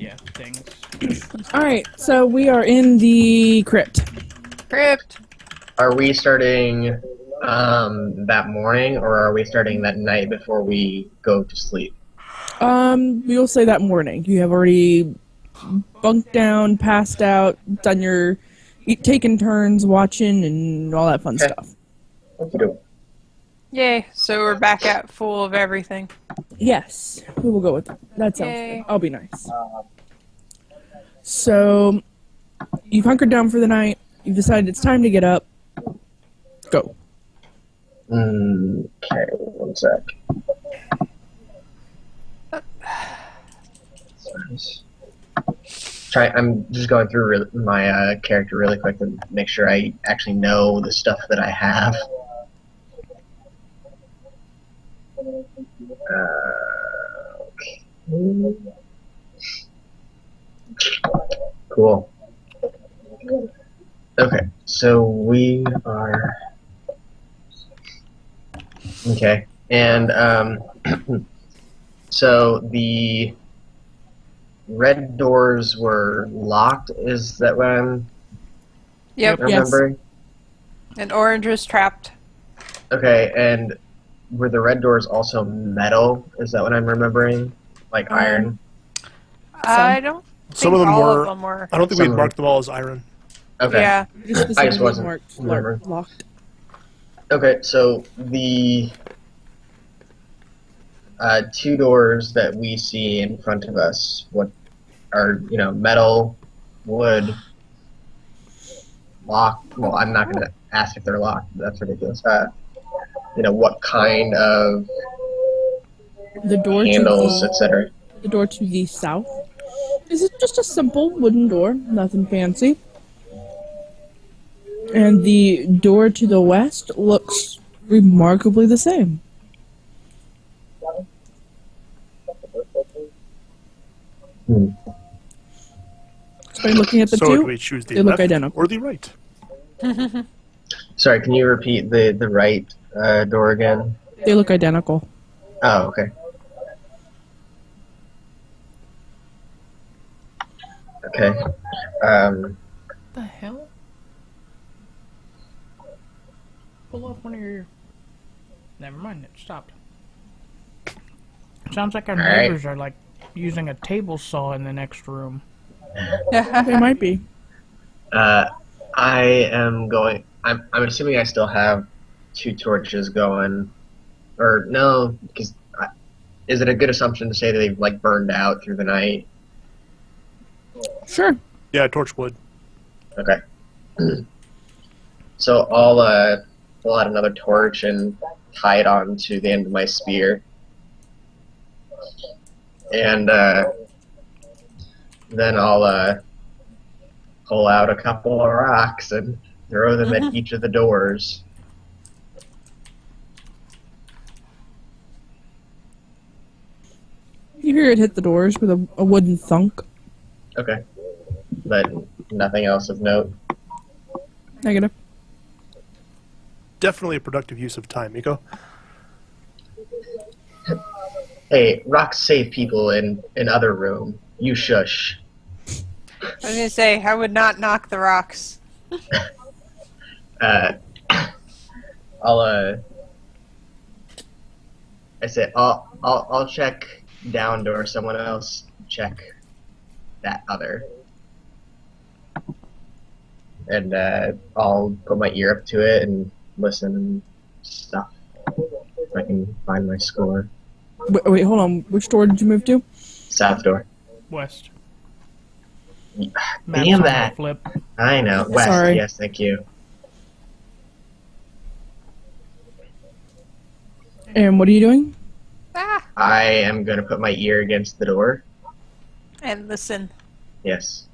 yeah, things. Alright, so we are in the crypt. Crypt. Are we starting that morning, or are we starting that night before we go to sleep? We'll say that morning. You have already bunked down, passed out, done your... taken turns watching and all that fun stuff. Okey-doke. Yay, so we're back at full of everything. Yes, we will go with that. That sounds Yay. good. I'll be nice. So, you've hunkered down for the night. You've decided it's time to get up. Go. Okay, one sec. I'm just going through my character really quick to make sure I actually know the stuff that I have. Okay. Cool. Okay, so we are... Okay, and so the red doors were locked, is that what I'm remembering? Yes. And orange was trapped. Okay, and were the red doors also metal? Is that what I'm remembering? Like iron? I don't think Some of them all were. of them were. I don't think Some we of marked them all as iron. Okay. Yeah. I just wasn't remembering. Locked. Okay, so the two doors that we see in front of us, what are, metal, wood, locked? Well, I'm not going to ask if they're locked. That's ridiculous. What kind of The door handles, to etc. the door to the south is just a simple wooden door, nothing fancy. And the door to the west looks remarkably the same. So by looking at the So two, do we choose the they look left identical. or the right? Sorry, can you repeat the right door again? They look identical. Oh, okay. Okay. What the hell? Pull off one of your... Never mind, it stopped. Sounds like our Alright. neighbors are like using a table saw in the next room. They might be. I'm assuming I still have 2 torches going, or no? Because is it a good assumption to say that they've burned out through the night? Sure. Yeah, torch wood. Okay. So I'll pull out another torch and tie it on to the end of my spear, and then I'll pull out a couple of rocks and throw them at each of the doors. You hear it hit the doors with a wooden thunk. Okay. But nothing else of note. Negative. Definitely a productive use of time, Miko. Hey, rocks save people in other room. You shush. I was gonna say, I would not knock the rocks. I'll check down door. Someone else check that other. And I'll put my ear up to it and listen and stuff. If I can find my score. Wait, hold on. Which door did you move to? South door. West. Damn Map's on the that. flip. I know. West, Sorry. yes, thank you. And what are you doing? Ah! I am going to put my ear against the door. And listen. Yes.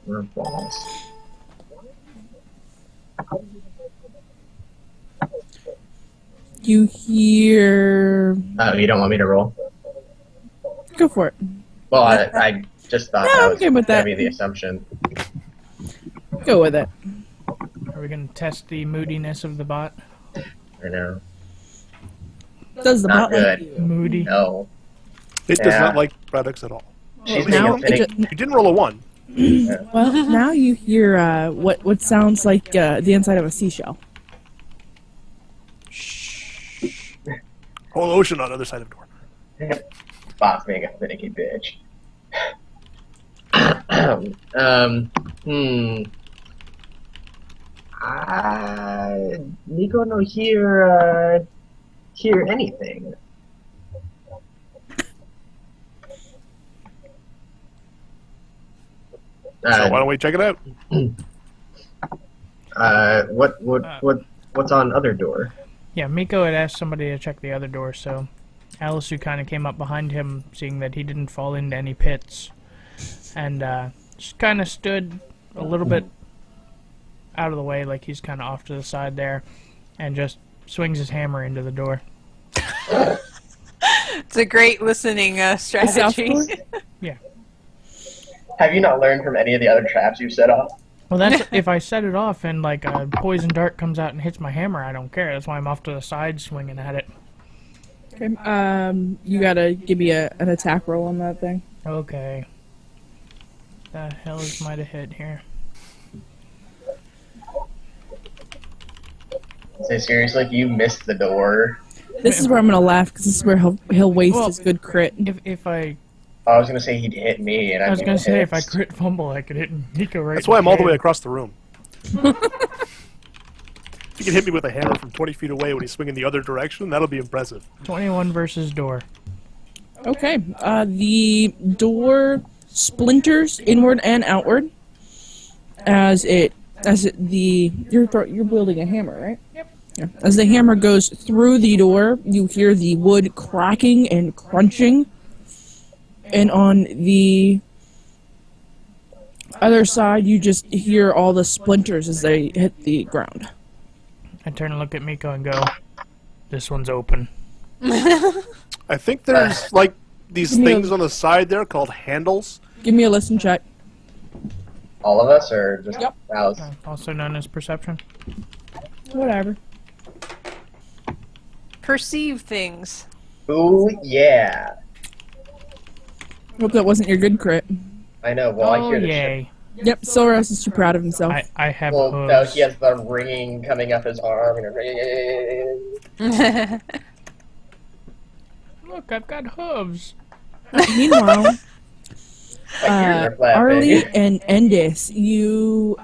Or balls. You hear... Oh, you don't want me to roll? Go for it. Well, I just thought No, that I'm was good with going that. to be the assumption. Go with it. Are we gonna test the moodiness of the bot? I know. Does the Not bot like good. you? Moody. No. It does Yeah. not like products at all. She's now being a it finicky. You didn't roll a 1. Well, now you hear what sounds like the inside of a seashell. Whole ocean on the other side of the door. Spot's being a finicky bitch. Nico no hear anything. So why don't we check it out? What's on other door? Yeah, Miko had asked somebody to check the other door, so Alisu kind of came up behind him, seeing that he didn't fall into any pits, and just kind of stood a little bit out of the way, like he's kind of off to the side there, and just swings his hammer into the door. It's a great listening strategy. Yeah. Have you not learned from any of the other traps you set off? Well, that's if I set it off and like a poison dart comes out and hits my hammer, I don't care. That's why I'm off to the side swinging at it. Okay. You gotta give me an attack roll on that thing. Okay. The hell is my to hit here? Say seriously, if you missed the door. This is where I'm gonna laugh because this is where he'll waste his good crit. If I I was gonna say he'd hit me, and I was gonna say if I pissed. crit fumble, I could hit Nico right. That's why I'm all the way way. across the room. If you can hit me with a hammer from 20 feet away when he's swinging the other direction, that'll be impressive. 21 versus door. Okay. The door splinters inward and outward as you're wielding a hammer, right? Yep. Yeah. As the hammer goes through the door, you hear the wood cracking and crunching. And on the other side, you just hear all the splinters as they hit the ground. I turn and look at Miko and go, "This one's open." I think there's, like, these Give me things on the side there called handles. Give me a listen check. All of us, or just Yep. Alice? Also known as perception. Whatever. Perceive things. Ooh, yeah. Hope that wasn't your good crit. I know. Well, I Oh hear the yay! Yep, Silveros is too proud of himself. I have Well, no, hooves. he has the ringing coming up his arm. And Look, I've got hooves. Meanwhile, my ears are flapping. Arlie and Endis, you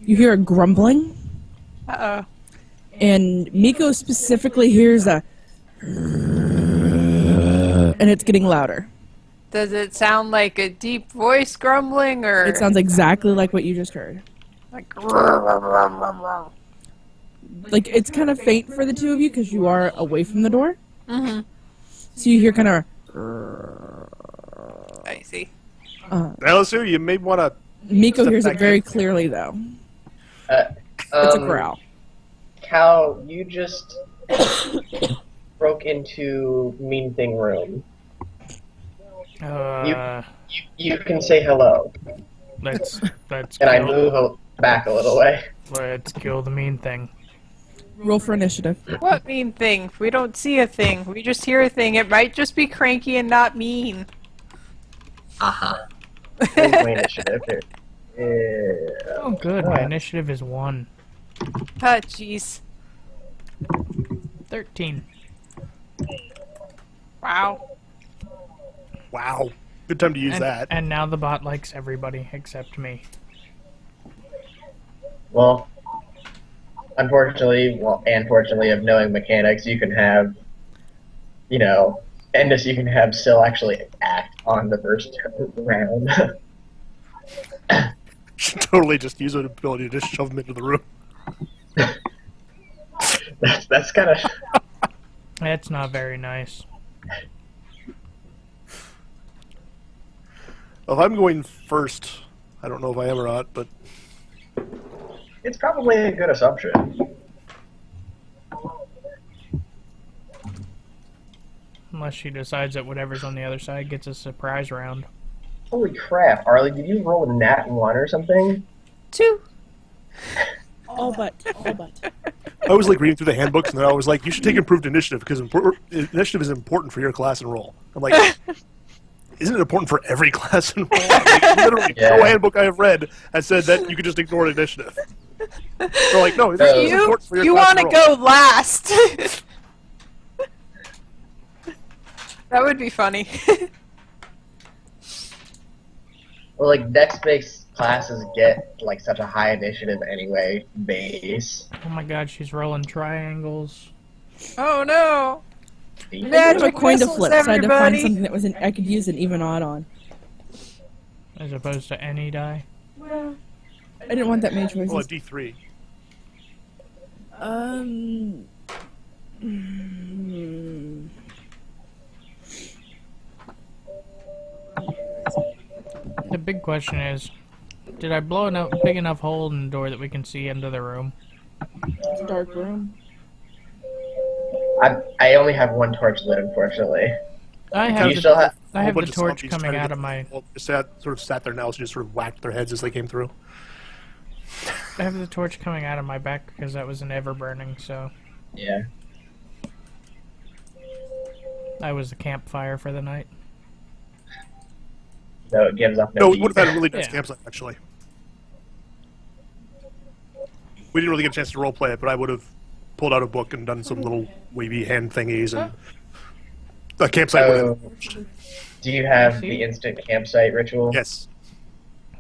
hear a grumbling, Uh-oh. and Miko specifically hears a, and it's getting louder. Does it sound like a deep voice grumbling, or It sounds exactly like what you just heard. like Like, it's kind of faint for the two of you because you are away from the door. Mm-hmm. So you hear kind of, I see. Alisu, you may want to... Miko Step hears it back very in. clearly, though. It's a growl. Cal, you just broke into Mean Thing room. You can say hello. Let's And I kill, move back a little way. let's kill the mean thing. Roll for initiative. What mean thing? We don't see a thing. We just hear a thing. It might just be cranky and not mean. Aha. Where's my initiative? There. Yeah. Oh good, my initiative is 1. Ah, jeez. 13. Wow. Wow. Good time to use that. And now the bot likes everybody except me. Well, unfortunately of knowing mechanics, you can have, Endis you can have still actually act on the first round. Totally just use an ability to just shove him into the room. that's kind of... That's not very nice. Well, if I'm going first, I don't know if I am or not, but It's probably a good assumption. Unless she decides that whatever's on the other side gets a surprise round. Holy crap, Arlie, did you roll a nat 1 or something? 2. All but. I was like reading through the handbooks, and then I was like, "You should take improved initiative because initiative is important for your class and role." I'm like, isn't it important for every class in role? Like, literally, Yeah. no handbook I have read has said that you could just ignore initiative. They're like, no, this is You important for your you class want to in role. go last? That would be funny. Well, like dex-based classes get like such a high initiative anyway. Base. Oh my god, she's rolling triangles. Oh no! I have a Magic coin to missiles, flip, so I had to find everybody. something that was I could use an even odd on. As opposed to any die. I didn't want that many choices. Well, a D3. Hmm. The big question is, did I blow a big enough hole in the door that we can see into the room? It's a dark room. I only have one torch lit, unfortunately. I Kind have You the, still have. I have whole the bunch of torch zombies coming trying to out get of my. well, sort of sat there now, so just sort of whacked their heads as they came through. I have the torch coming out of my back because that was an ever burning. So Yeah. I was the campfire for the night. So it gives off no No, we heat. would have had a really nice Yeah. campsite, actually. We didn't really get a chance to roleplay it, but I would have pulled out a book and done some little wavy hand thingies, and the campsite would Oh, have... do you have See? the instant campsite ritual? Yes.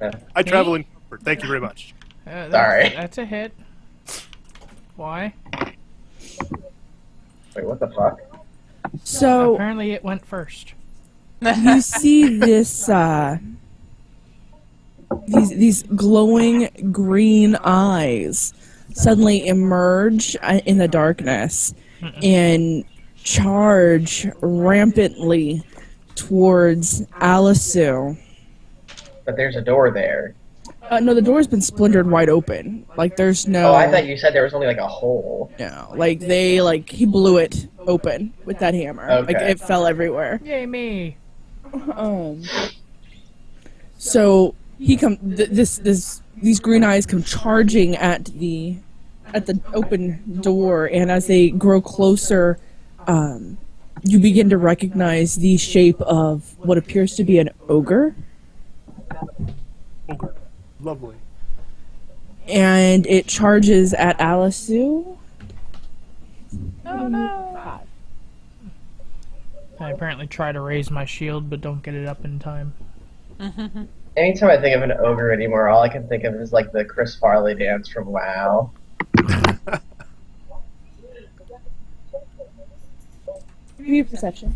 Uh, I travel in comfort. Thank you very much. Sorry. That's a hit. Why? Wait, what the fuck? So Apparently it went first. you see this these glowing green eyes suddenly emerge in the darkness and charge rampantly towards Alisu. But there's a door there. No, the door's been splintered wide open. Like there's no. Oh, I thought you said there was only like a hole. No, he blew it open with that hammer. Like Okay. it fell everywhere. Yay me! So he these green eyes come charging at the open door, and as they grow closer, you begin to recognize the shape of what appears to be an ogre, Ogre. Lovely. and it charges at Alisu. Oh no! I apparently try to raise my shield, but don't get it up in time. Anytime I think of an ogre anymore, all I can think of is like the Chris Farley dance from WoW. Give me a perception.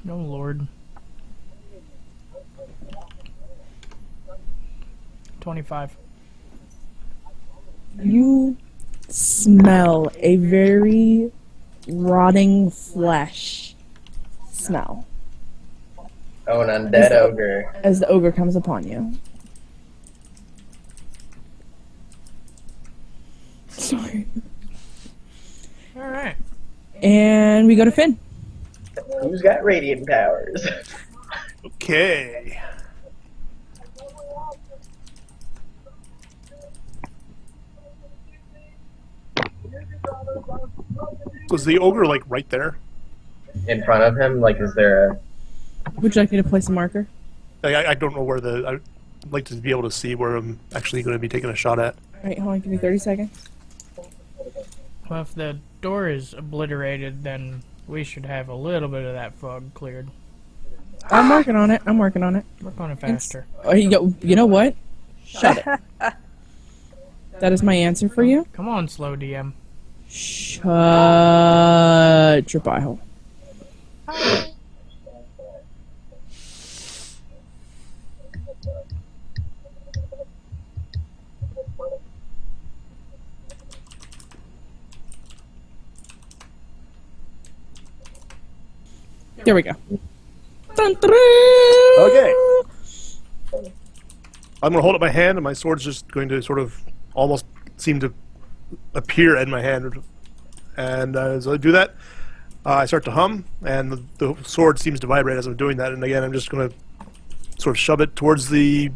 No lord. 25. You smell a very rotting flesh smell Oh, an undead ogre. as the ogre comes upon you. Sorry. Alright. And we go to Finn. Who's got radiant powers? Okay. Was the ogre, like, right there? In front of him? Like, is there a... Would you like me to place a marker? I don't know where I'd like to be able to see where I'm actually going to be taking a shot at. Alright, hold on, give me 30 seconds. Well, if the door is obliterated, then we should have a little bit of that fog cleared. I'm working on it. Work on it faster. Oh, you know what? Shut it. That is my answer for you. Come on, slow DM. Shut your pie hole. There we go. Dun, dun, dun. Okay. I'm going to hold up my hand, and my sword's just going to sort of almost seem to appear in my hand. And as I do that, I start to hum, and the sword seems to vibrate as I'm doing that. And again, I'm just going to sort of shove it towards the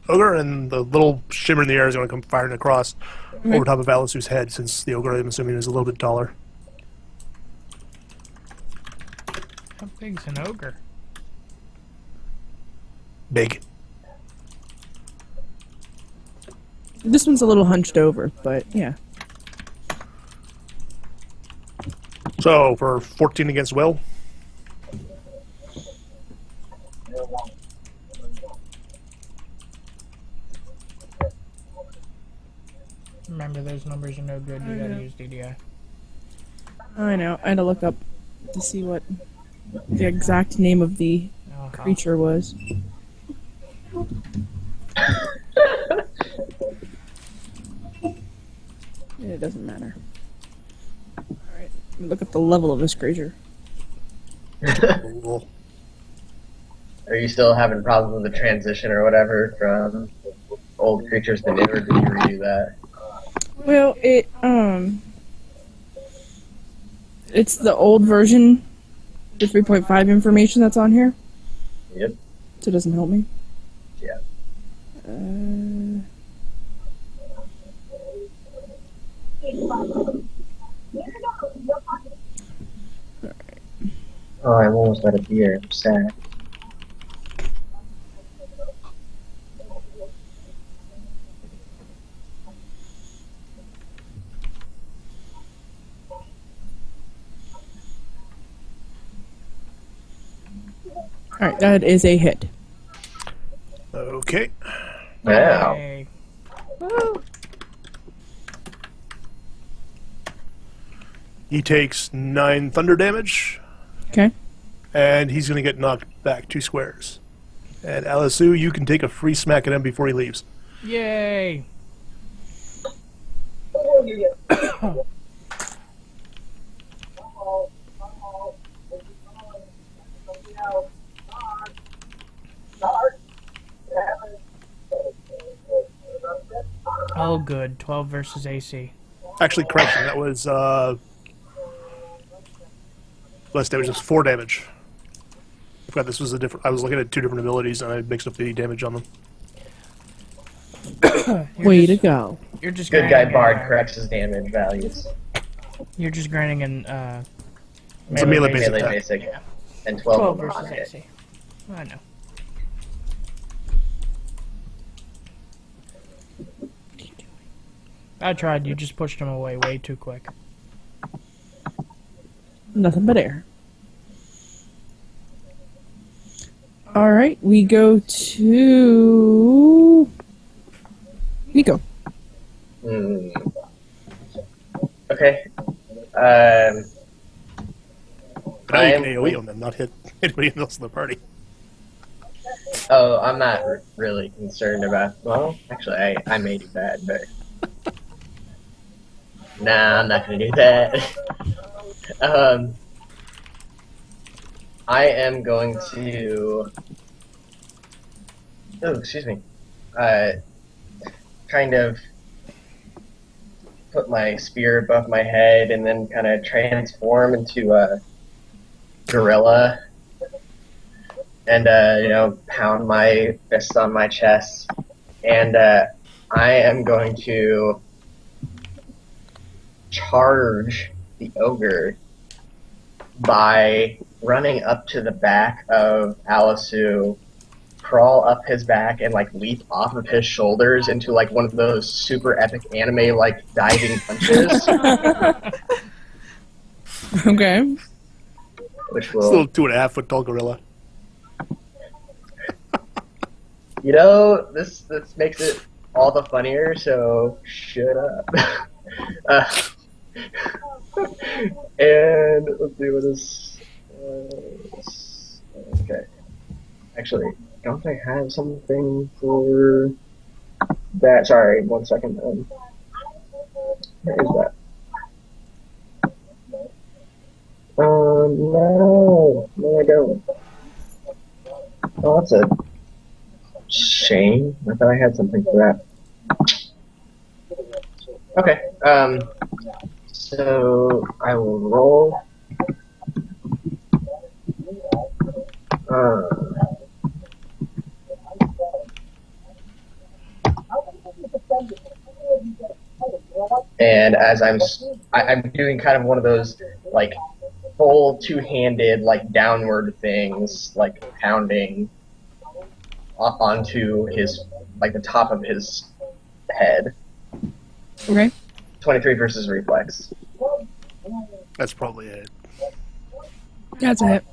ogre, and the little shimmer in the air is going to come firing across over top of Alisu's head, since the ogre, I'm assuming, is a little bit taller. How big's an ogre? Big. This one's a little hunched over, but yeah. So, for 14 against Will. Remember, those numbers are no good. You gotta use DDI. I know. I had to look up to see what the exact name of the creature was. It doesn't matter. Alright, look at the level of this creature. Cool. Are you still having problems with the transition or whatever from old creatures to new, or did you redo that? Well, it's the old version, the 3.5 information that's on here, Yep. so it doesn't help me. Yeah. Oh, I'm almost out of beer. I'm sad. Alright, that is a hit. Okay. Wow. Yay. He takes 9 thunder damage, Okay. and he's going to get knocked back 2 squares. And Alisu, you can take a free smack at him before he leaves. Yay! Oh, good. 12 versus AC. Actually, correction, that was less damage. It's 4 damage. I forgot this was a different. I was looking at 2 different abilities, and I mixed up the damage on them. Way to go. You're just Good guy grinding, Bard corrects his damage values. You're just grinding in It's a melee basic Melee attack. basic. Yeah. And 12 12 will not versus hit. AC. I know. I tried. You just pushed him away way too quick. Nothing but air. Alright, we go to... Nico. Okay. But now you I'm- can AoE on them, not hit anybody else in the party. Oh, I'm not really concerned about. Well, actually, I may do that, but nah, I'm not gonna do that. I am going to. Oh, excuse me. Kind of put my spear above my head and then kind of transform into a gorilla. And, pound my fist on my chest. And I am going to charge the ogre by running up to the back of Alisu, crawl up his back, and, leap off of his shoulders into, one of those super epic anime, diving punches. Okay. Which It's a will... little 2.5 foot tall gorilla. This makes it all the funnier, so shut up. And let's see what is. Okay. Actually, don't I have something for that? Sorry, 1 second. Where is that? No, I don't. Oh, that's a shame. I thought I had something for that. Okay, so I will roll. And as I'm doing kind of one of those, full two-handed, downward things, pounding onto his, like, the top of his head. Okay. 23 versus reflex. That's probably it. That's a hit.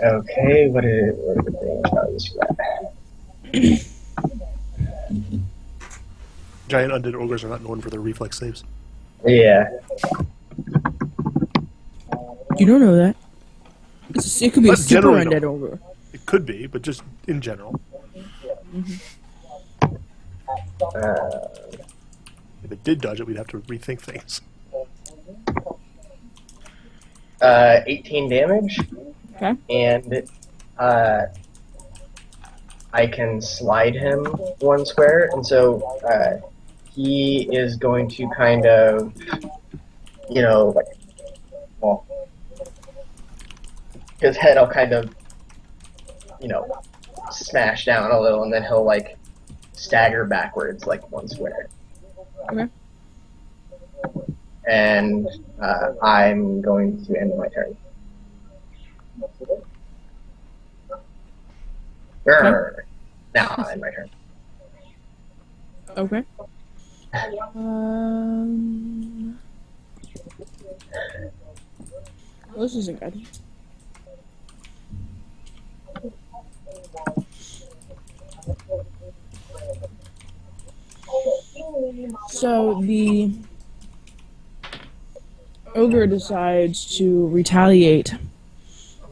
Okay, what are the things about this guy? Giant undead ogres are not known for their reflex saves. Yeah. You don't know that. It could be a But super generally undead no. ogre. It could be, but just in general. If it did dodge it, we'd have to rethink things. 18 damage, Okay. and I can slide him 1 square, and so he is going to kind of, you know, like, well, his head will kind of, you know, smash down a little, and then he'll, like, stagger backwards, like, 1 square. Okay. And I'm going to end my turn. Grr. Now I'll end my turn. Okay. Well, this isn't good. So the ogre decides to retaliate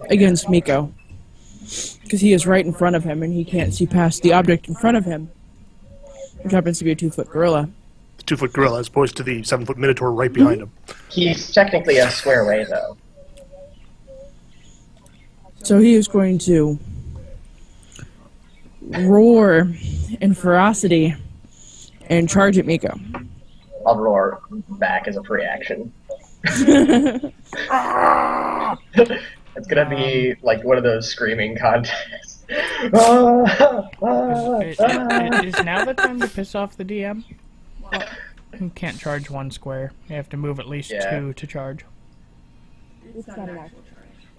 against Miko because he is right in front of him and he can't see past the object in front of him, which happens to be a 2-foot gorilla. The 2-foot gorilla as opposed to the 7-foot minotaur right behind him. He's technically a square away, though. So he is going to roar in ferocity and charge at Miko. I'll roar back as a free action. It's gonna be like one of those screaming contests. Is now the time to piss off the DM? You can't charge 1 square. You have to move at least 2 to charge. It's not an actual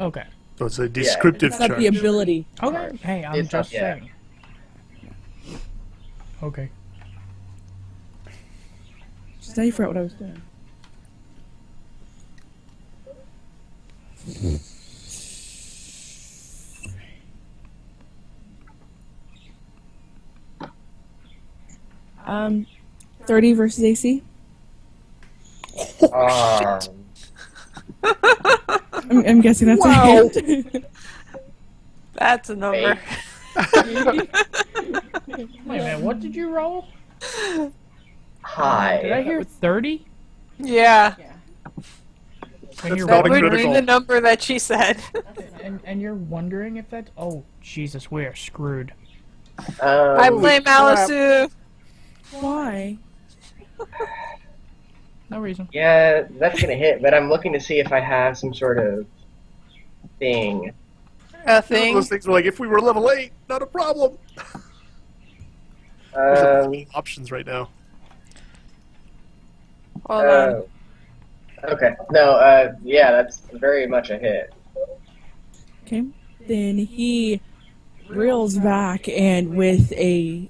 Okay. So it's a descriptive It's not charge. the ability. Okay. Hey, I'm It's not- just yeah. saying. Okay. Just now you forgot what I was doing. Um, 30 versus AC. I'm guessing that's a hit. That's a number. Wait a minute, what did you roll? Hi. Did I hear 30? Yeah. And That's you're, not a That would be critical. the number that she said. and you're wondering if that's... Oh, Jesus, we are screwed. I blame crap. Alisu. Why? No reason. Yeah, that's gonna hit, but I'm looking to see if I have some sort of thing. A thing. Those things were like, if we were level 8, not a problem. There's a lot of options right now. Hold on. Okay. No, yeah, that's very much a hit. Okay. Then he reels back and with a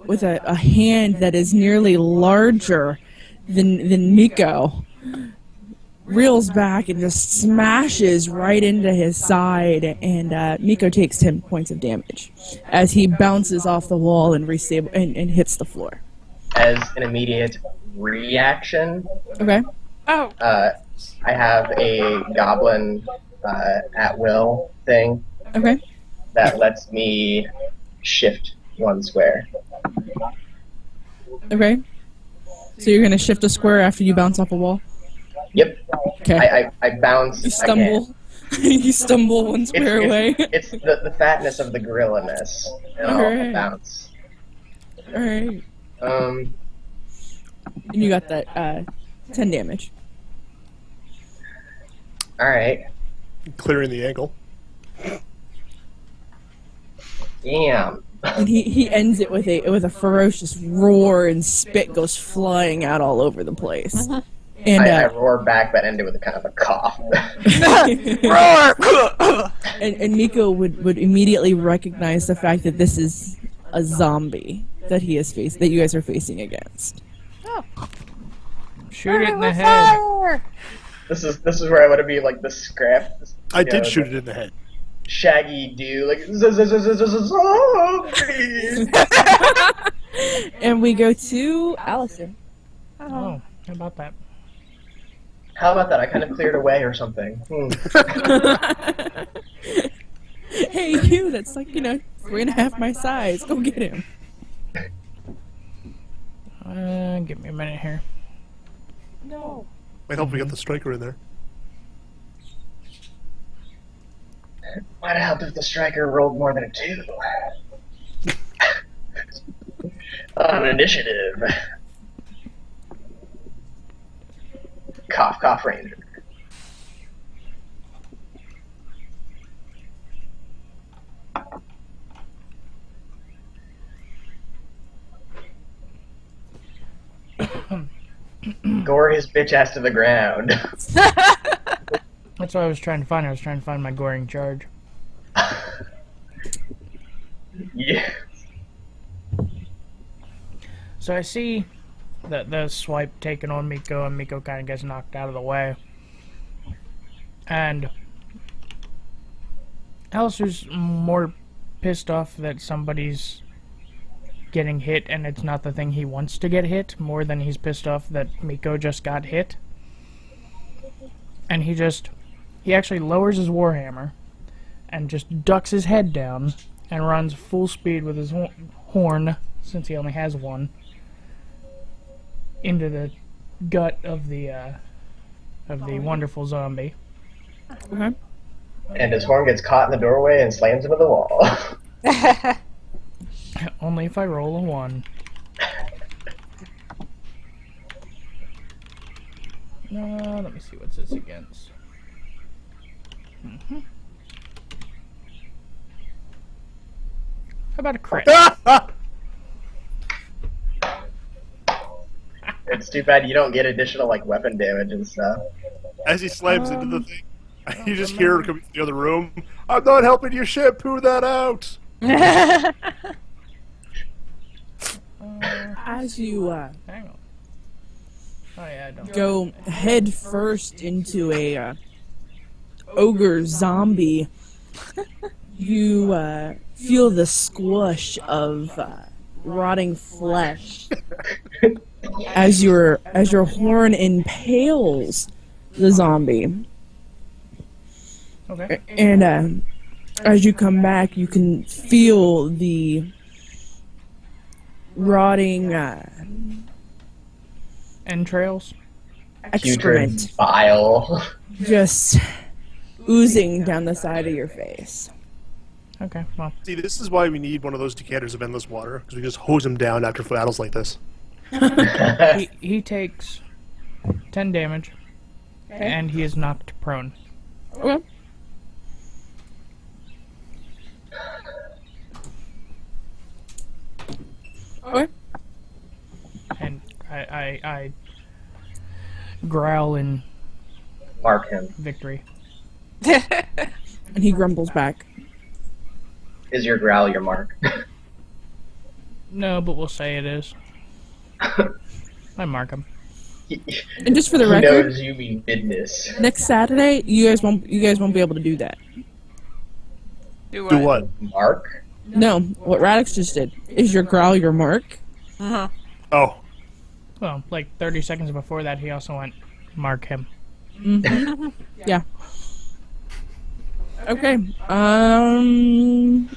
hand that is nearly larger than Miko, reels back and just smashes right into his side, and Miko takes 10 points of damage as he bounces off the wall and and hits the floor. As an immediate reaction, Okay. Oh. I have a goblin at will thing Okay. that lets me shift 1 square. Okay. So you're gonna shift a square after you bounce off a wall? Yep. Okay. I bounce. You stumble. You stumble 1 square away. It's the fatness of the gorilla-ness, and I'll Alright. bounce. Alright. Um, And you got that 10 damage. alright. Clearing the ankle. Damn. And he ends it with a ferocious roar, and spit goes flying out all over the place. And I roar back, but end it with a kind of a cough. Roar! and Miko would immediately recognize the fact that this is a zombie that that you guys are facing against. Shoot it in the head. Fire! This is where I want to be like the scrap. I did shoot it in the head. Shaggy do like zombie. And we go to Allison. Oh, how about that? How about that? I kind of cleared away or something. Hey, you, that's like, 3.5 my size. Go get him. Give me a minute here. No. Might help we get the striker in there. Might help if the striker rolled more than a 2. On initiative. Cough, cough, ranger. Gore his bitch ass to the ground. That's what I was trying to find. I was trying to find my goring charge. Yeah. So I see that the swipe taken on Miko, and Miko kind of gets knocked out of the way. And Alistair's more pissed off that somebody's getting hit and it's not the thing he wants to get hit, more than he's pissed off that Miko just got hit. And he actually lowers his warhammer and just ducks his head down and runs full speed with his horn, since he only has one, into the gut of the wonderful zombie. Okay. And his horn gets caught in the doorway and slams into the wall. Only if I roll a 1. Let me see what's this against. How about a crit? It's too bad you don't get additional like weapon damage and stuff. As he slams into the thing, you just hear her coming from the other room. I'm not helping you shampoo that out. As you Hang on. Oh yeah, I don't. go head first into a ogre zombie, you feel the squish of rotting flesh as your horn impales the zombie. Okay. And as you come back, you can feel the rotting Entrails. excrement Putrid bile. just oozing down the side of your face. Okay, well. See, this is why we need one of those decanters of endless water, because we just hose him down after battles like this. He takes 10 damage, and he is knocked prone. Okay. Okay. And I growl in Mark him. victory. And he grumbles back. Is your growl your mark? No, but we'll say it is. I mark him. And just for the He record, knows you mean business. next Saturday, you guys won't be able to do that. Do Do what? Mark? No, what Radix just did. Is your growl your mark? Uh-huh. Oh. Well, like 30 seconds before that, he also went, mark him. Mm-hmm. Yeah. Okay. Arlie.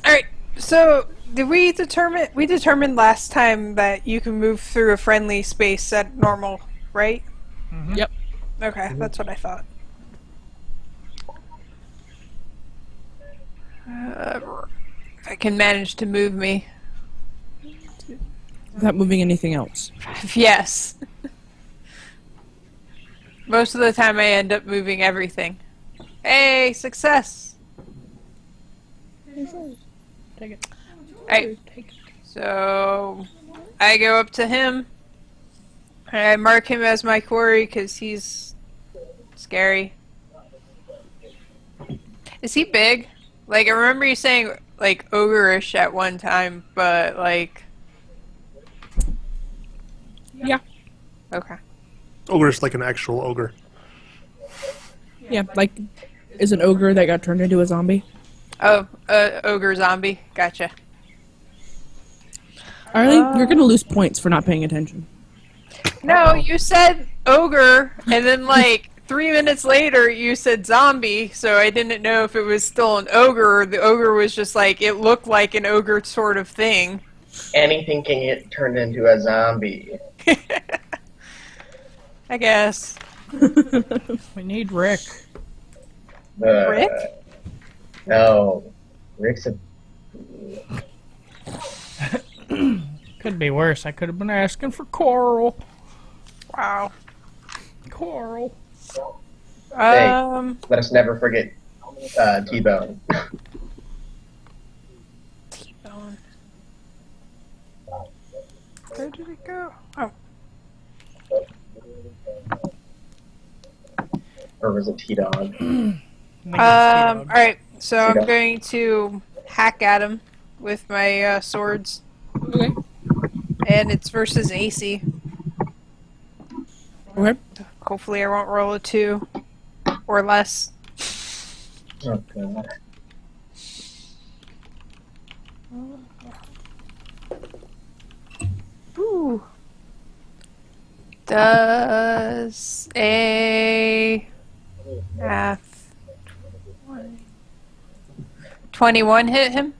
Alright, so did we determined last time that you can move through a friendly space at normal, right? Yep. Okay, that's what I thought. If I can manage to move me. Without moving anything else. Yes. Most of the time I end up moving everything. Hey, success! Take it. Alright, so I go up to him I mark him as my quarry because he's scary. Is he big? Like, I remember you saying, like, ogre-ish at one time, but, like... Yeah. Okay. Ogre's like an actual ogre. Yeah, like, is an ogre that got turned into a zombie. Oh, ogre zombie. Gotcha. Arlie, you're gonna lose points for not paying attention. No, you said ogre, and then, like, 3 minutes later you said zombie, so I didn't know if it was still an ogre or the ogre was just, like, it looked like an ogre sort of thing. Anything can get turned into a zombie. I guess. We need Rick. Rick? No. Rick's a... Could be worse. I could have been asking for Coral. Wow. Coral. Let us never forget T-Bone. T-Bone. Where did it go? Oh. Or was it T-Dog? Alright, so I'm T-Dog. going to hack at him with my swords. Okay. And it's versus AC. Okay. Hopefully I won't roll a 2 or less. Oh, God. Ooh. Does a math 21 hit him?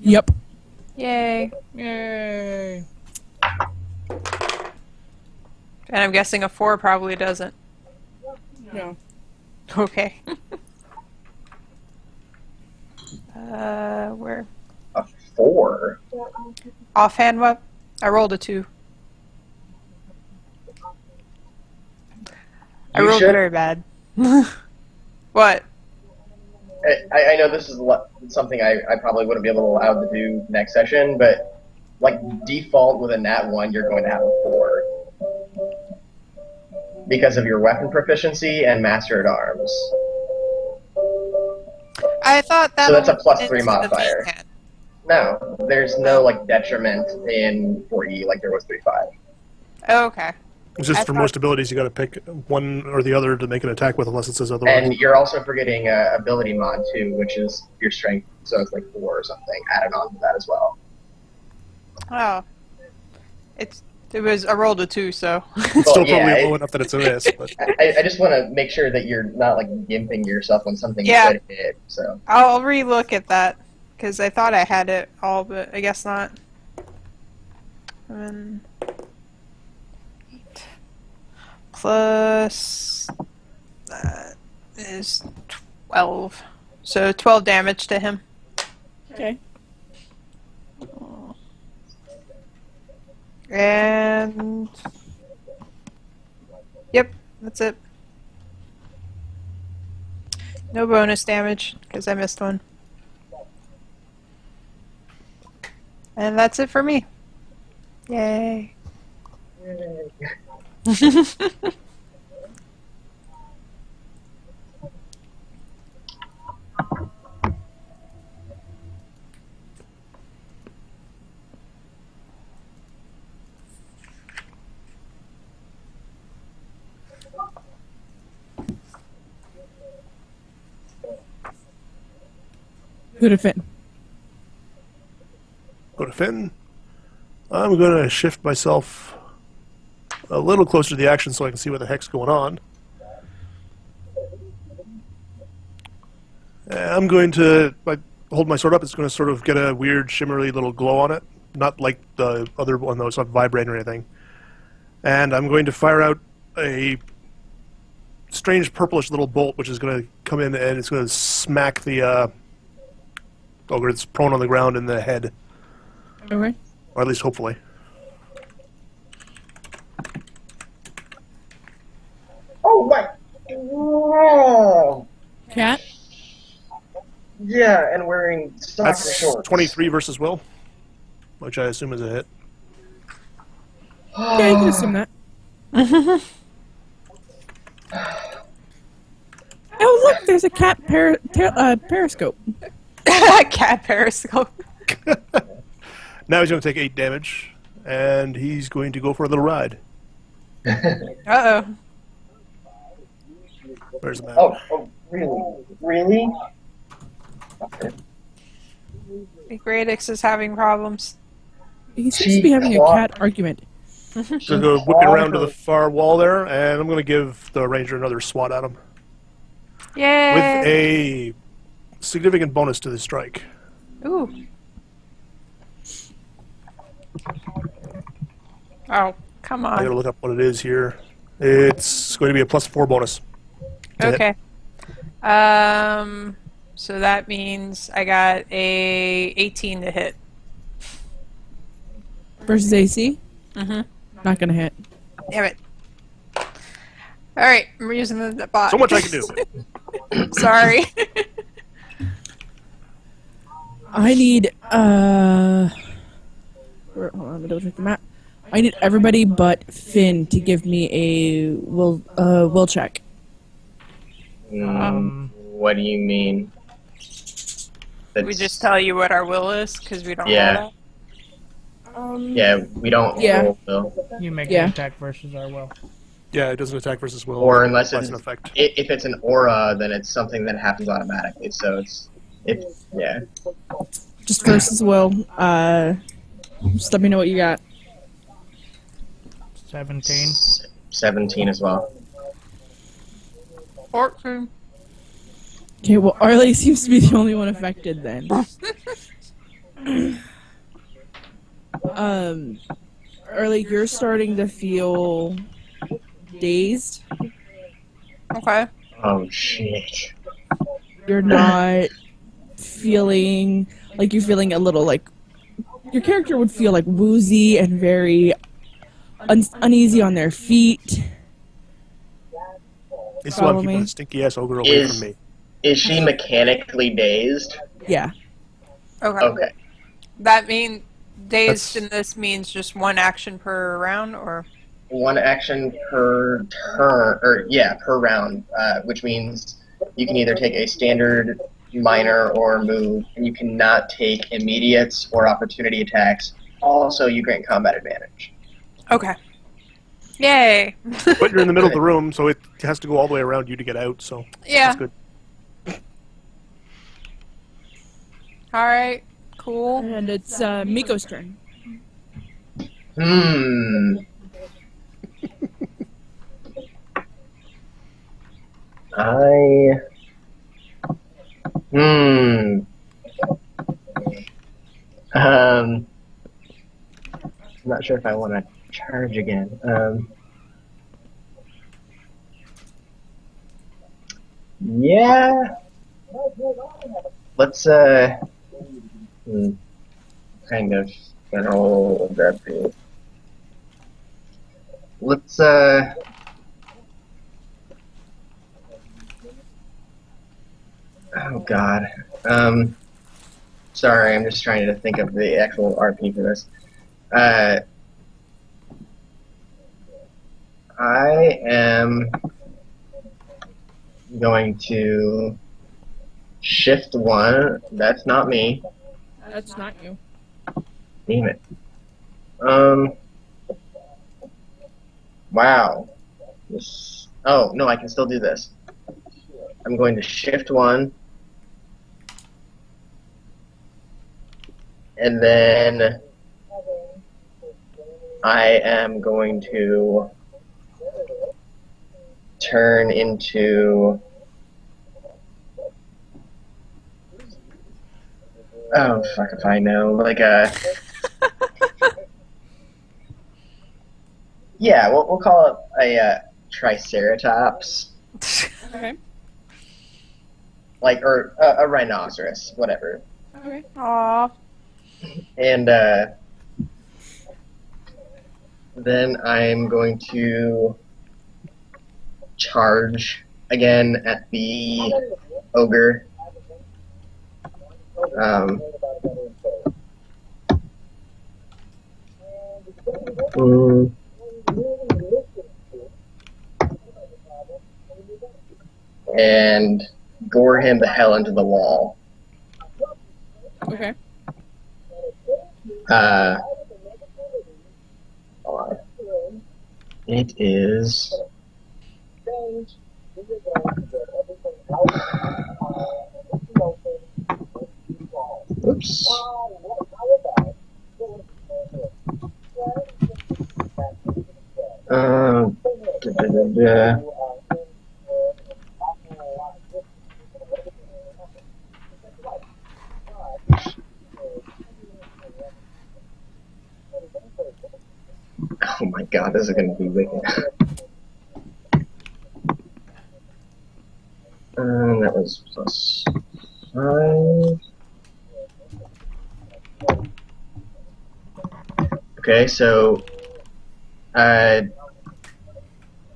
Yep. Yay. Yay. And I'm guessing a 4 probably doesn't. No. Okay. Where? A 4? Offhand what? I rolled a 2. I You rolled should- very bad. What? I know this is something I probably wouldn't be able to allow to do next session, but like default with a nat 1, you're going to have a 4 because of your weapon proficiency and master at arms. I thought that So that's a was +3 into the modifier. V10. No, there's no like detriment in 4E like there was 3.5. Oh, okay. It's just I for thought- most abilities, you got to pick one or the other to make an attack with, unless it says otherwise. And you're also forgetting ability mod too, which is your strength, so it's like 4 or something added on to that as well. Oh. It was I rolled a 2, so It's still Well, yeah, probably it- low enough that it's a miss. But I just want to make sure that you're not like gimping yourself when something Yeah. could hit. So I'll relook at that because I thought I had it all, but I guess not. 8 plus that is 12, so 12 damage to him. Okay. And yep, that's it. No bonus damage because I missed one. And that's it for me. Yay. Who'd have fit? go to Finn. I'm going to shift myself a little closer to the action so I can see what the heck's going on. I'm going to hold my sword up. It's going to sort of get a weird shimmery little glow on it. Not like the other one, though. It's not vibrating or anything. And I'm going to fire out a strange purplish little bolt, which is going to come in and it's going to smack the ogre that's prone on the ground in the head. Okay. Or at least hopefully. Oh my! Oh, Cat? yeah, and wearing soccer That's shorts. 23 versus will, which I assume is a hit. Yeah, you can assume that. Oh, look, there's a cat periscope. Cat periscope. Now he's going to take 8 damage, and he's going to go for a little ride. Uh-oh. Where's the map? Oh, really? Really? The Radix is having problems. He seems to be having a cat argument. So go whipping around to the far wall there, and I'm going to give the ranger another swat at him. Yay! With a significant bonus to the strike. Ooh. Oh, come I gotta on. look up what it is here. It's going to be a +4 bonus. to hit. Okay. So that means I got a 18 to hit. Versus AC? Mm-hmm. Not gonna hit. Damn it. Alright, I'm using the bot. So much I can do. Sorry. I need, hold on, let me double check the map. I need everybody but Finn to give me a will check. What do you mean? We just tell you what our will is because we don't Yeah. know Yeah, we don't Yeah. roll, though. You make Yeah. the attack versus our will. Yeah, it doesn't attack versus will. Or unless applies it's, an effect. if it's an aura, then it's something that happens automatically. So yeah. Just versus will. Just let me know what you got. 17. 17 as well. that. 14. Okay, well, Arlie seems to be the only one affected then. Arlie, you're starting to feel dazed. Okay. Oh shit. You're not feeling like you're feeling a little like your character would feel like woozy and very uneasy on their feet. It's the one Follow keeping me. the stinky ass ogre away Is- from me. Is she mechanically dazed? Yeah. Okay. Okay. That mean dazed That's- in this means just one action per round, or One action per turn, or yeah, per round, which means you can either take a standard, minor, or move, and you cannot take immediates or opportunity attacks. Also, you grant combat advantage. okay. Yay. But you're in the middle of the room, so it has to go all the way around you to get out, so Yeah. that's good. All right. Cool. And it's Miko's turn. I. I'm not sure if I want to charge again. Yeah. Let's kind of general gravity. Let's oh god. Sorry, I'm just trying to think of the actual RP for this. I am going to shift one. That's not me. That's not you. Damn it. Wow. This. Oh no, I can still do this. I'm going to shift one. And then I am going to turn into. Oh fuck if I know, like a. Yeah, we'll call it a triceratops, Okay. like or a rhinoceros, whatever. Okay. Aw. And then I'm going to charge again at the ogre. and gore him the hell into the wall. Okay. Hold on. It is. Oops. Da, da, da, da. Oh my god, this is gonna be wicked. That was +5. Okay, so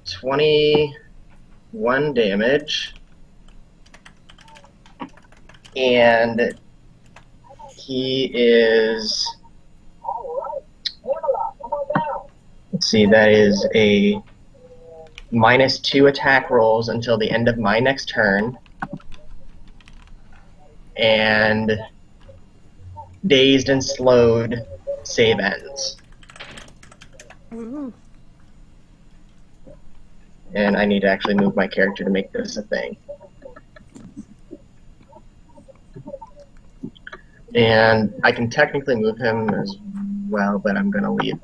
21 damage, and he is. Let's see, that is a -2 attack rolls until the end of my next turn, and dazed and slowed save ends. Ooh. And I need to actually move my character to make this a thing. And I can technically move him as well, but I'm going to leave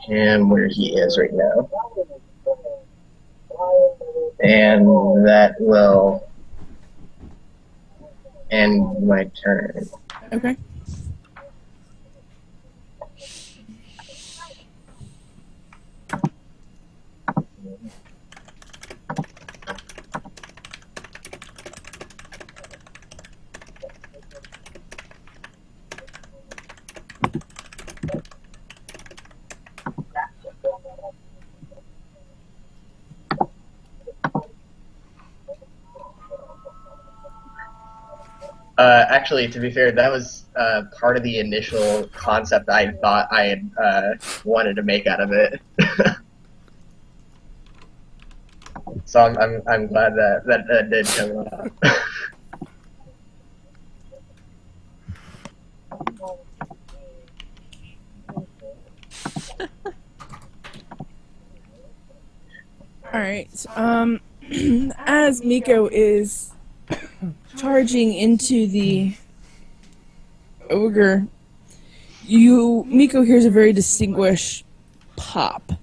him where he is right now. And that will end my turn. Okay. Actually, to be fair, that was part of the initial concept I thought I had wanted to make out of it. So I'm glad that did come out. All right. As Miko is charging into the ogre, Miko hears a very distinguished pop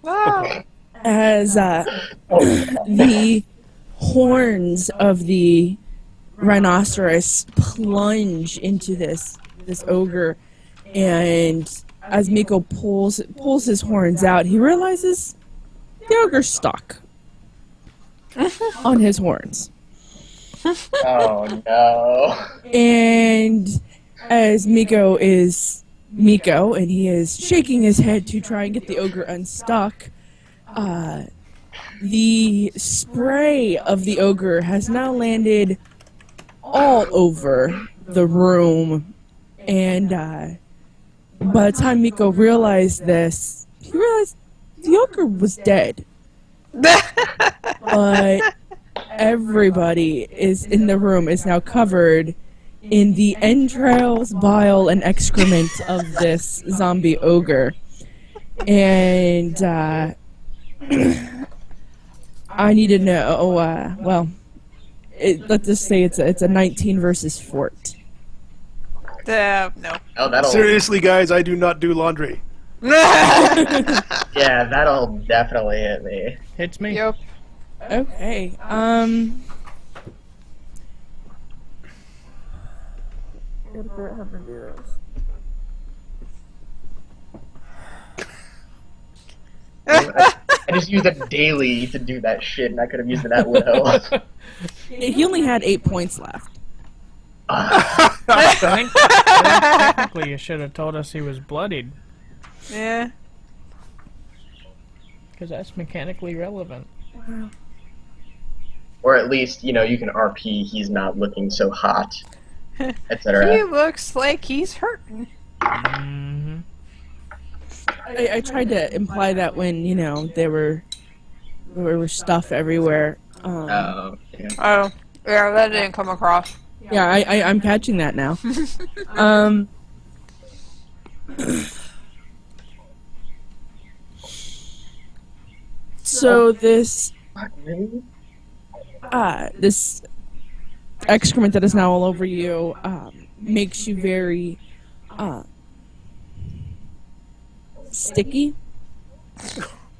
Wow. as the horns of the rhinoceros plunge into this ogre, and as Miko pulls his horns out, he realizes the ogre's stuck on his horns. Oh no. And as Miko is Miko, and he is shaking his head to try and get the ogre unstuck, the spray of the ogre has now landed all over the room, and by the time Miko realized this, he realized the ogre was dead. But everybody is in the room is now covered in the entrails, bile, and excrement of this zombie ogre. And I need to know, let's just say it's a 19 versus fort. No. Oh, that'll. Seriously, guys, I do not do laundry. Yeah, that'll definitely hit me. Hits me. Yep. Okay, I just used it daily to do that shit, and I could have used it at will. he only had 8 points left. Technically, you should have told us he was bloodied, Yeah. because that's mechanically relevant. Or at least, you can RP, he's not looking so hot, He etc. looks like he's hurting. Mm-hmm. I tried to imply that when, there were stuff everywhere. Oh, yeah. Oh, yeah, that didn't come across. Yeah, I'm catching that now. um, so this What, really? this excrement that is now all over you makes you very sticky.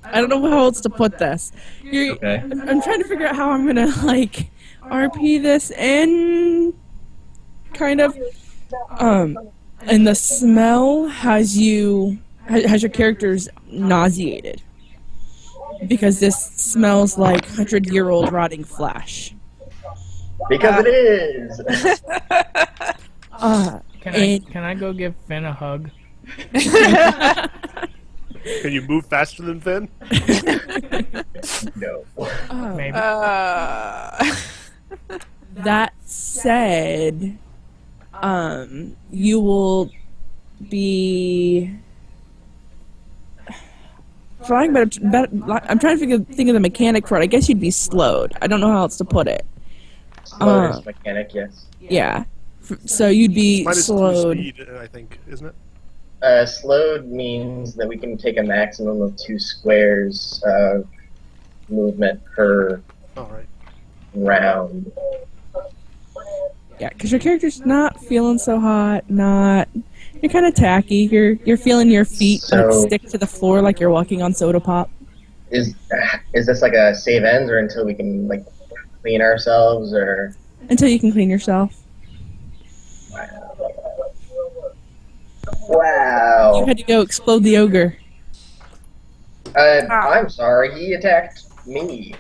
I don't know how else to put this. Okay. I'm trying to figure out how I'm gonna like RP this in, kind of. And the smell has your characters nauseated because this smells like 100-year-old rotting flesh. Because it is. Can I go give Finn a hug? Can you move faster than Finn? No. Maybe. That said, you will be. I'm trying to think of the mechanic for it. I guess you'd be slowed. I don't know how else to put it. Slowest mechanic, yes. Yeah. So you'd be Minus 2 slowed. speed, I think, isn't it? Slowed means that we can take a maximum of 2 squares of movement per All right. round. Yeah, because your character's not feeling so hot. You're kind of tacky. You're feeling your feet like So- stick to the floor like you're walking on soda pop. Is this like a save ends or until we can like clean ourselves or? Until you can clean yourself. Wow. You had to go explode the ogre. I'm sorry, he attacked me.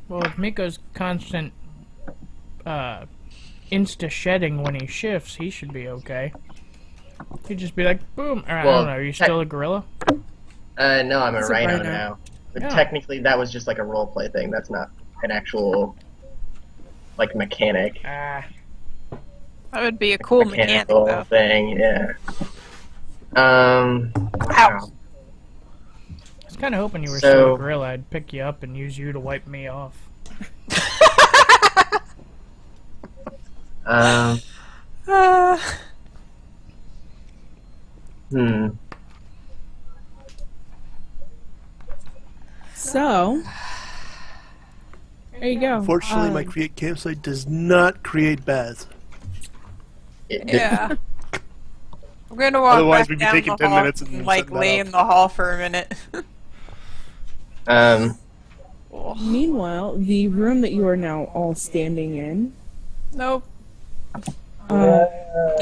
Well, with Miko's constant insta-shedding when he shifts, he should be okay. He'd just be like, boom. Or, I Well, don't know, are you still a gorilla? No, I'm a It's a rhino rhino. now. But Yeah. technically, that was just like a roleplay thing. That's not an actual like mechanic. That would be a cool mechanic, Mechanical though. thing, yeah. Ow. I was kind of hoping you were So- still a gorilla. I'd pick you up and use you to wipe me off. Um, Uh, hmm. So, there you go. Fortunately, my create campsite does not create baths. yeah. I'm gonna walk Otherwise, back we'd be down taking the 10 hall minutes and like setting that lay up. in the hall for a minute. Meanwhile, the room that you are now all standing in Nope.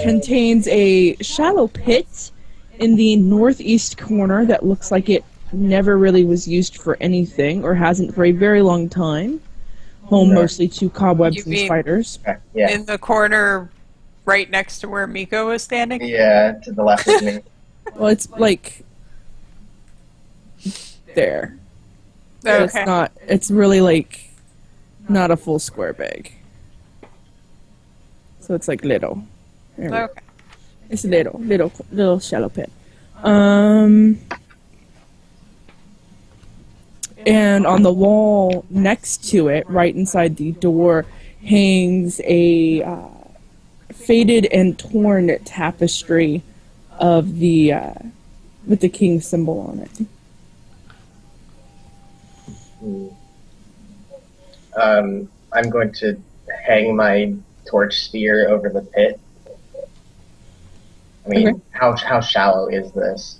contains a shallow pit in the northeast corner that looks like it never really was used for anything or hasn't for a very long time. Home mostly to cobwebs You and mean- spiders. Yeah, In the corner right next to where Miko was standing. yeah, to the left of me. Well, it's like there. But Okay. It's not. It's really like not a full square big. So it's like little. There we go. Okay. It's a little shallow pit. And on the wall next to it, right inside the door, hangs a faded and torn tapestry of the with the king symbol on it. I'm going to hang my torch spear over the pit. I mean, Okay. how shallow is this?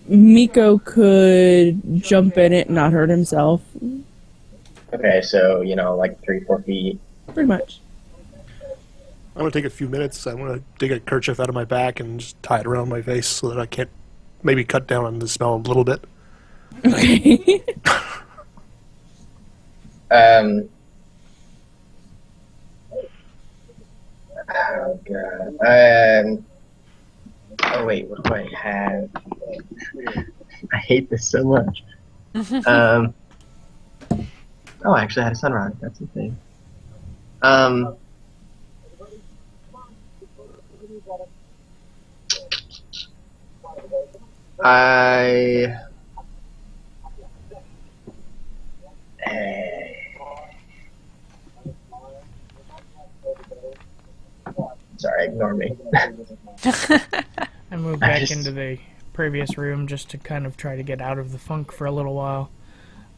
Miko could jump in it and not hurt himself. Okay, so like 3-4 feet. Pretty much. I'm gonna take a few minutes. I'm gonna dig a kerchief out of my back and just tie it around my face so that I can't maybe cut down on the smell a little bit. Okay. Oh god. Oh wait, what do I have? I hate this so much. Oh, I actually had a sunrod. That's the thing. I. Sorry, ignore me. I moved back into the previous room just to kind of try to get out of the funk for a little while.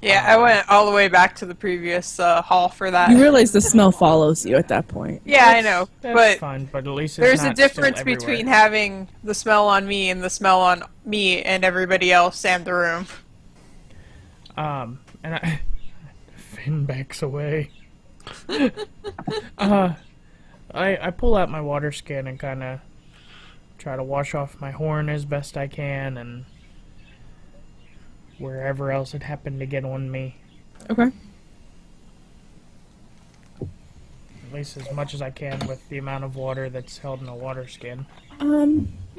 Yeah, I went all the way back to the previous hall for that. You realize the smell follows you at that point. Yeah, I know, That's but fine, but at least it's there's a not still difference everywhere. between having the smell on me and the smell on me and everybody else and the room. And Finn backs away. I pull out my water skin and kind of try to wash off my horn as best I can and wherever else it happened to get on me. Okay. At least as much as I can with the amount of water that's held in a water skin.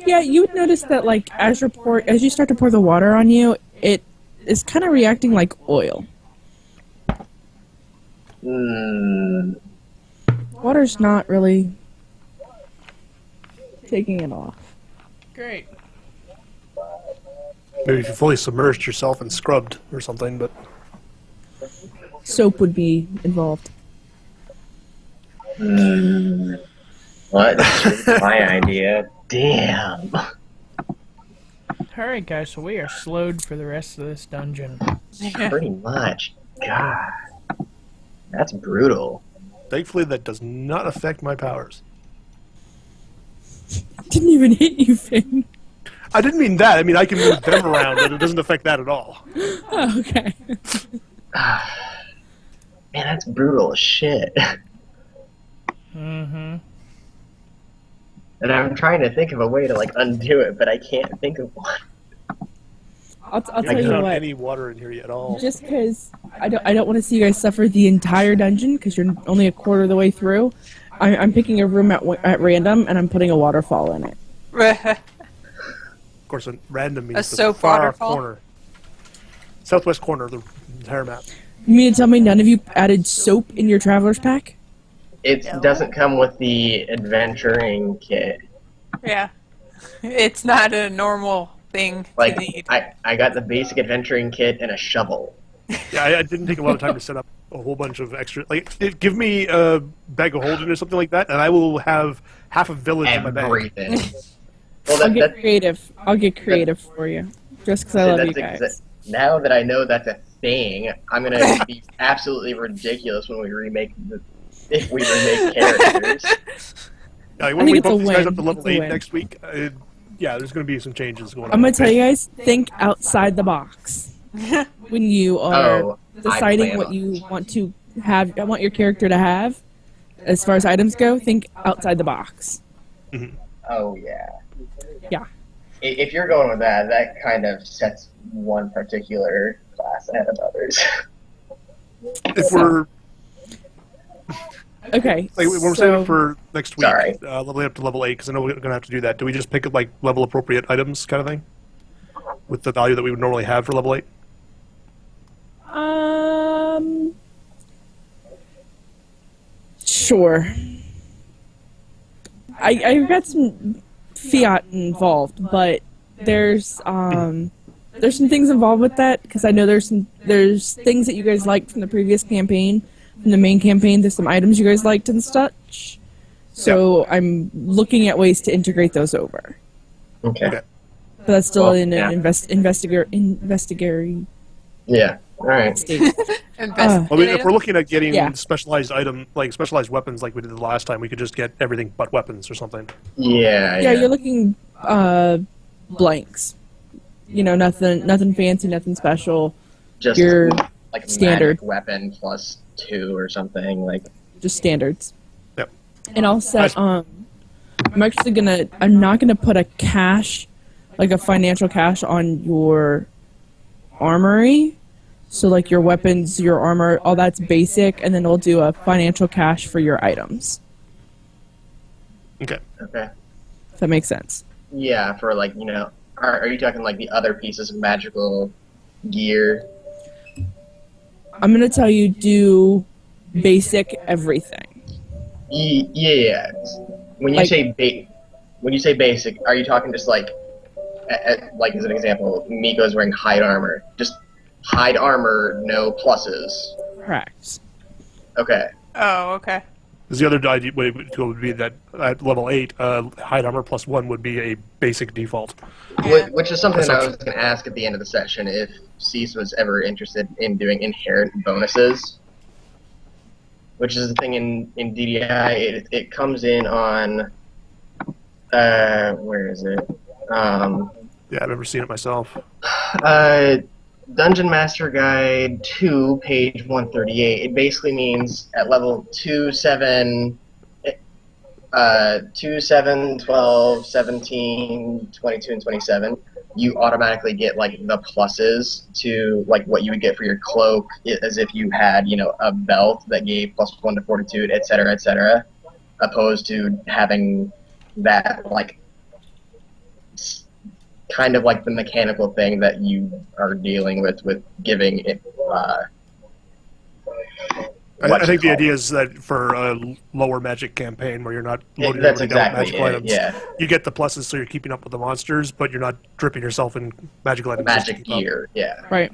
Yeah, you would notice that, like, as you start to pour the water on you, it is kind of reacting like oil. Water's not really taking it off. Great. Maybe if you fully submerged yourself and scrubbed or something, but Soap would be involved. What? That's my idea. Damn. Alright guys, so we are slowed for the rest of this dungeon. Pretty much. God. That's brutal. thankfully that does not affect my powers. Didn't even hit you, Finn. I didn't mean that. I mean, I can move them around, and it doesn't affect that at all. Oh, okay. Man, that's brutal as shit. Mm-hmm. And I'm trying to think of a way to, like, undo it, but I can't think of one. I'll I tell you don't have what. any water in here at all. Just because I don't want to see you guys suffer the entire dungeon because you're only a quarter of the way through. I'm picking a room at random and I'm putting a waterfall in it. Of course, random means A the soap far waterfall? corner. Southwest corner of the entire map. You mean to tell me none of you added soap in your traveler's pack? It doesn't come with the adventuring kit. Yeah. It's not a normal thing Like, to need. I got the basic adventuring kit and a shovel. Yeah, I didn't take a lot of time to set up a whole bunch of extra. Like, give me a bag of holding or something like that, and I will have half a village in my bag. Everything. Well, I'll get creative. I'll get creative for you. Just because I love you guys. now that I know that's a thing, I'm gonna be absolutely ridiculous when we remake if we remake characters. Like, I when think we it's a bump these guys win. up to level It's a 8 win. next week, yeah, there's going to be some changes going on. I'm gonna tell you guys, think outside the box when you are Oh, deciding plan what on you want to have. I want your character to have. As far as items go, think outside the box. Oh yeah. Yeah. If you're going with that, that kind of sets one particular class ahead of others. If we're Okay. like, when we're so- saving for next week, Sorry. leveling up to level 8, because I know we're going to have to do that. Do we just pick up like level appropriate items, kind of thing, with the value that we would normally have for level 8? Sure. I've got some fiat involved, but there's some things involved with that because I know there's things that you guys liked from the previous campaign, from the main campaign. There's some items you guys liked and such. So I'm looking at ways to integrate those over. Okay. Okay. But that's still Well, in yeah. an investigatory Yeah. All right. stage. Invest Well, I mean, if we're looking at getting Yeah. specialized specialized weapons like we did the last time, we could just get everything but weapons or something. Yeah. Yeah, you're looking blanks. You know, nothing fancy, nothing special. just your like standard. magic weapon plus 2 or something like. Just standards. Yep. And I'll set Nice. I'm not gonna put a cash, like a financial cash on your armory. So like your weapons, your armor, all that's basic, and then we'll do a financial cash for your items. Okay. Okay. If that makes sense. Yeah, for like are you talking like the other pieces of magical gear? I'm gonna tell you do basic everything. Yeah. When you Like- say basic, are you talking just like like as an example, Miko's wearing hide armor. Just hide armor, no pluses. Correct. Okay. Oh, okay. Because the other idea would be that at level 8, hide armor +1 would be a basic default. Yeah. Which is something that I was going to ask at the end of the session, if Cease was ever interested in doing inherent bonuses. Which is the thing in DDI, it comes in on, where is it? Yeah, I've never seen it myself. Dungeon Master Guide 2, page 138. It basically means at level 2, 7, 12, 17, 22, and 27, you automatically get like the pluses to like what you would get for your cloak, as if you had, you know, a belt that gave +1 to fortitude, etc., opposed to having that like kind of like the mechanical thing that you are dealing with giving it. I think the idea is that for a lower magic campaign where you're not loading That's everybody down with exactly magical it, items, yeah. you get the pluses so you're keeping up with the monsters, but you're not dripping yourself in magical items. Magic gear, yeah. Right.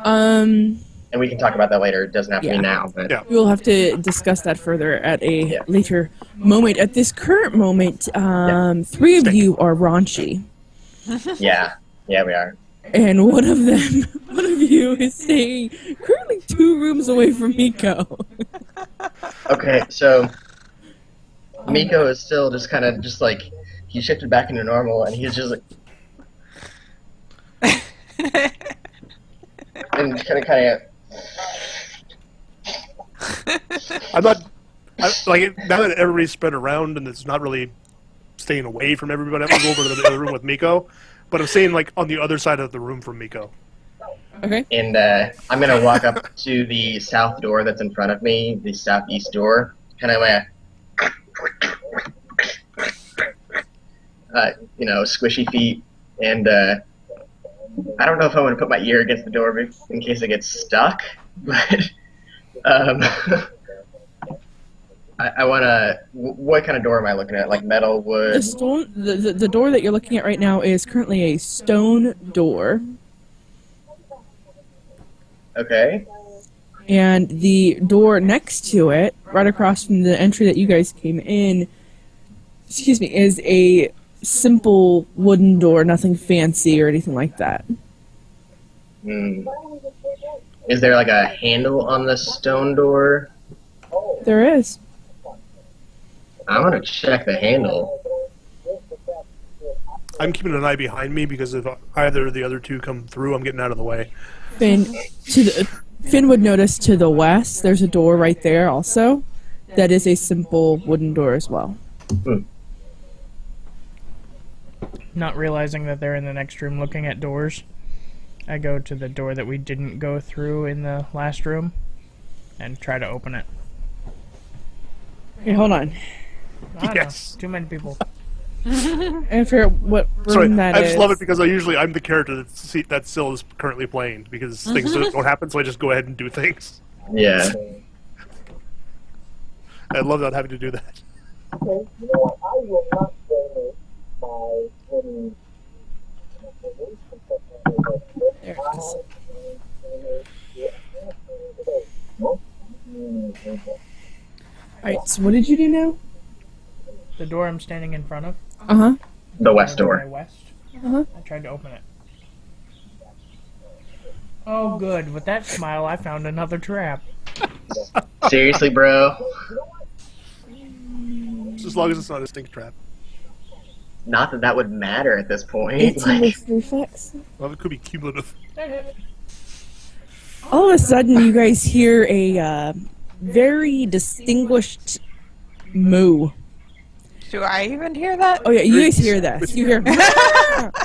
And we can talk about that later. It doesn't have to Yeah. be now, but Yeah. We'll have to discuss that further at a Yeah. later moment. At this current moment, 3 of you are raunchy. yeah, we are. And one of you is staying currently 2 rooms away from Miko. Okay, so Miko is still just kind of just like he shifted back into normal, and he's just like and kind of. I'm not like now that everybody's spread around and it's not really staying away from everybody. I'm gonna go over to the other room with Miko, but I'm staying like on the other side of the room from Miko. Okay. And I'm gonna walk up to the south door that's in front of me, the southeast door. Kind of you know, squishy feet, and I don't know if I want to put my ear against the door in case it gets stuck, but I want to. What kind of door am I looking at? Like metal, wood? The door that you're looking at right now is currently a stone door. Okay. And the door next to it, right across from the entry that you guys came in, is a simple wooden door, nothing fancy or anything like that. Hmm. Is there like a handle on the stone door? There is. I want to check the handle. I'm keeping an eye behind me because if either of the other two come through, I'm getting out of the way. Finn would notice to the west, there's a door right there also. That is a simple wooden door as well. Hmm. Not realizing that they're in the next room looking at doors, I go to the door that we didn't go through in the last room and try to open it. Hey, hold on. I don't Yes. know. Too many people. I forget what room Sorry, that I is. just love it because I'm the character that still is currently playing because things don't happen, so I just go ahead and do things. Yeah. I love not having to do that. Okay, you know what? I will not donate my any There it is. Alright, so what did you do now? The door I'm standing in front of. Uh-huh. The west My door. west. Uh-huh. I tried to open it. Oh, good. With that smile, I found another trap. Seriously, bro? Just as long as it's not a stink trap. Not that that would matter at this point. 18 Like, with reflex. Well, it could be cumulative. All of a sudden, you guys hear a very distinguished moo. Do I even hear that? Oh yeah, you guys hear this. You hear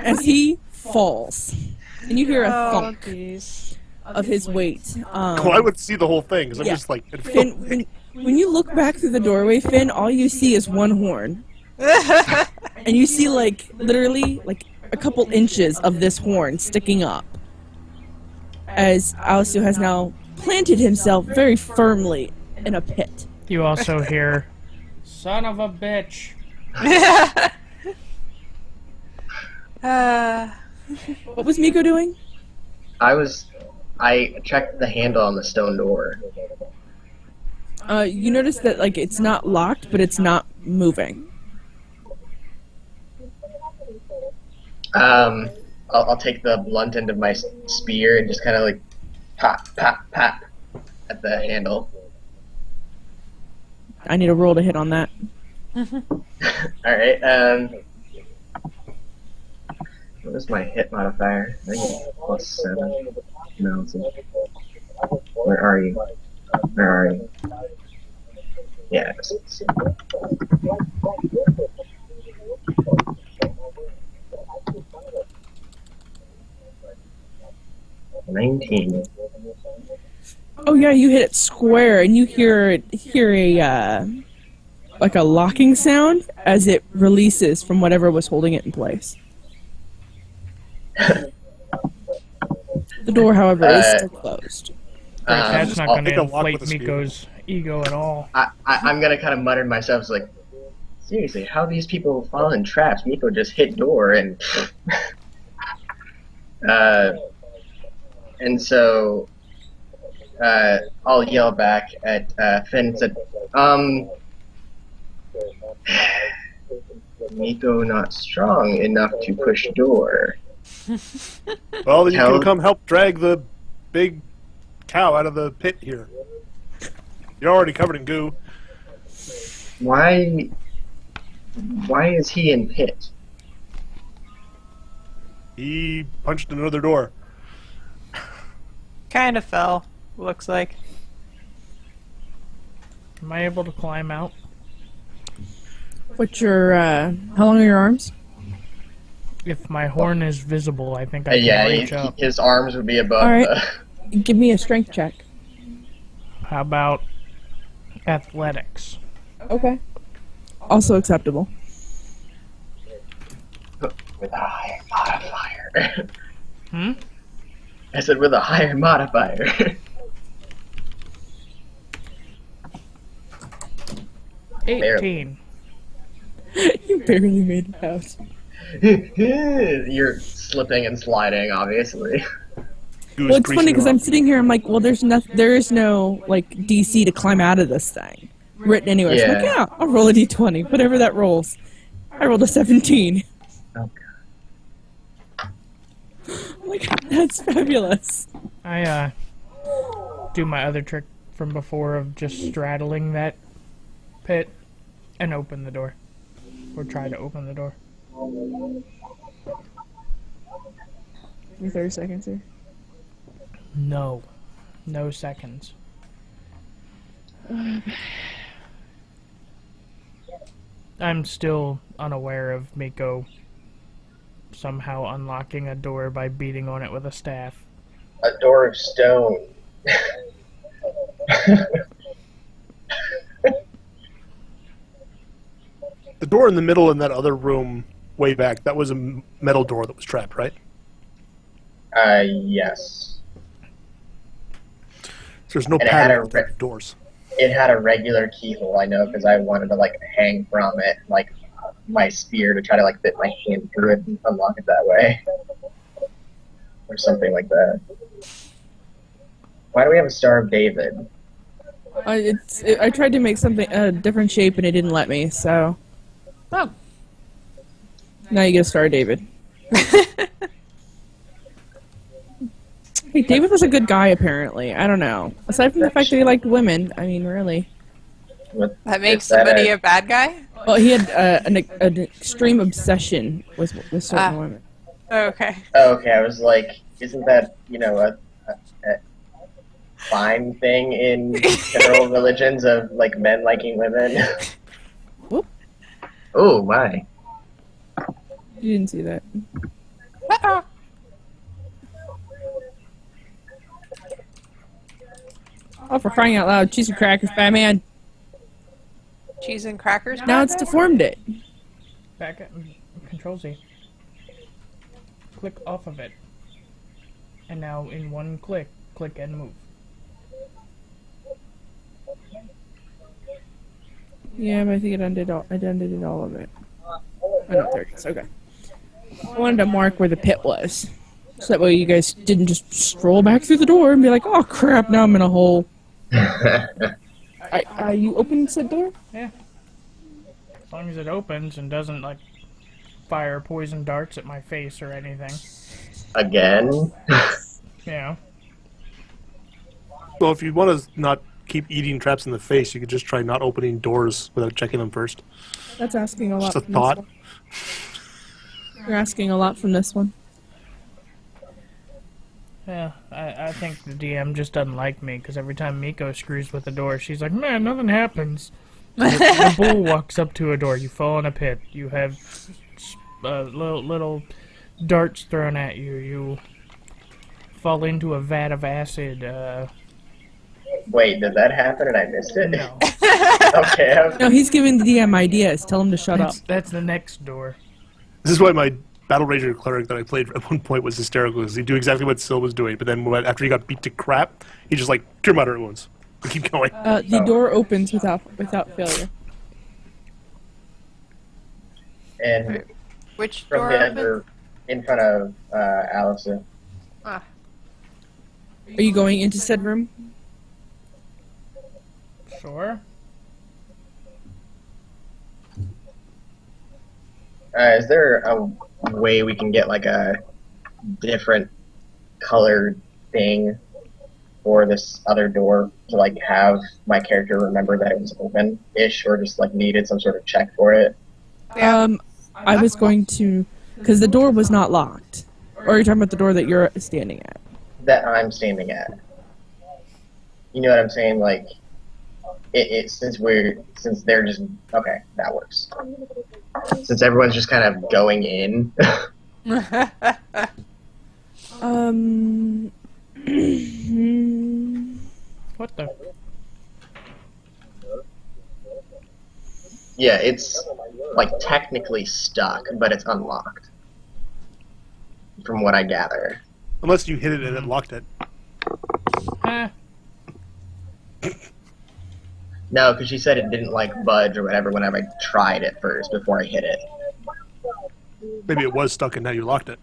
as he falls, and you hear a Oh, thunk jeez. of his weight. Well, I would see the whole thing because I'm Yeah. just like. Finn, when you look back through the doorway, Finn, all you see is one horn, and you see like literally like a couple inches of this horn sticking up, as Alistair has now planted himself very firmly in a pit. You also hear, "Son of a bitch." What was Miko doing? I checked the handle on the stone door. You notice that like it's not locked, but it's not moving. I'll take the blunt end of my spear and just kind of like pop, pop, pop at the handle. I need a roll to hit on that. Alright, what is my hit modifier? I think it's +7. No, it's where are you? Where are you? Yeah, it's 19. Oh yeah, you hit it square, and you hear a like a locking sound as it releases from whatever was holding it in place. The door, however, is still closed. That's not I'll going take to a walk inflate with the Miko's ego at all. I'm gonna kind of mutter to myself, it's like, seriously, how these people fall in traps? Miko just hit door and, and so, I'll yell back at Finn and said, Miko not strong enough to push door. Well, then you Tell- can come help drag the big cow out of the pit here. You're already covered in goo. Why is he in pit? He punched another door. Kind of fell, looks like. Am I able to climb out? What's your how long are your arms? If my horn is visible, I think I can Yeah, reach up. his arms would be above Alright. the... Give me a strength check. How about athletics? Okay. Also acceptable. With a higher modifier. Hmm? I said with a higher modifier. 18. You barely made it out. You're slipping and sliding, obviously. Goo's Well, it's greasing funny because her I'm up. sitting here. I'm like, well, there is no like DC to climb out of this thing written anywhere. So I'm like, Yeah. yeah, I'll roll a d20, whatever that rolls. I rolled a 17. Oh, I'm like, that's fabulous. I do my other trick from before of just straddling that pit and open the door. Or try to open the door. Give me 30 seconds here. No. No seconds. I'm still unaware of Miko somehow unlocking a door by beating on it with a staff. a door of stone. The door in the middle in that other room way back, that was a metal door that was trapped, right? Yes. So there's no And it had pattern a with the doors. It had a regular keyhole, I know, because I wanted to, like, hang from it, like, my spear to try to, like, fit my hand through it and unlock it that way. Or something like that. Why do we have a Star of David? I tried to make something a different shape and it didn't let me. So Oh. now you get a star, David. Hey, David was a good guy apparently. I don't know. Aside from the fact that he liked women, I mean, really. What That makes is that somebody a bad guy? Well, he had an extreme obsession with certain women. Oh, okay. Oh, okay, I was like, isn't that, you know, a fine thing in general religions of, like, men liking women? Whoop. Oh, my. You didn't see that. Uh-oh. Oh, for crying out loud! Cheese and crackers, Batman. Cheese and crackers? Now it's deformed it. Back at Control Z. Click off of it. And now in one click, click and move. Yeah, but I think it undid all. It undid all of it. Oh no, there it is. Okay. I wanted to mark where the pit was. So that way you guys didn't just stroll back through the door and be like, oh crap, now I'm in a hole. You opened said door? Yeah. As long as it opens and doesn't, like, fire poison darts at my face or anything. Again? Yeah. Well, if you want to not keep eating traps in the face, you could just try not opening doors without checking them first. That's asking a lot. Just a from thought. This one. You're asking a lot from this one. Yeah, I think the DM just doesn't like me, because every time Miko screws with the door, she's like, man, nothing happens. The bull walks up to a door, you fall in a pit, you have little darts thrown at you, you fall into a vat of acid, Wait, did that happen and I missed it? no. Okay. No, he's giving the DM ideas. Tell him to shut up. That's the next door. This is why my Battle Ranger cleric that I played at one point was hysterical, because he'd do exactly what Syl was doing, but then after he got beat to crap, he just like, cure moderate wounds. And keep going. The door opens without failure. And Which from door the open? other, in front of Allison. Ah. Are you going into said room? Sure. Is there a way we can get like a different colored thing for this other door to like have my character remember that it was open-ish, or just like needed some sort of check for it? Yeah. I was going to, because the door was not locked. Or are you talking about the door that you're standing at? That I'm standing at. You know what I'm saying? Like, since they're just okay, that works. Since everyone's just kind of going in. What the? Yeah, it's like technically stuck, but it's unlocked. From what I gather. Unless you hit it and it locked it. Huh? No, because she said it didn't like budge or whatever whenever I tried it first before I hit it. Maybe it was stuck and now you locked it.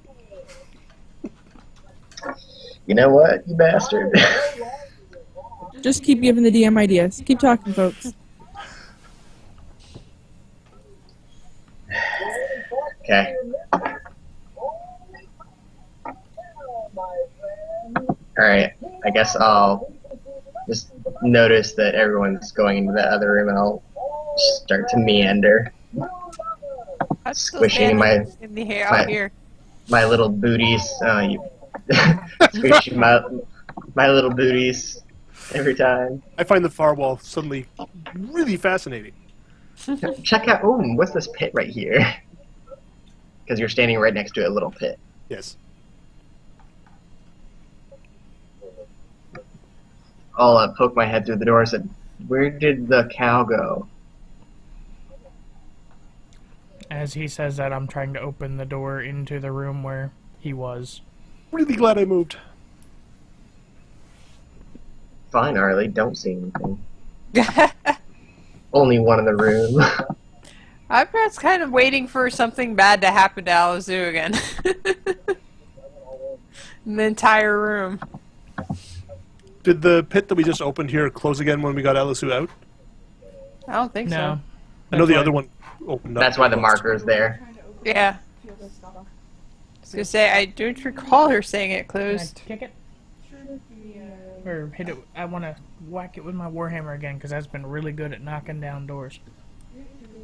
You know what, you bastard? Just keep giving the DM ideas. Keep talking, folks. Okay. Alright, I guess I'll just notice that everyone's going into the other room and I'll start to meander. I'm still Squishing standing in the hair out my- here. My little booties, squishing my little booties every time. I find the firewall suddenly really fascinating. Check out, oh, what's this pit right here? Because you're standing right next to a little pit. Yes. I'll poke my head through the door and said, where did the cow go? As he says that, I'm trying to open the door into the room where he was. Really glad I moved. Fine, Arlie, don't see anything. Only one in the room. I'm just kind of waiting for something bad to happen to Alizu again. In the entire room. Did the pit that we just opened here close again when we got Alisu out? I don't think No. I know the That's other why- one opened up. That's why the marker is there. so. Yeah. I was gonna say, I don't recall her saying it Can I closed. kick it? Or hit it? I want to whack it with my warhammer again, because that's been really good at knocking down doors.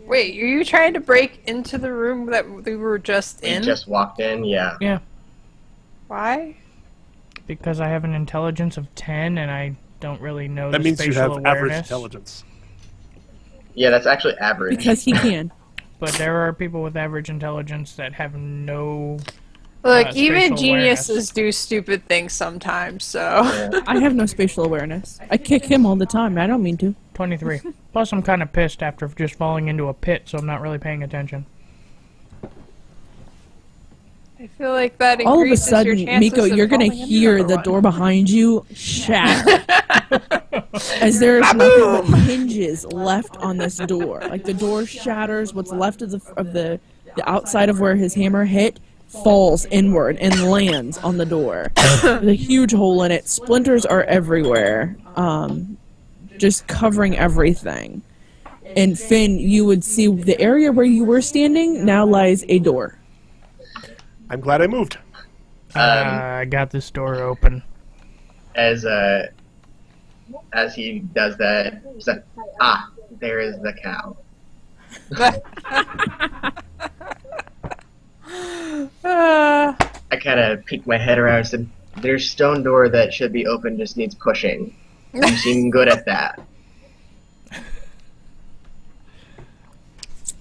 Wait, are you trying to break into the room that we were just We in? just walked in, yeah. Yeah, Why? because I have an intelligence of 10, and I don't really know That the means you spatial have awareness. average intelligence. Yeah, that's actually average. Because he can. But there are people with average intelligence that have no... Look, spatial even awareness. geniuses do stupid things sometimes, so. Yeah. I have no spatial awareness. I kick him all the time. I don't mean to. 23. Plus, I'm kind of pissed after just falling into a pit, so I'm not really paying attention. I feel like that All of a increases sudden, your chances Miko, of you're gonna falling into hear another the one. door behind you shatter. As there's nothing but hinges left on this door. Like the door shatters, what's left of the outside of where his hammer hit falls inward and lands on the door. There's a huge hole in it. Splinters are everywhere, just covering everything. And Finn, you would see the area where you were standing now lies a door. I'm glad I moved. I got this door open. As he does that, he's like, there is the cow. I kind of peeked my head around and said, there's stone door that should be open, just needs pushing. You seem good at that.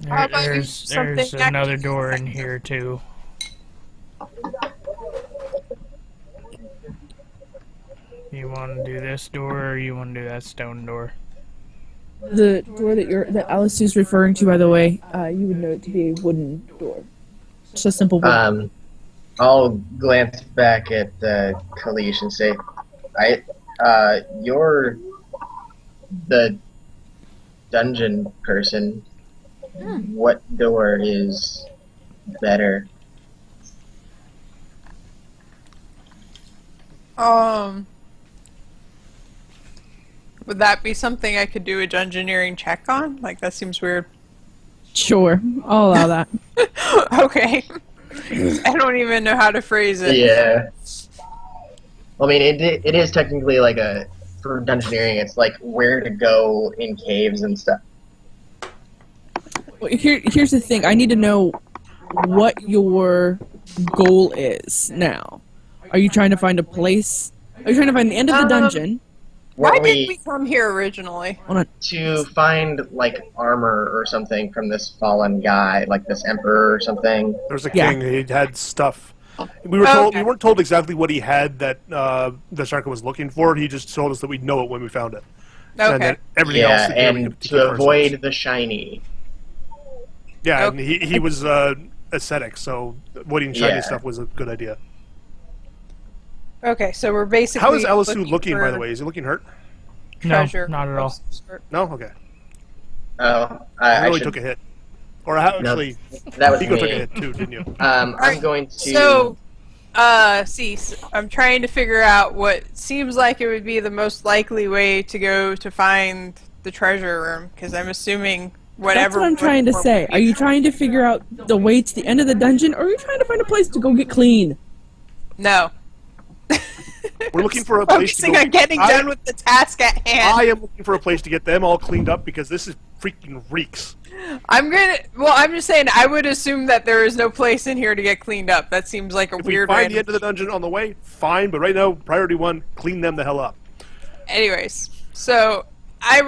How about you There's something another extra? door in here too. You want to do this door, or you want to do that stone door? The door that Alice is referring to, by the way, you would know it to be a wooden door. Just a simple wooden. I'll glance back at Kalish and say, you're the dungeon person. What door is better? Would that be something I could do a dungeoneering check on? Like, that seems weird. Sure, I'll allow that. Okay. I don't even know how to phrase it. Yeah. Well, I mean, it is technically like for dungeoneering, it's like where to go in caves and stuff. Well, here's the thing. I need to know what your goal is now. Are you trying to find a place? Are you trying to find the end of the dungeon? Why did we come here originally? To find like armor or something from this fallen guy, like this emperor or something. There's a king. He had stuff. We weren't told exactly what he had that the Sharka was looking for. He just told us that we'd know it when we found it. Okay. And that everything else. And to avoid the shiny. Yeah, and he was ascetic, so avoiding shiny stuff was a good idea. Okay, so we're basically. How is Alisu looking, by the way? Is he looking hurt? Treasure. No, not at all. No? Okay. Oh, I really took a hit. Or actually, that was Nico me. took a hit too, didn't you? I'm going to. So, I'm trying to figure out what seems like it would be the most likely way to go to find the treasure room, because I'm assuming whatever. That's what I'm trying to say. Are you trying to figure out the way to the end of the dungeon, or are you trying to find a place to go get clean? No. We're looking for a place to Focusing go. on getting done with the task at hand. I am looking for a place to get them all cleaned up because this is freaking reeks. I'm just saying, I would assume that there is no place in here to get cleaned up. That seems like a If weird we find random- the end of the dungeon on the way, fine. But right now, priority one, clean them the hell up. Anyways, so I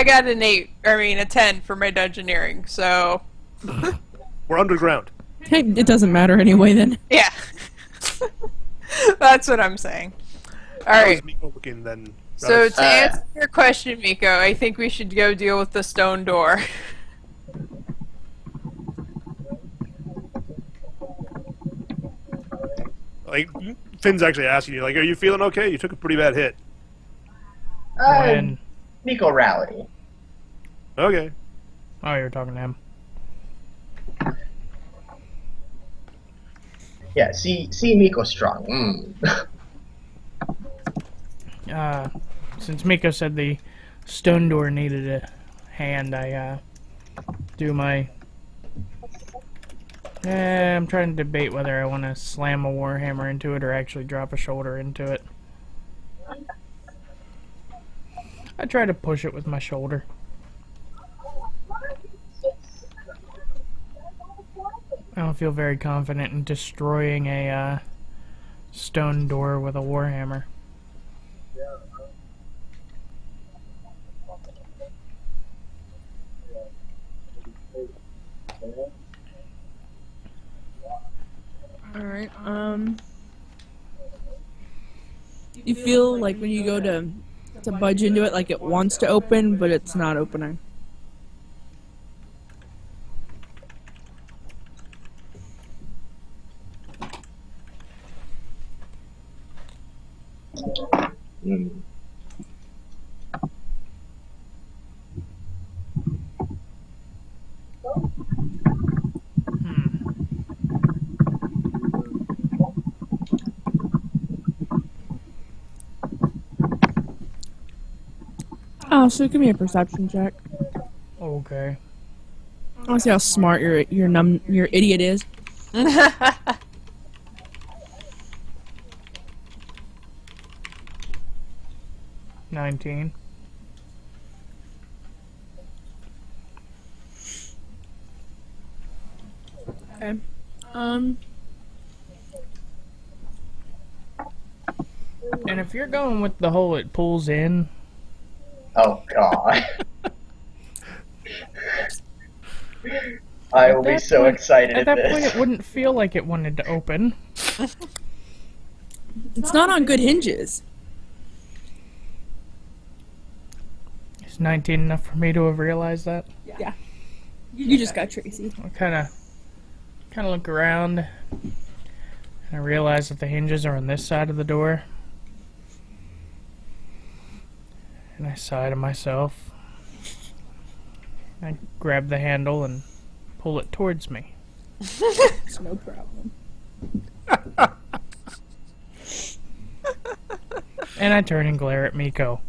got a 10 for my dungeoneering, so We're underground. Hey, it doesn't matter anyway then. yeah. That's what I'm saying. How Alright, is Miko looking then? so to answer your question, Miko, I think we should go deal with the stone door. Like, Finn's actually asking you, like, are you feeling okay? You took a pretty bad hit. When? Nico rally. Okay. Oh, you were talking to him. Yeah, see Miko strong. Since Miko said the stone door needed a hand, I do my. I'm trying to debate whether I want to slam a warhammer into it or actually drop a shoulder into it. I try to push it with my shoulder. I don't feel very confident in destroying a stone door with a warhammer. Alright, you feel like when you go to budge into it, like it wants to open, but it's not opening. Also, give me a perception check. Okay. I want to see how smart your idiot is. 19. Okay. And if you're going with the whole it pulls in, Oh god. I will be that so point- excited at at that point this. it wouldn't feel like it wanted to open. It's not on good hinges. Is 19 enough for me to have realized that? Yeah. You just got Tracy. I kind of look around, and I realize that the hinges are on this side of the door. And I sigh to myself. I grab the handle and pull it towards me. It's no problem. And I turn and glare at Miko.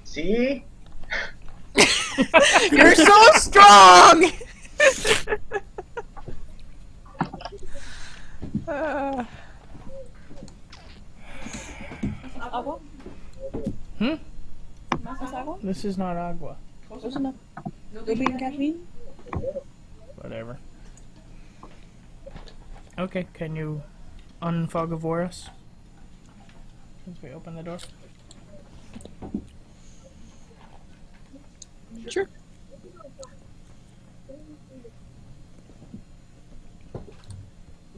See? You're so strong! This is not agua. Caffeine? Whatever. Okay, can you unfogavore us? As we open the door. Sure.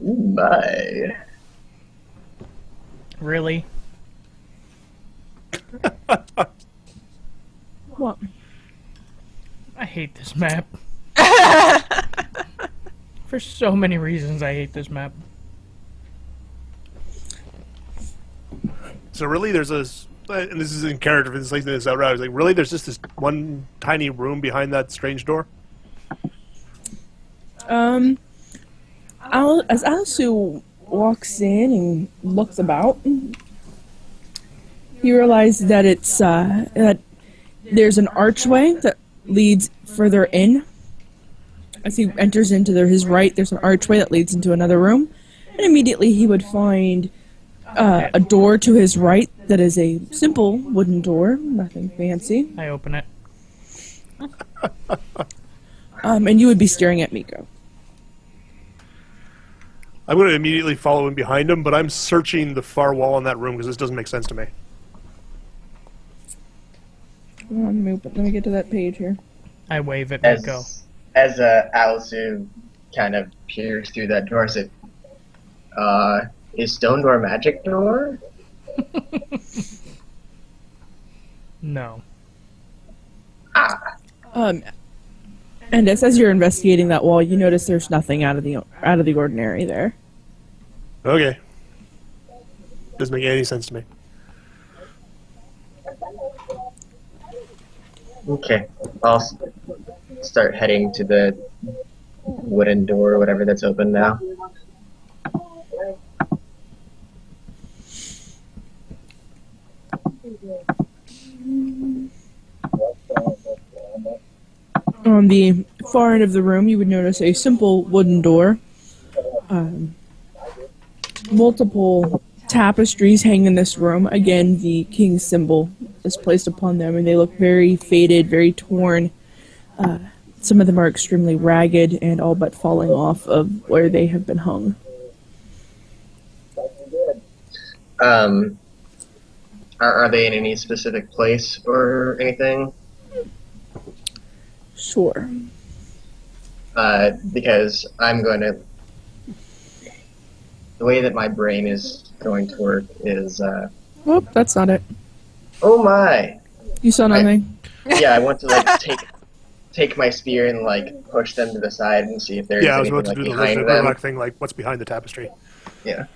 Ooh, my. Really? What? I hate this map. For so many reasons I hate this map. So really, there's a, and this is in character for this, like this out. I was like, really, there's just this one tiny room behind that strange door. As Alisu walks in and looks about, he realizes that it's that there's an archway that leads further in. As he enters into his right, there's an archway that leads into another room, and immediately he would find a door to his right that is a simple wooden door, nothing fancy. I open it. And you would be staring at Miko. I'm going to immediately follow in behind him, but I'm searching the far wall in that room because this doesn't make sense to me. Let me get to that page here. I wave at Miko. As Alisu kind of peers through that door, is Stone Door a magic door? No. And as you're investigating that wall, you notice there's nothing out of the ordinary there. Okay. Doesn't make any sense to me. Okay, I'll start heading to the wooden door or whatever that's open now. On the far end of the room, you would notice a simple wooden door. Multiple tapestries hang in this room. Again, the king's symbol is placed upon them, and they look very faded, very torn. Some of them are extremely ragged and all but falling off of where they have been hung. Are they in any specific place or anything? Sure. Because I'm going to... The way that my brain is going to work is... Oh, that's not it. Oh my! You saw nothing? Yeah, I want to like take my spear and like push them to the side and see if there's Yeah, I was anything about to like do the behind Elizabeth them. Murdoch thing, like what's behind the tapestry. Yeah.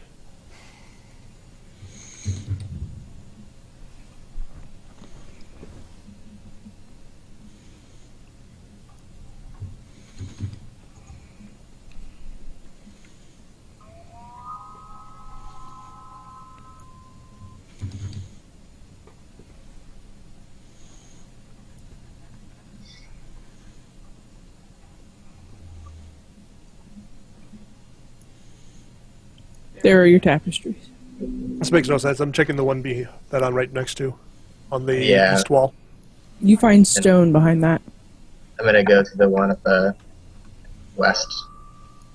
There are your tapestries. This makes no sense. I'm checking the one that I'm right next to, on the Yeah. east wall. You find stone behind that. I'm gonna go to the one at the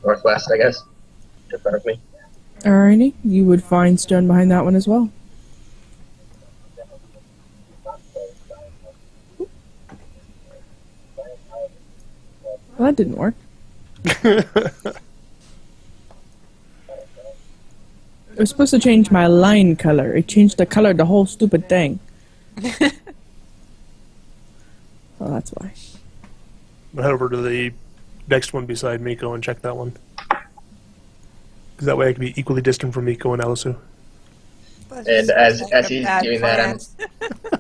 northwest, I guess, in front of me. Alrighty, you would find stone behind that one as well. Well, that didn't work. It was supposed to change my line color. It changed the color of the whole stupid thing. Well, that's why. I'll head over to the next one beside Miko and check that one. Because that way I can be equally distant from Miko and Alisu. And as he's doing that,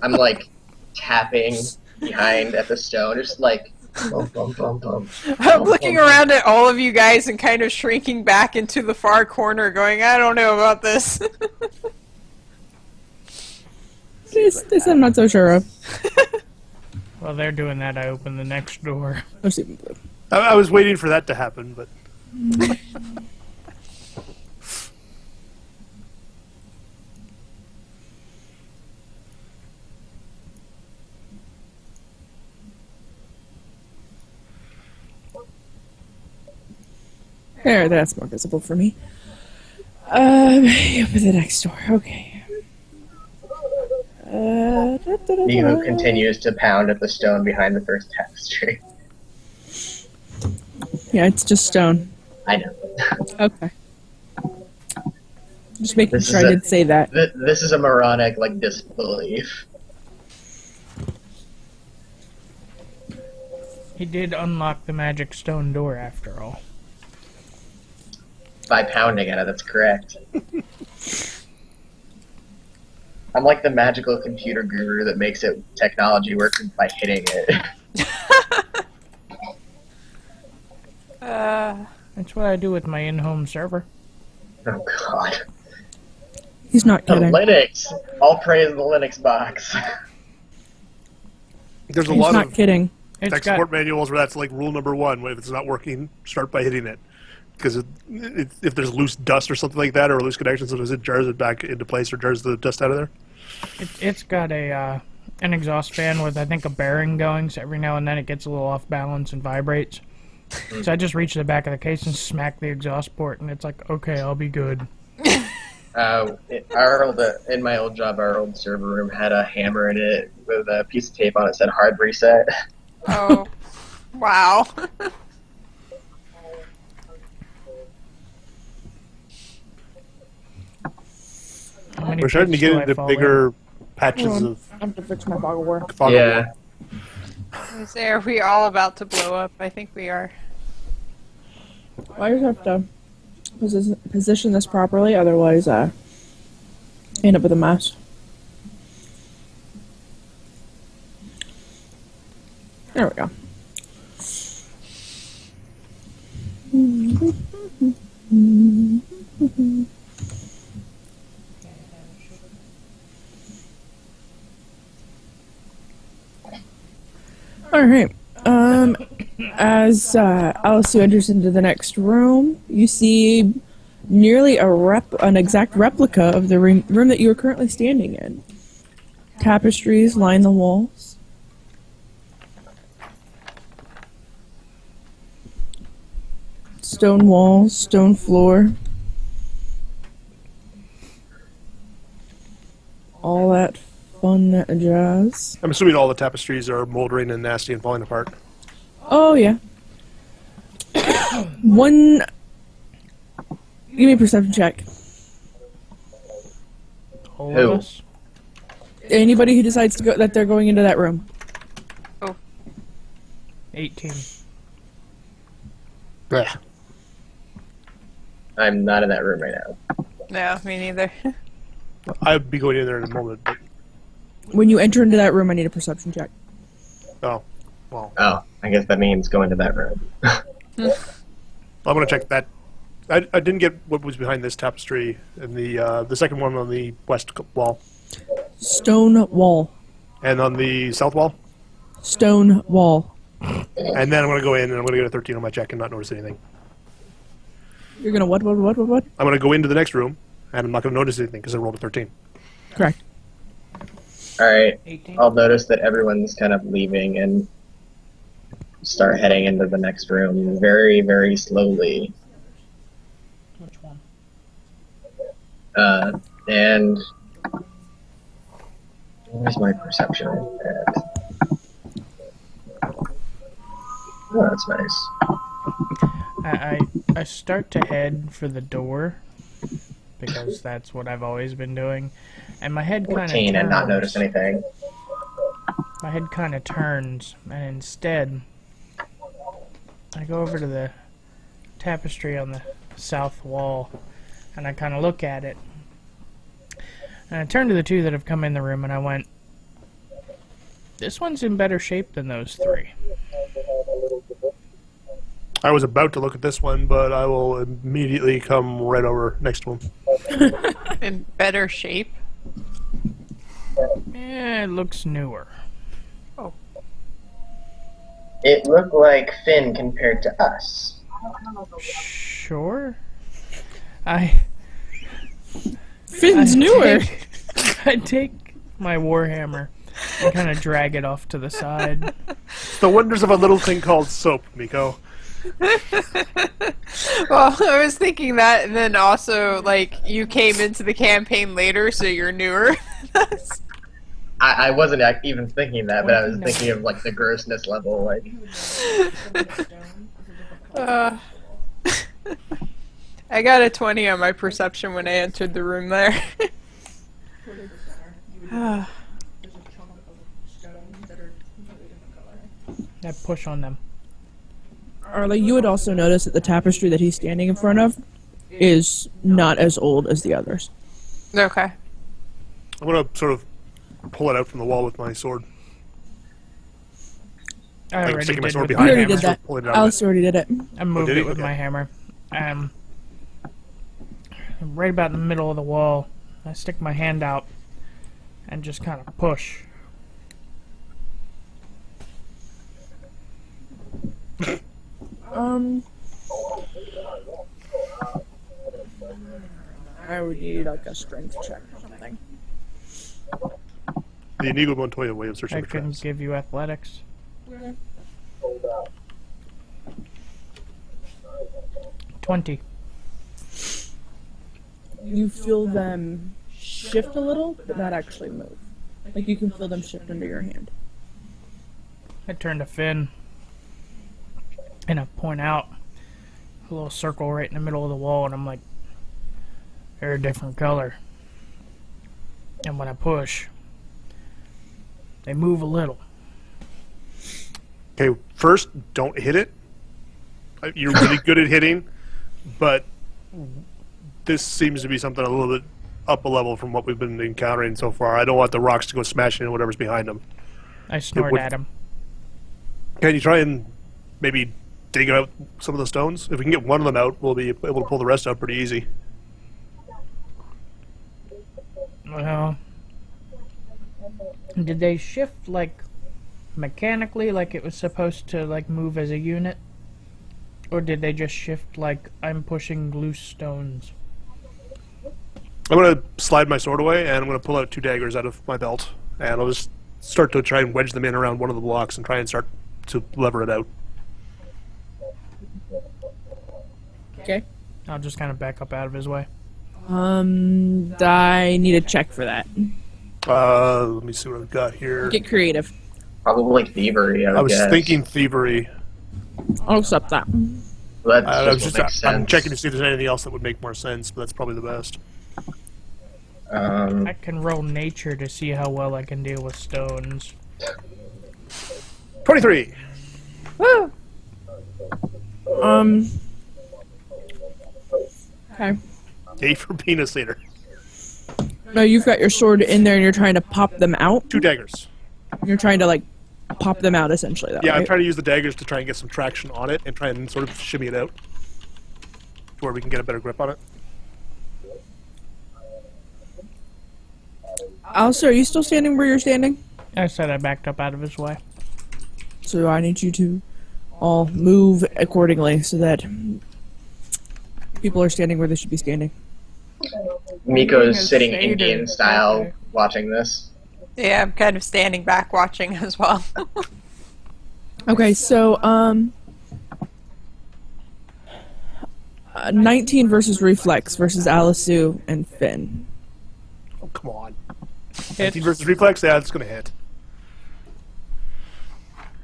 I'm like tapping behind at the stone, just like bum, bum, bum, bum. I'm looking around at all of you guys and kind of shrinking back into the far corner going, I don't know about this. This I'm not so sure of. While they're doing that, I open the next door. Let's see. I was waiting for that to happen, but... There, that's more visible for me. Open the next door. Okay. Miho continues to pound at the stone behind the first tapestry. Yeah, it's just stone. I know. Okay. Just making This sure is I a- did say that. This is a moronic, like, disbelief. He did unlock the magic stone door after all. By pounding at it, that's correct. I'm like the magical computer guru that makes it technology work by hitting it. That's what I do with my in-home server. Oh god. He's not The kidding. Linux! All praise the Linux box. There's a He's lot not of kidding. It's tech got support manuals where that's like rule number one. If it's not working, start by hitting it. Because if there's loose dust or something like that, or loose connections, it jars it back into place or jars the dust out of there. it's got a an exhaust fan with I think a bearing going, so every now and then it gets a little off balance and vibrates. So I just reach the back of the case and smack the exhaust port, and it's like, okay, I'll be good. In my old job, our old server room had a hammer in it with a piece of tape on it that said hard reset. Oh, wow. How many We're starting to pits get do I into fall bigger patches Hold on. of I have to fix my fog of war. fog. Yeah. Are we all about to blow up? I think we are. I just have to position this properly, otherwise, end up with a mess. There we go. All right. As Alice enters into the next room, you see nearly an exact replica of the room that you are currently standing in. Tapestries line the walls. Stone walls, stone floor. All that fun jazz. I'm assuming all the tapestries are moldering and nasty and falling apart. Oh, yeah. One. Give me a perception check. All Who? of us. Anybody who decides to go that they're going into that room. 18. Yeah. I'm not in that room right now. No, me neither. I'd be going in there in a moment. But, When you enter into that room, I need a perception check. oh, well, Oh, I guess that means go into that room. I'm gonna check that. I didn't get what was behind this tapestry and the second one on the west wall Stone wall. and on the south wall. Stone wall. And then I'm gonna go in and I'm gonna get a 13 on my check and not notice anything. You're gonna what? I'm gonna go into the next room, and I'm not gonna notice anything because I rolled a 13. Correct. Alright, 18. I'll notice that everyone's kind of leaving and start heading into the next room very, very slowly. Which one? And where's my perception at? Oh, that's nice. I start to head for the door because that's what I've always been doing, and my head kind of 14 turns. and not notice anything. My head kind of turns, and instead, I go over to the tapestry on the south wall, and I kind of look at it. And I turn to the two that have come in the room, and I went, this one's in better shape than those three. I was about to look at this one, but I will immediately come right over next to him. In better shape. Eh, it looks newer. It looked like Finn compared to us. Sure. Finn's newer. I take my warhammer and kind of drag it off to the side. It's the wonders of a little thing called soap, Miko. Well, I was thinking that, and then also, like, you came into the campaign later, so you're newer than us. I wasn't even thinking that, but I was thinking of like the grossness level. Like, I got a 20 on my perception when I entered the room there. I push on them. Arla, you would also notice that the tapestry that he's standing in front of is not as old as the others. Okay. I'm gonna sort of pull it out from the wall with my sword. I Like already sticking my did sword with behind You my already him. did hammer. that. Pull it out of Alice already did it. I moved did he? it with Okay. my hammer. Right about in the middle of the wall, I stick my hand out and just kind of push. I would need like a strength check or something. The Inigo Montoya way of searching I for can traps. give you athletics. 20. You feel them shift a little, but not actually move. Like you can feel them shift under your hand. I turn to Finn and I point out a little circle right in the middle of the wall, and I'm like, they're a different color. And when I push, they move a little. Okay, first, don't hit it. You're really good at hitting, but this seems to be something a little bit up a level from what we've been encountering so far. I don't want the rocks to go smashing into whatever's behind them. I snort would- at him. Can you try and maybe dig out some of the stones? If we can get one of them out, we'll be able to pull the rest out pretty easy. Well, did they shift like mechanically, like it was supposed to like move as a unit? Or did they just shift like I'm pushing loose stones? I'm going to slide my sword away, and I'm going to pull out 2 daggers out of my belt, and I'll just start to try and wedge them in around one of the blocks and try and start to lever it out. Okay. I'll just kind of back up out of his way. I need a check for that. Let me see what I've got here. Get creative. probably thievery. I I was guess. thinking thievery. I'll accept that. Well, that's I was just what just makes I'm sense. checking to see if there's anything else that would make more sense, but that's probably the best. I can roll nature to see how well I can deal with stones. 23. Woo! Okay. Yay for penis eater. No, you've got your sword in there and you're trying to pop them out. 2 daggers. You're trying to, like, pop them out, essentially, though, Yeah, I'm right? trying to use the daggers to try and get some traction on it and try and sort of shimmy it out to where we can get a better grip on it. Alistair, are you still standing where you're standing? I said I backed up out of his way. So I need you to all move accordingly so that people are standing where they should be standing. Miko's Being a sitting satyr, Indian style okay. watching this. Yeah, I'm kind of standing back watching as well. Okay, so 19 versus reflex versus Alisu and Finn. Oh, come on. Hits. 19 versus reflex? Yeah, it's going to hit.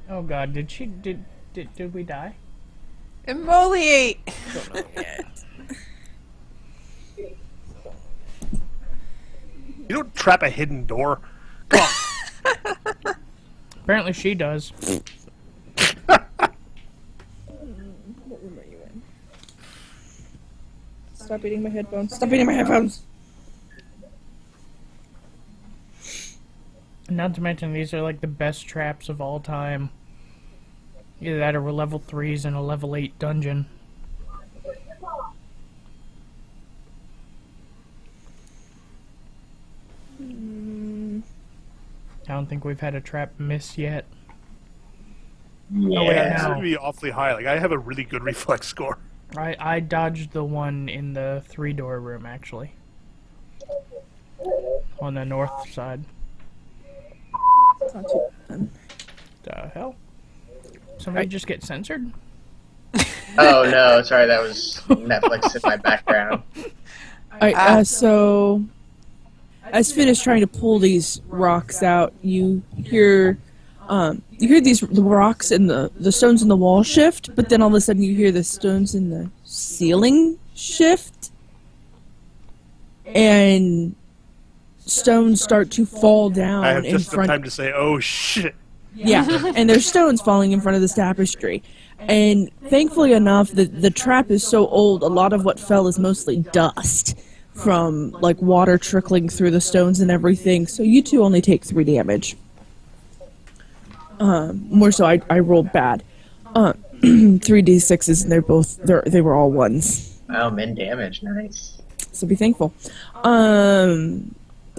Oh god, did we die? Emoliate! You don't trap a hidden door. Come on. Apparently she does. Stop eating my headphones. Stop eating my headphones. Not to mention these are like the best traps of all time. Either that or we're level 3s in a level 8 dungeon. I don't think we've had a trap miss yet. Yeah. Oh, wait, It's no. going to be awfully high. Like, I have a really good reflex score. I dodged the one in the 3-door room, actually. On the north side. It's not too bad. The hell? Somebody just get censored? Oh no, sorry, that was Netflix in my background. Alright, so as Finn is trying to pull these rocks out, you hear the rocks and the stones in the wall shift, but then all of a sudden you hear the stones in the ceiling shift, and stones start to fall down I have in just enough front. time to say, oh, shit. Yeah, and there's stones falling in front of this tapestry. And thankfully enough, the trap is so old, a lot of what fell is mostly dust from like water trickling through the stones and everything. So you two only take 3 damage. More so, I rolled bad. 3d6s, and they were all 1s. Oh, min damage, nice. So be thankful.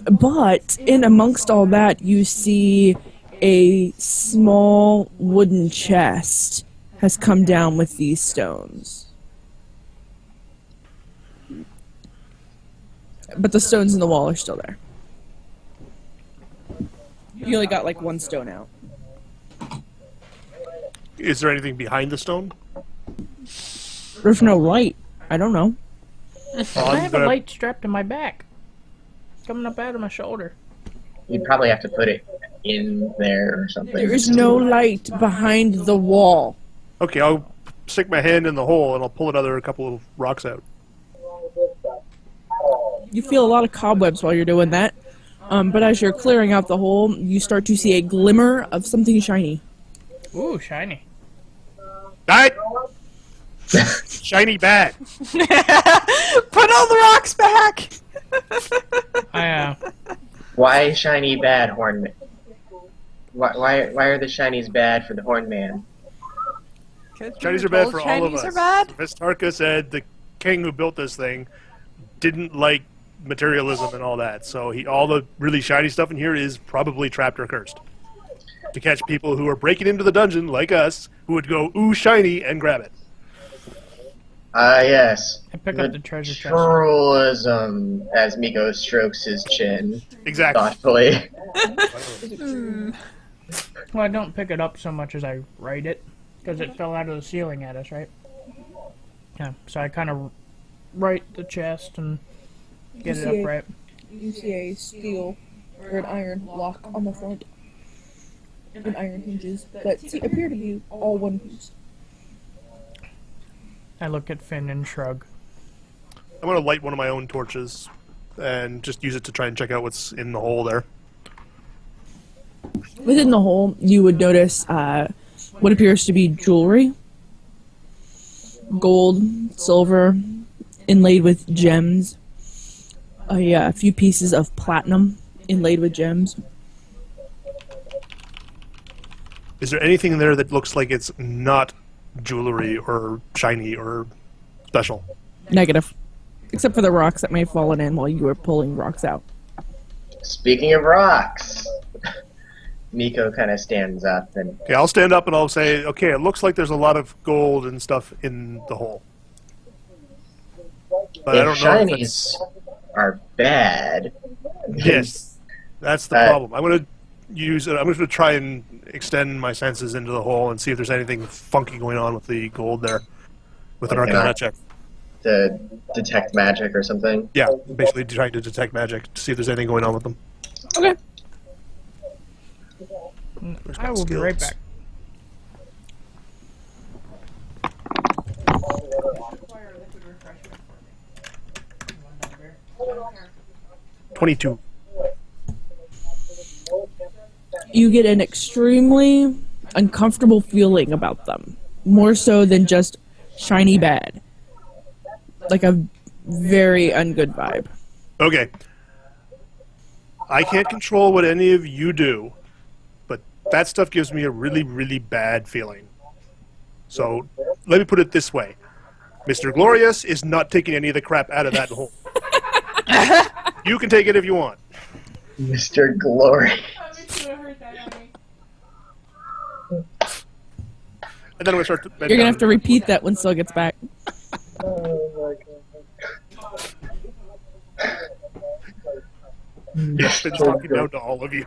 But in amongst all that, you see a small wooden chest has come down with these stones. But the stones in the wall are still there. You only got like 1 stone out. Is there anything behind the stone? There's no light. I don't know. I have a light strapped to my back. Coming up out of my shoulder. You'd probably have to put it in there or something. There is no light behind the wall. Okay, I'll stick my hand in the hole and I'll pull another couple of rocks out. You feel a lot of cobwebs while you're doing that. But as you're clearing out the hole, you start to see a glimmer of something shiny. Ooh, shiny. Die! Shiny bad. Put all the rocks back! Why shiny bad, Hornman? Why are the shinies bad for the Horn Man? Shinies are bad for all of Shinies us. are bad? Vistarka said the king who built this thing didn't like materialism and all that, so all the really shiny stuff in here is probably trapped or cursed. To catch people who are breaking into the dungeon, like us, who would go, ooh, shiny, and grab it. Ah, yes. I pick up the treasure chest. Trollism, as Miko strokes his chin Exactly. thoughtfully. Well, I don't pick it up so much as I write it, because it fell out of the ceiling at us, right? Yeah, so I kind of write the chest and get it upright. You see a steel or an iron lock on the front. And iron hinges that appear to be all one piece. I look at Finn and shrug. I'm going to light one of my own torches and just use it to try and check out what's in the hole there. Within the hole, you would notice what appears to be jewelry. Gold, silver, inlaid with gems. A few pieces of platinum inlaid with gems. Is there anything there that looks like it's not jewelry or shiny or special? Negative. Except for the rocks that may have fallen in while you were pulling rocks out. Speaking of rocks, Miko kind of stands up and Okay, I'll stand up and I'll say, okay, it looks like there's a lot of gold and stuff in the hole. But I If don't know if shinies are bad, yes, that's the problem. I'm gonna use it. I'm gonna try and extend my senses into the hole and see if there's anything funky going on with the gold there, with an Like Arcana check. to detect magic or something. Yeah, basically trying to detect magic to see if there's anything going on with them. Okay. I will be right back. $22. You get an extremely uncomfortable feeling about them, more so than just shiny bad. Like a very ungood vibe. Okay. I can't control what any of you do, but that stuff gives me a really, really bad feeling. So let me put it this way. Mr. Glorious is not taking any of the crap out of that hole. You can take it if you want. Mr. Glory. And then we start to You're gonna have to repeat that when Sil gets back. Oh Yes, Finn's talking down to all of you.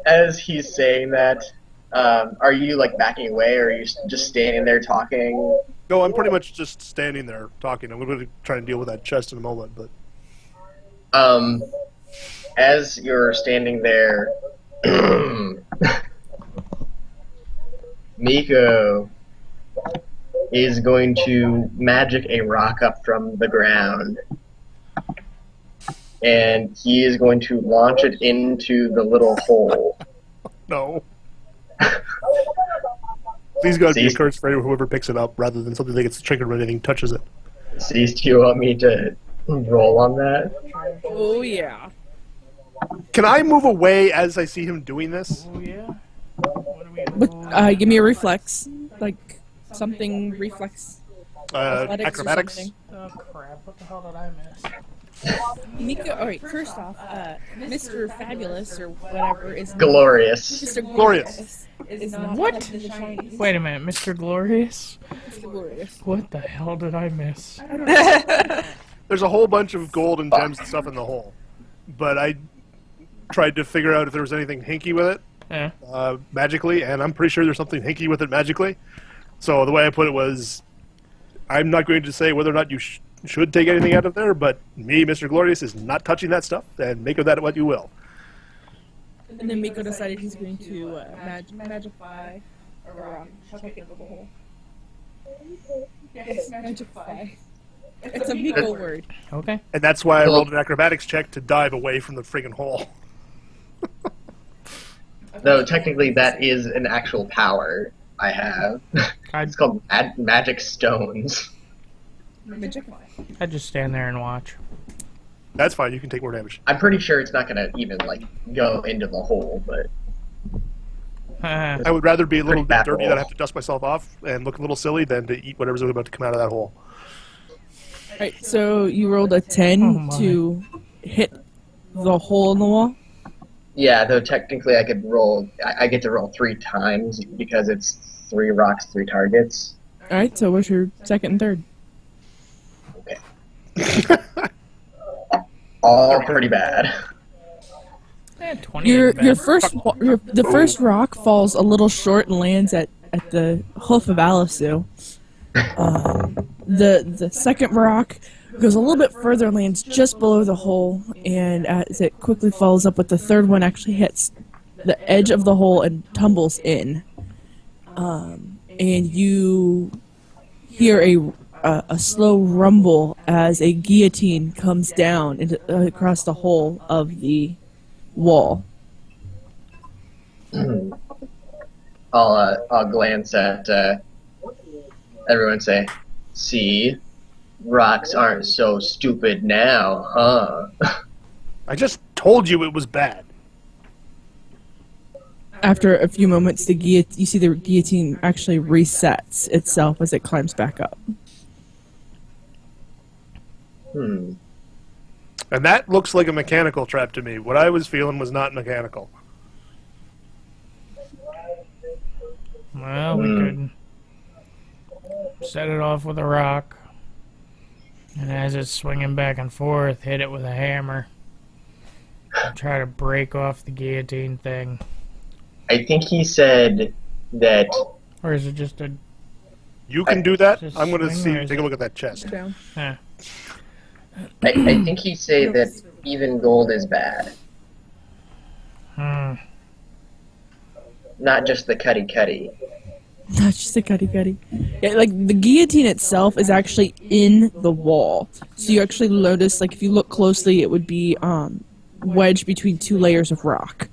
As he's saying that, are you like backing away, or are you just standing there talking? No, I'm pretty much just standing there talking. I'm going to try and deal with that chest in a moment, but As you're standing there, Miko is going to magic a rock up from the ground, and he is going to launch it into the little hole. no. Please God, be a See? curse for whoever picks it up, rather than something that gets triggered when anything touches it. Cease, do you want me to roll on that? Oh yeah. Can I move away as I see him doing this? Oh yeah. What do we? Give me a reflex, like something reflex. Athletics or Acrobatics? something. Oh crap! What the hell did I miss? Miko, alright, first off, Mr. Fabulous or whatever is Glorious. Mr. Glorious. Is not What? the shinies. Wait a minute, Mr. Glorious. Mr. Glorious. What the hell did I miss? There's a whole bunch of gold and gems and stuff in the hole. But I tried to figure out if there was anything hinky with it Yeah. magically, and I'm pretty sure there's something hinky with it magically. So the way I put it was, I'm not going to say whether or not you should take anything out of there, but me, Mr. Glorious, is not touching that stuff, and make of that what you will. And then Miko decided he's going to magify a rock, chuck it into the hole. Yes, magify. It's a Miko word. Okay. And that's why I rolled an acrobatics check to dive away from the friggin' hole. Though technically that is an actual power I have. It's called magic stones. Magify. I'd just stand there and watch. That's fine, you can take more damage. I'm pretty sure it's not gonna even like go into the hole, but I would rather be a little Pretty bit bad dirty roll. that I have to dust myself off and look a little silly than to eat whatever's about to come out of that hole. Alright, so you rolled a 10 Oh, my. to hit the hole in the wall? yeah. Though technically I could roll. I get to roll 3 times because it's 3 rocks, 3 targets. Alright, so what's your second and third? All pretty bad. 20. Your ain't bad. the first rock falls a little short and lands at the hoof of Alisu. The second rock goes a little bit further and lands just below the hole, and as it quickly follows up with the third one, actually hits the edge of the hole and tumbles in. And you hear a slow rumble as a guillotine comes down across the hole of the wall. I'll glance at everyone and say, "See, rocks aren't so stupid now, huh?" I just told you it was bad. After a few moments, you see the guillotine actually resets itself as it climbs back up. And that looks like a mechanical trap to me. What I was feeling was not mechanical. Well, we could set it off with a rock, and as it's swinging back and forth, hit it with a hammer. And try to break off the guillotine thing. I think he said that. Or is it just a... You can do that. Just I'm going to swing, or see. is Take a it- look at that chest. Down. Eh. I think he said that even gold is bad, Hmm. not just the cutty. Not just a cutty cutty. Yeah, like the guillotine itself is actually in the wall. So you actually notice, like if you look closely, it would be wedged between two layers of rock.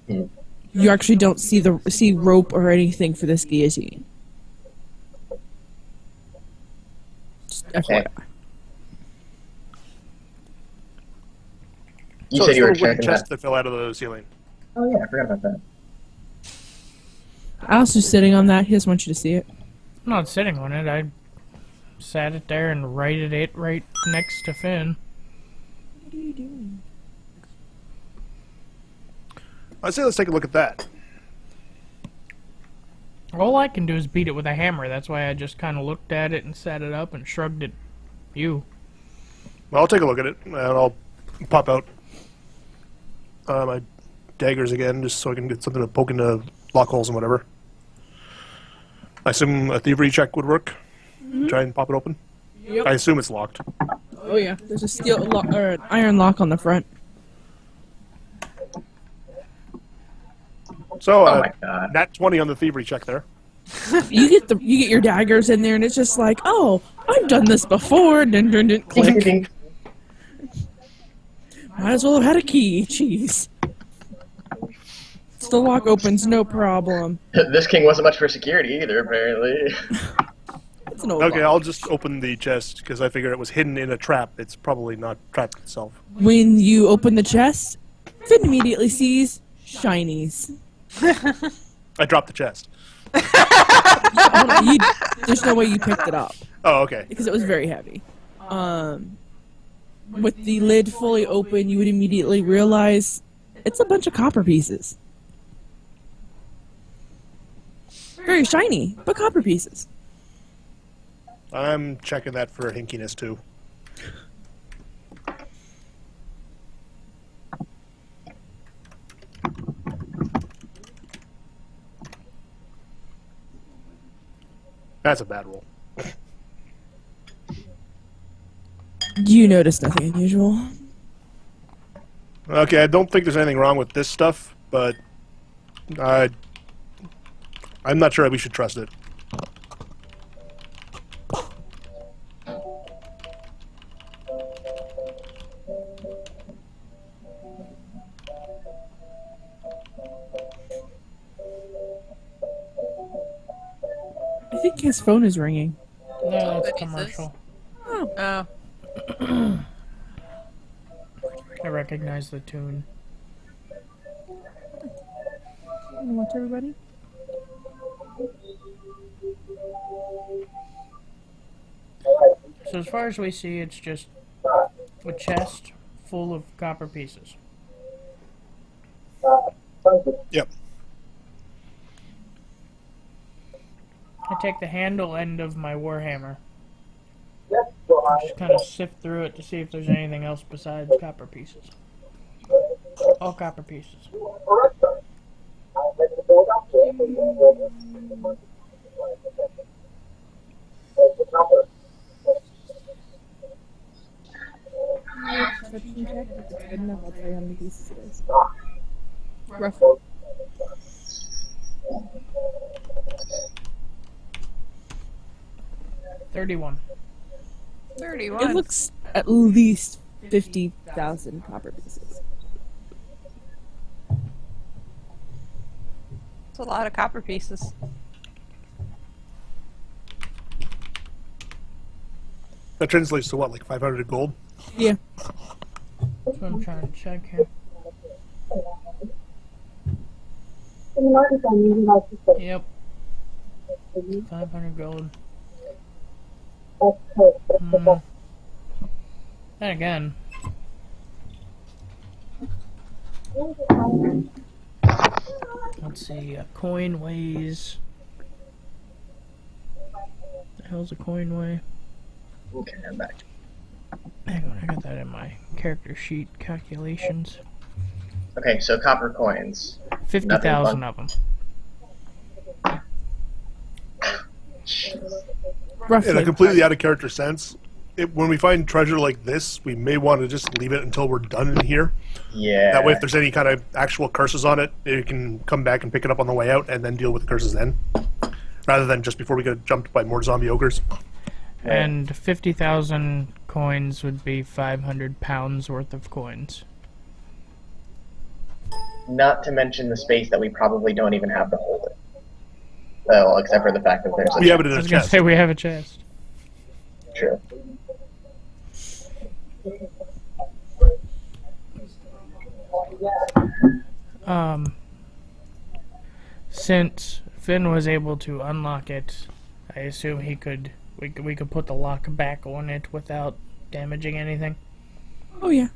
Hmm. You actually don't see rope or anything for this guillotine. Just FYI. You So said it's you were the wooden checking chest that. that fell out of the ceiling. Oh yeah, I forgot about that. Alice is sitting on that. He doesn't want you to see it. I'm not sitting on it. I sat it there and righted it right next to Finn. What are you doing? I say let's take a look at that. All I can do is beat it with a hammer. That's why I just kind of looked at it and sat it up and shrugged at you. Well, I'll take a look at it, and I'll pop out my daggers again, just so I can get something to poke into lock holes and whatever. I assume a thievery check would work. Try and pop it open. Yep. I assume it's locked. Oh yeah, there's a steel lock or an iron lock on the front. So, Oh my god. nat 20 on the thievery check there. You get your daggers in there, and it's just like, oh, I've done this before. Dun, dun, dun, click. Might as well have had a key. Jeez. The lock opens, no problem. This king wasn't much for security either, apparently. It's an old Okay, lock. I'll just open the chest, because I figure it was hidden in a trap. It's probably not trapped itself. When you open the chest, Finn immediately sees shinies. I dropped the chest. There's no way you picked it up Oh, okay. because it was very heavy. With the lid fully open, you would immediately realize it's a bunch of copper pieces. Very shiny, but copper pieces. I'm checking that for hinkiness, too. That's a bad roll. You notice nothing unusual. Okay, I don't think there's anything wrong with this stuff, but I'm not sure we should trust it. I think his phone is ringing. No, that's a What is this? commercial. Oh. I recognize the tune. Watch everybody. So as far as we see, it's just a chest full of copper pieces. Yep. I take the handle end of my warhammer. Just kind of sift through it to see if there's anything else besides copper pieces. All copper pieces. Roughly. $31. 31. It looks at least 50,000 copper pieces. It's a lot of copper pieces. That translates to what, like 500 gold? Yeah. That's what I'm trying to check here. Yep. 500 gold. Then again. Let's see, a coin weighs hell's a coin weigh? Okay, I'm back. Hang on, I got that in my character sheet calculations. Okay, so copper coins. 50,000 of them. Roughly. In a completely out of character sense, when we find treasure like this, we may want to just leave it until we're done in here. Yeah. That way, if there's any kind of actual curses on it, you can come back and pick it up on the way out and then deal with the curses then. Rather than just before we get jumped by more zombie ogres. And 50,000 coins would be 500 pounds worth of coins. Not to mention the space that we probably don't even have to hold it. Well, except for the fact that there's a We have it in I a was gonna chest. say we have a chest. True. Since Finn was able to unlock it, I assume we could put the lock back on it without damaging anything. Oh yeah.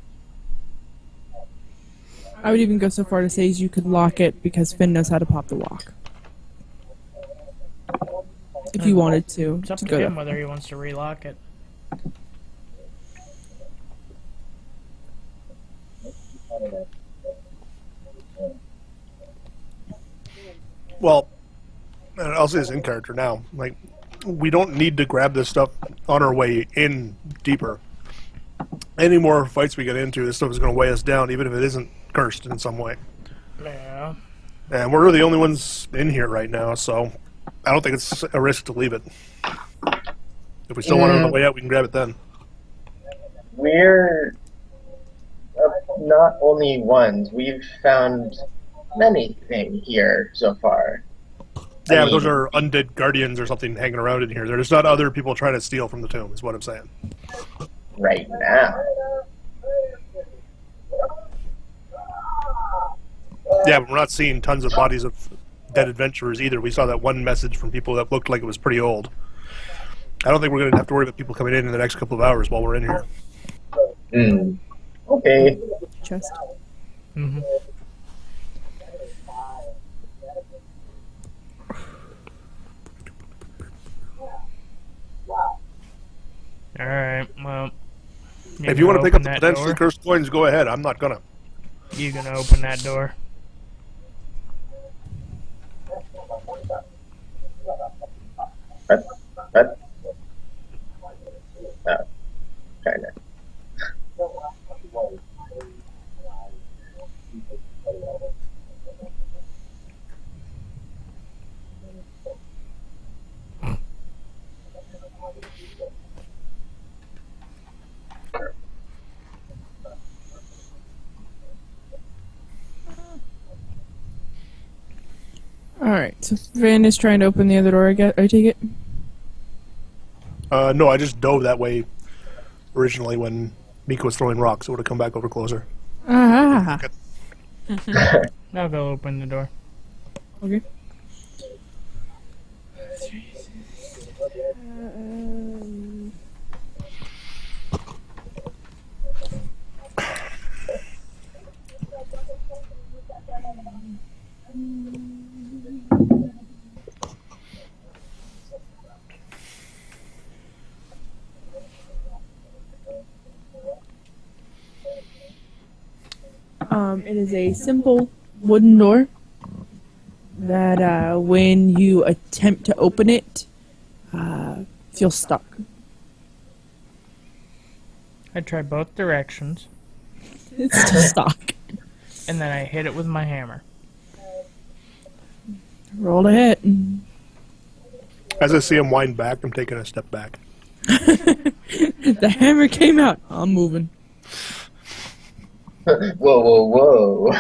I would even go so far to say as you could lock it because Finn knows how to pop the lock. If you wanted to. It's up to to go him that whether he wants to relock it. Well, I'll say this in character now. Like, we don't need to grab this stuff on our way in deeper. Any more fights we get into, this stuff is going to weigh us down, even if it isn't cursed in some way. Yeah. And we're the only ones in here right now, so I don't think it's a risk to leave it. If we still want it on the way out, we can grab it then. We're not only ones. We've found many things here so far. Yeah, I but those mean, are undead guardians or something hanging around in here. There's not other people trying to steal from the tomb, is what I'm saying. right now. Yeah, but we're not seeing tons of bodies of dead adventurers either. We saw that one message from people that looked like it was pretty old. I don't think we're going to have to worry about people coming in the next couple of hours while we're in here. Okay. chest. Mm-hmm. Alright, well. If you want to pick up the that potentially door? cursed coins, go ahead. I'm not gonna. You gonna open that door? What? Oh, kinda. Alright, so Van is trying to open the other door, I take it? No, I just dove that way originally when Mika was throwing rocks. It would have come back over closer. Ah, I'll go open the door. okay. It is a simple wooden door that when you attempt to open it, feels stuck. I try both directions, It's still stuck. and then I hit it with my hammer. Roll a hit. As I see him wind back, I'm taking a step back. The hammer came out. I'm moving. Whoa, whoa, whoa.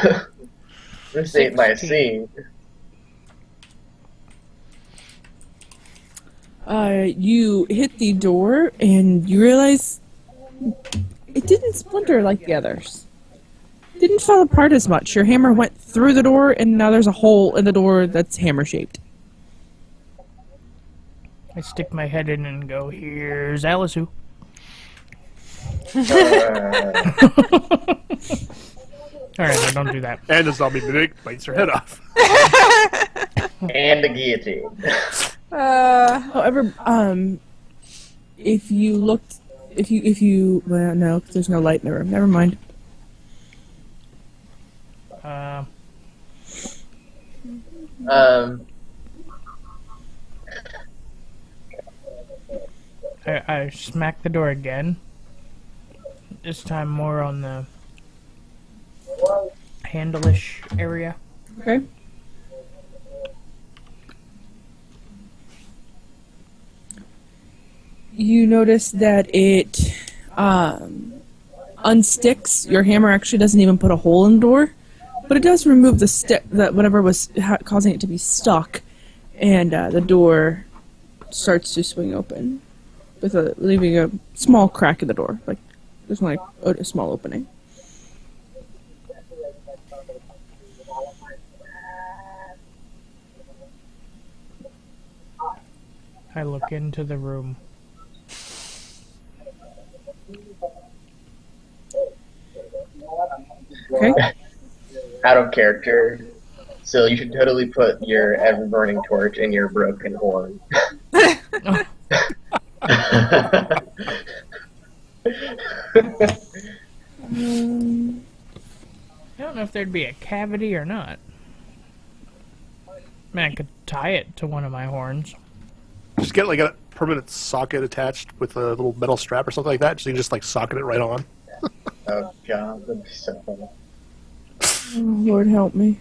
This ain't my 16. scene. You hit the door and you realize it didn't splinter like the others. Didn't fall apart as much. Your hammer went through the door and now there's a hole in the door that's hammer shaped. I stick my head in and go, "Here's Alisu." Alright, no, don't do that. And the zombie bites her head off. And the guillotine. However, if you looked, well, no, 'cause there's no light in the room. Never mind. Um, I smack the door again. This time more on the handle-ish area. Okay. You notice that it unsticks. Your hammer actually doesn't even put a hole in the door, but it does remove the stick, that whatever was causing it to be stuck, and the door starts to swing open, with leaving a small crack in the door. Like there's only a small opening. I look into the room. Okay. out of character. So you should totally put your ever-burning torch in your broken horn. I don't know if there'd be a cavity or not. I mean, I could tie it to one of my horns. Just get like a permanent socket attached with a little metal strap or something like that, so you can just like socket it right on. Oh god, that'd be so funny. Oh, Lord help me.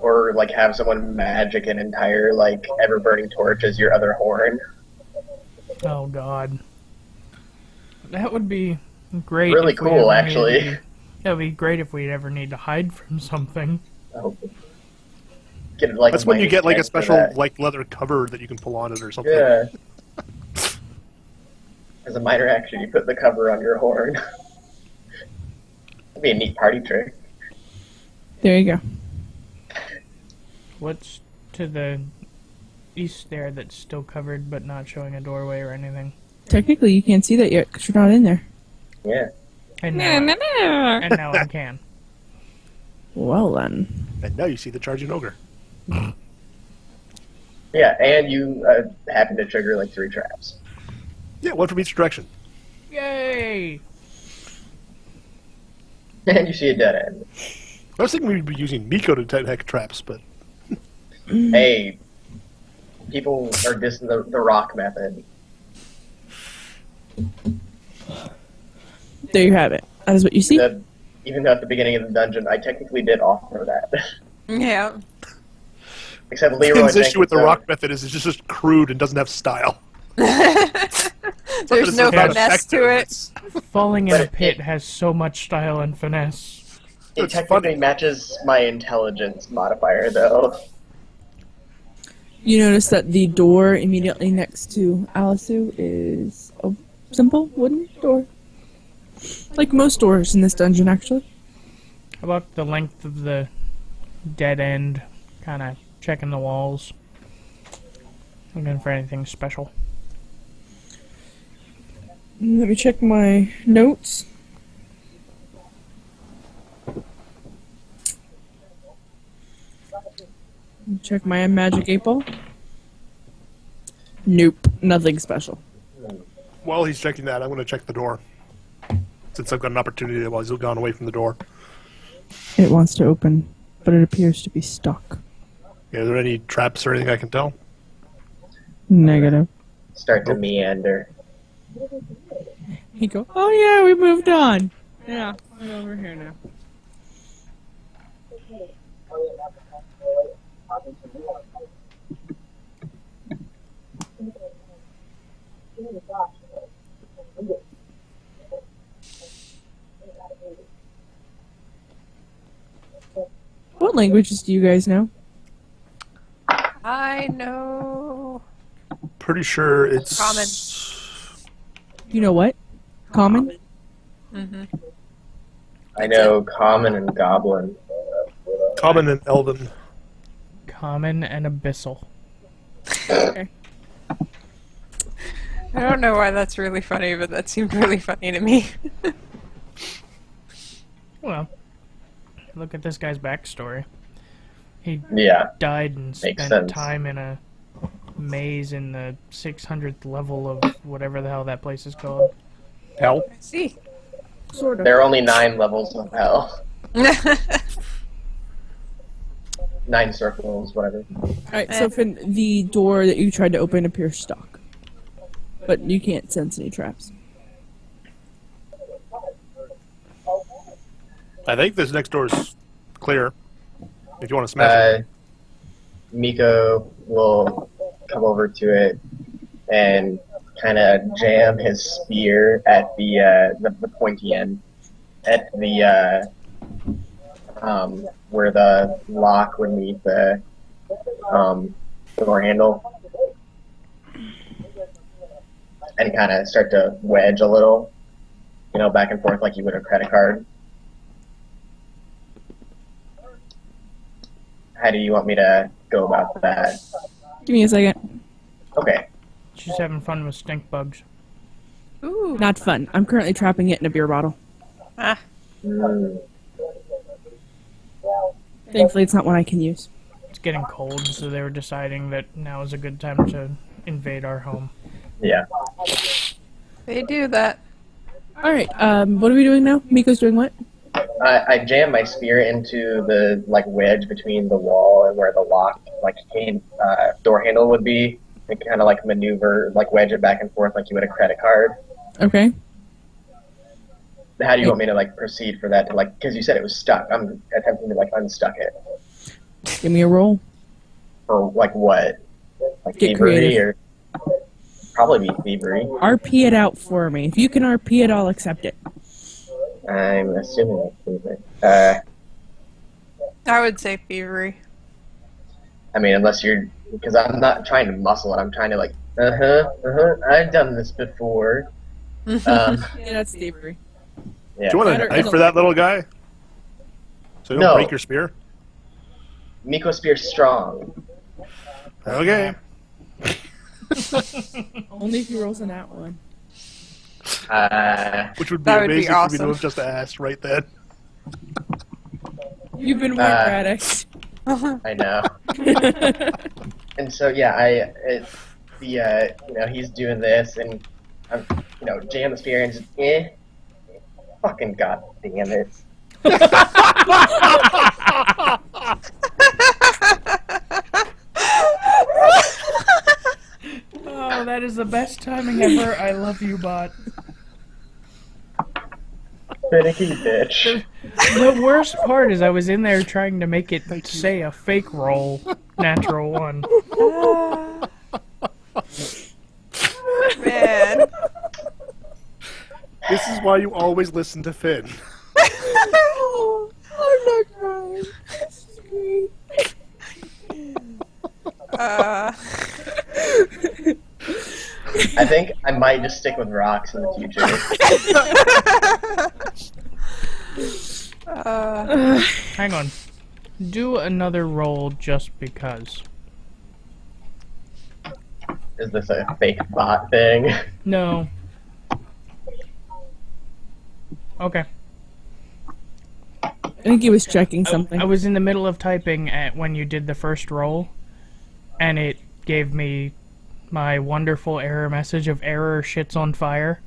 Or like have someone magic an entire like ever-burning torch as your other horn. Oh god. That would be great. Really if we cool, ever actually. needed to- That would be great if we'd ever need to hide from something. Oh. Get, like, That's when you get like a minus 10 for special that. like leather cover that you can pull on it or something. Yeah. As a minor action, you put the cover on your horn. That'd be a neat party trick. There you go. What's to the east there that's still covered but not showing a doorway or anything? Technically, you can't see that yet because you're not in there. Yeah. And now I can. Well then. And now you see the charging ogre. Yeah, and you happen to trigger like 3 traps. Yeah, one from each direction. Yay! And you see a dead end. I was thinking we'd be using Miko to detect traps, but Hey, people are dissing the rock method. There you have it. That is what you see. Even though at the beginning of the dungeon, I technically did offer that. Yeah. Except Leroy Ken's thinks issue with the so. rock method is it's just crude and doesn't have style. There's no It's finesse to it. Falling in But a pit has so much style and finesse. It It's technically funny. matches my intelligence modifier, though. You notice that the door immediately next to Alisu is a simple wooden door. Like most doors in this dungeon, actually. How about the length of the dead end? Kind of checking the walls. Looking for anything special. Let me check my notes. Check my magic 8-ball. Nope, nothing special. While he's checking that, I'm going to check the door. Since I've got an opportunity while he's gone away from the door. It wants to open, but it appears to be stuck. Yeah, are there any traps or anything I can tell? Negative. Start to meander. He go, oh yeah, we moved on. Yeah, I'm over here now. What languages do you guys know? I know. Pretty sure it's... Common. You know what? Common? Mm-hmm. I know Common and Goblin. Common and Elven. Common and abyssal. Okay. I don't know why that's really funny, but that seemed really funny to me. Well, look at this guy's backstory. He Yeah. died and spent sense. time in a maze in the 600th level of whatever the hell that place is called. Hell. I see. Sort of. There are only 9 levels of hell. 9 circles, whatever. Alright, so Finn, the door that you tried to open appears stuck. But you can't sense any traps. I think this next door is clear. If you want to smash it. Miko will come over to it and kind of jam his spear at the pointy end at the where the lock would meet the door handle, and kind of start to wedge a little, back and forth like you would a credit card. How do you want me to go about that? Give me a second. Okay. She's having fun with stink bugs. Ooh. Not fun. I'm currently trapping it in a beer bottle. Ah. Mm, Thankfully, it's not one I can use. It's getting cold, so they were deciding that now is a good time to invade our home. yeah. They do that. Alright, what are we doing now? Miko's doing what? I jam my spear into the wedge between the wall and where the lock door handle would be, and kind of maneuver, wedge it back and forth like you would a credit card. Okay. How do you want me to proceed for that to because you said it was stuck. I'm attempting to unstuck it. Give me a roll. For what? Like Get thievery creative. or probably be thievery. RP it out for me. If you can RP it, I'll accept it. I'm assuming that's thievery. I would say thievery. I mean, unless you're, because I'm not trying to muscle it. I'm trying to I've done this before. Yeah, that's thievery. Yeah. Do you want a Better- knife for that little guy? So you don't No. break your spear? Miko Spear's strong. Okay. Only if he rolls in that one. Which would be That would be amazing for me awesome. to have just asked right then. You've been warned, Radix. I know. And so he's doing this, and I'm jam the spear and just fucking god damn it. Oh, that is the best timing ever. I love you, bot. Finicky bitch. The worst part is I was in there trying to make it say a fake roll, natural one. Man. This is why you always listen to Finn. I'm not crying. This is great. I think I might just stick with rocks in the future. Hang on. Do another roll just because. Is this a fake bot thing? No. Okay. I think he was checking something. I was in the middle of typing when you did the first roll, and it gave me my wonderful error message of error shit's on fire,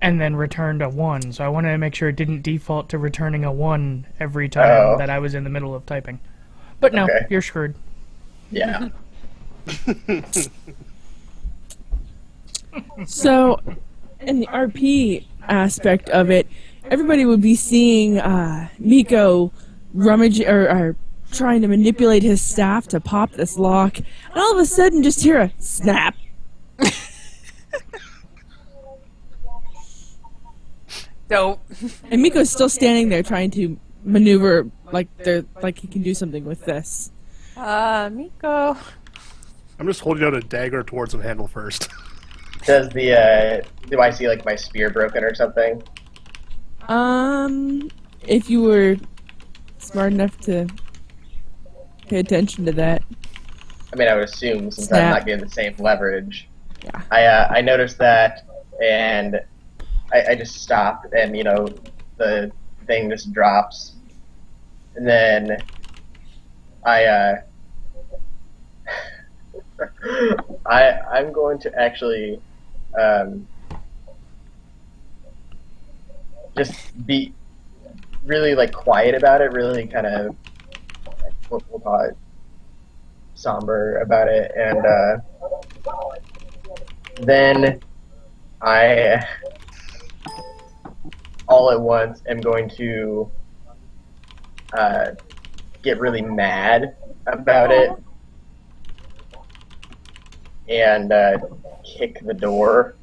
and then returned a 1. So I wanted to make sure it didn't default to returning a 1 every time that I was in the middle of typing. But no, Okay. you're screwed. Yeah. So, in the RP aspect of it, everybody would be seeing Miko rummage or trying to manipulate his staff to pop this lock, and all of a sudden just hear a snap. Dope. And Miko's still standing there trying to maneuver like he can do something with this. Miko. I'm just holding out a dagger towards the handle first. Does do I see my spear broken or something? If you were smart enough to pay attention to that. I mean, I would assume since I'm Snap. not getting the same leverage. Yeah. I noticed that, and I just stopped, and the thing just drops, and then I'm going to actually just be really like quiet about it, really kind of we'll call it somber about it, and then I all at once am going to get really mad about it and kick the door.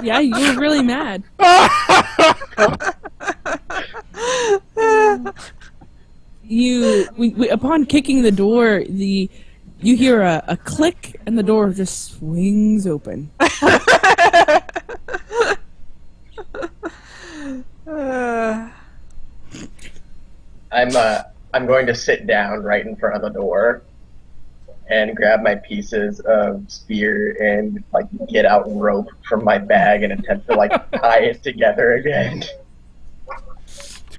Yeah, you were really mad. Upon kicking the door, you hear a click, and the door just swings open. I'm going to sit down right in front of the door and grab my pieces of spear and like get out rope from my bag and attempt to like tie it together again.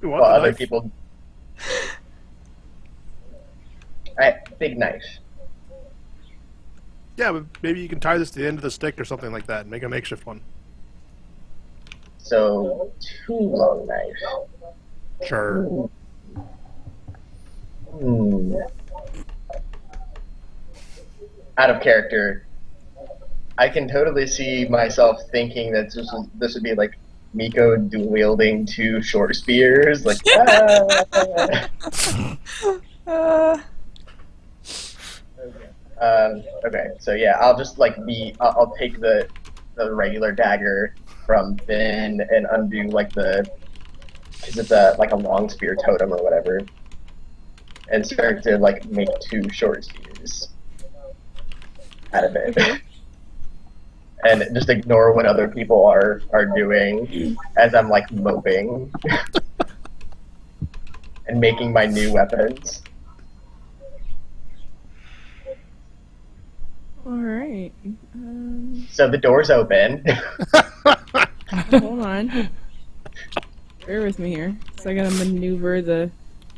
While other people, big knife. Yeah, but maybe you can tie this to the end of the stick or something like that and make a makeshift one. So, too long knife. Sure. Out of character, I can totally see myself thinking that this would be like Miko dual-wielding two short spears, like, okay, so yeah, I'll just like I'll take the regular dagger from Finn and undo like because it's like a long spear totem or whatever, and start to like make two short spears out of it. And just ignore what other people are doing as I'm like moping and making my new weapons. Alright. So the door's open. Hold on. Bear with me here. So I gotta maneuver the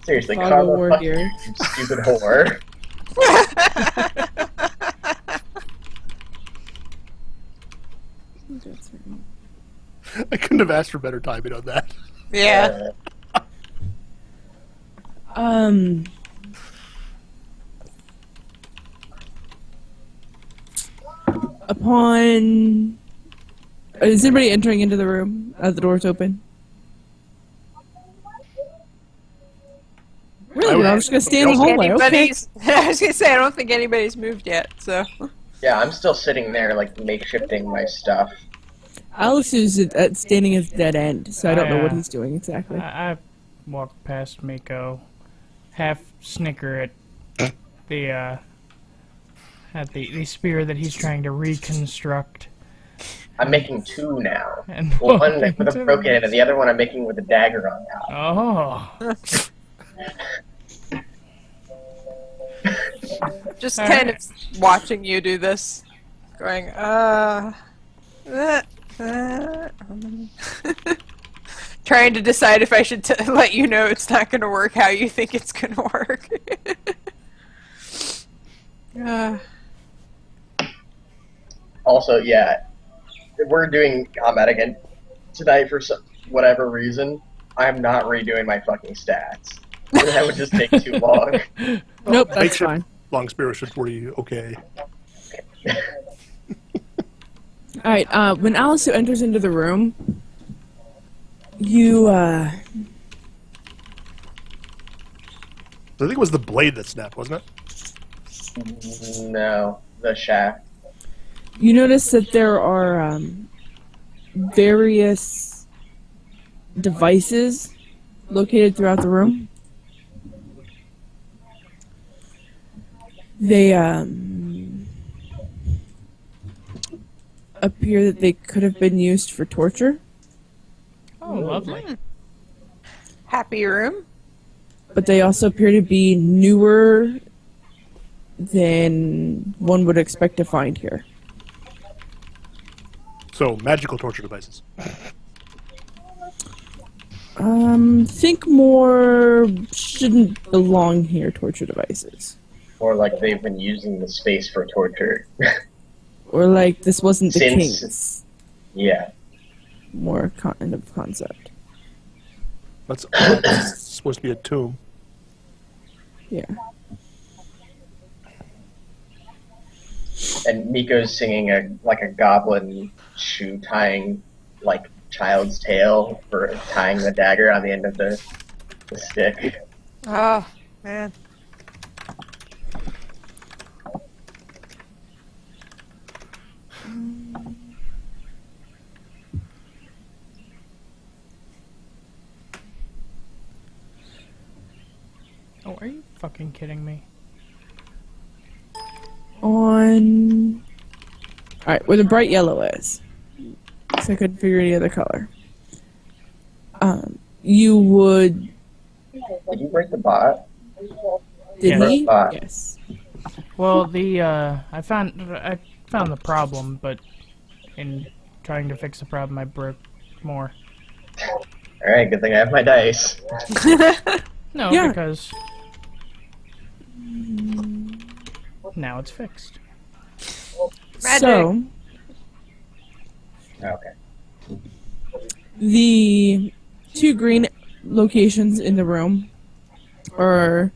Seriously, fog of Karma, war fuck here. you stupid whore. I couldn't have asked for better timing on that. Yeah. Upon... Is anybody entering into the room as the door's open? Really? I'm just gonna stay in the hallway. Okay. I was gonna say I don't think anybody's moved yet. So. Yeah, I'm still sitting there like makeshifting my stuff. Alice is standing at the dead end, so I don't know what he's doing exactly. I walked past Miko, half snicker at the spear that he's trying to reconstruct. I'm making two now. And One with a broken end, and the other one I'm making with a dagger on top. Oh. Just kind of watching you do this, going, trying to decide if I should let you know it's not going to work how you think it's going to work. Also, yeah, if we're doing combat again tonight for whatever reason, I'm not redoing my fucking stats. That would just take too long. Nope, that's fine. Long spear should be okay. Alright, when Alice enters into the room, you, I think it was the blade that snapped, wasn't it? No, the shaft. You notice that there are, various devices located throughout the room. They, appear that they could have been used for torture. Oh, lovely. Happy room. But they also appear to be newer than one would expect to find here. So, magical torture devices. Think more shouldn't belong here torture devices. Or like they've been using the space for torture. Or like this wasn't the Since- king's. Yeah. More kind of concept. That's supposed to be a tomb. Yeah. And Miko's singing a goblin shoe tying like child's tale for tying the dagger on the end of the stick. Oh, man. Oh, are you fucking kidding me? On. Alright, where the bright yellow is. So I couldn't figure any other color. You would. Did you break the bot? Did Yeah. he? Spot. Yes. Well, I found the problem, but in trying to fix the problem, I broke more. Alright, good thing I have my dice. No, Yeah. because now it's fixed. Magic. So, Okay. the two green locations in the room are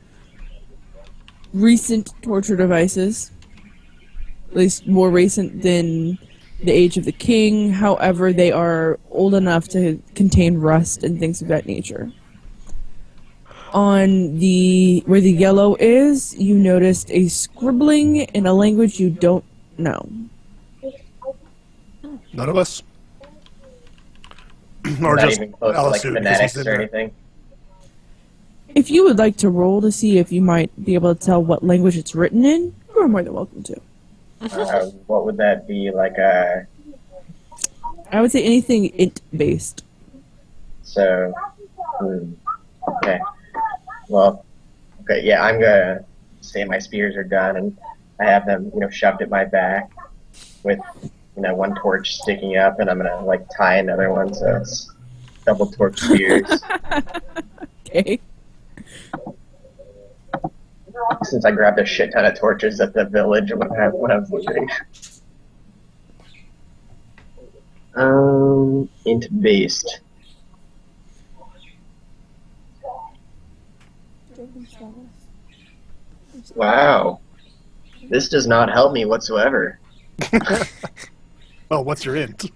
recent torture devices, at least more recent than the age of the king. However, they are old enough to contain rust and things of that nature. On the where the yellow is, you noticed a scribbling in a language you don't know. None of us? or Not just even close to Alice like because he's phonetics in or there. anything. If you would like to roll to see if you might be able to tell what language it's written in, you are more than welcome to. What would that be? Like a I would say anything int based. so. Okay. Well. Okay. Yeah, I'm gonna say my spears are done, and I have them, shoved at my back, with, one torch sticking up, and I'm gonna like tie another one, so it's double torch spears. Okay. Since I grabbed a shit ton of torches at the village when I was leaving. Int based. Wow. This does not help me whatsoever. Well, what's your int?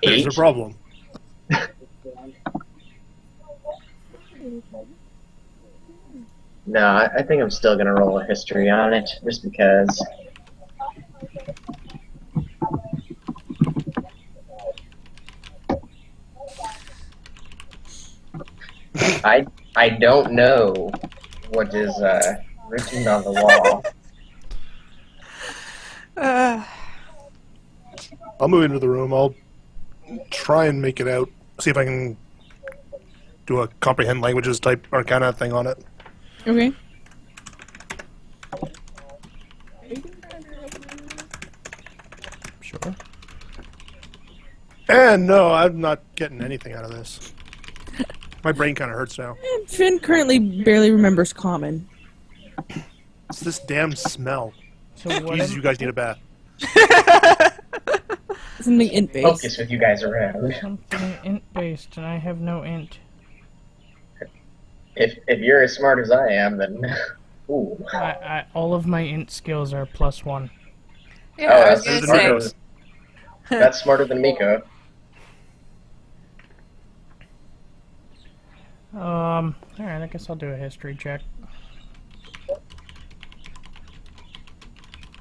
There's a 8. problem. No, I think I'm still gonna roll a history on it, just because. I don't know what is written on the wall. I'll move into the room. I'll try and make it out. See if I can do a comprehend languages type arcana thing on it. Okay. Sure. And no, I'm not getting anything out of this. My brain kind of hurts now. And Finn currently barely remembers common. It's this damn smell. So what? Jesus, you guys need a bath. Something int based. Focus with you guys around. Something int based, and I have no int. If you're as smart as I am, then ooh. All of my int skills are +1. Yeah, I was that's gonna say. That's smarter than Miko. Alright, I guess I'll do a history check.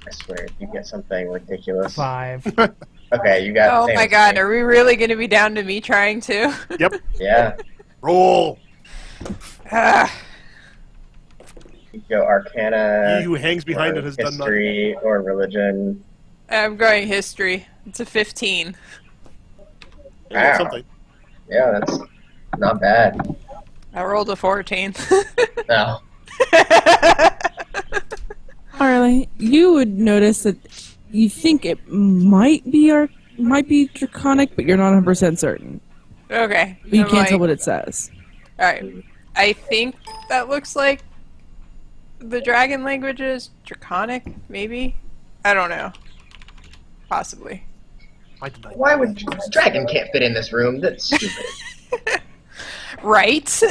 I swear, if you get something ridiculous. 5. Okay, you got. Oh the same my as god, me. are we really gonna be down to me trying to? Yep. Yeah. Roll. Ah, You go Arcana. He who hangs behind or it has done nothing. history or religion. I'm going history. It's a 15. Yeah, Wow. something. Yeah, that's not bad. I rolled a 14. No. Harley, you would notice that you think it might be might be draconic, but you're not 100% certain. Okay. But you I'm can't tell like, what it says. Alright. I think that looks like the dragon languages. Draconic, maybe? I don't know. Possibly. I denied Why that. would dragon can't fit in this room? That's stupid. Right?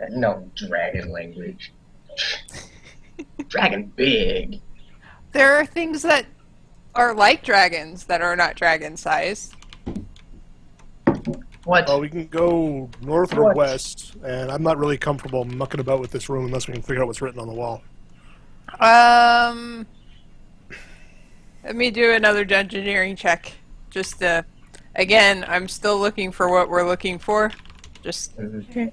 No dragon language. Dragon big. There are things that are like dragons that are not dragon sized. What? Well, we can go north or What? west, and I'm not really comfortable mucking about with this room unless we can figure out what's written on the wall. Let me do another dungeoneering check. Just again, I'm still looking for what we're looking for. Just, Okay.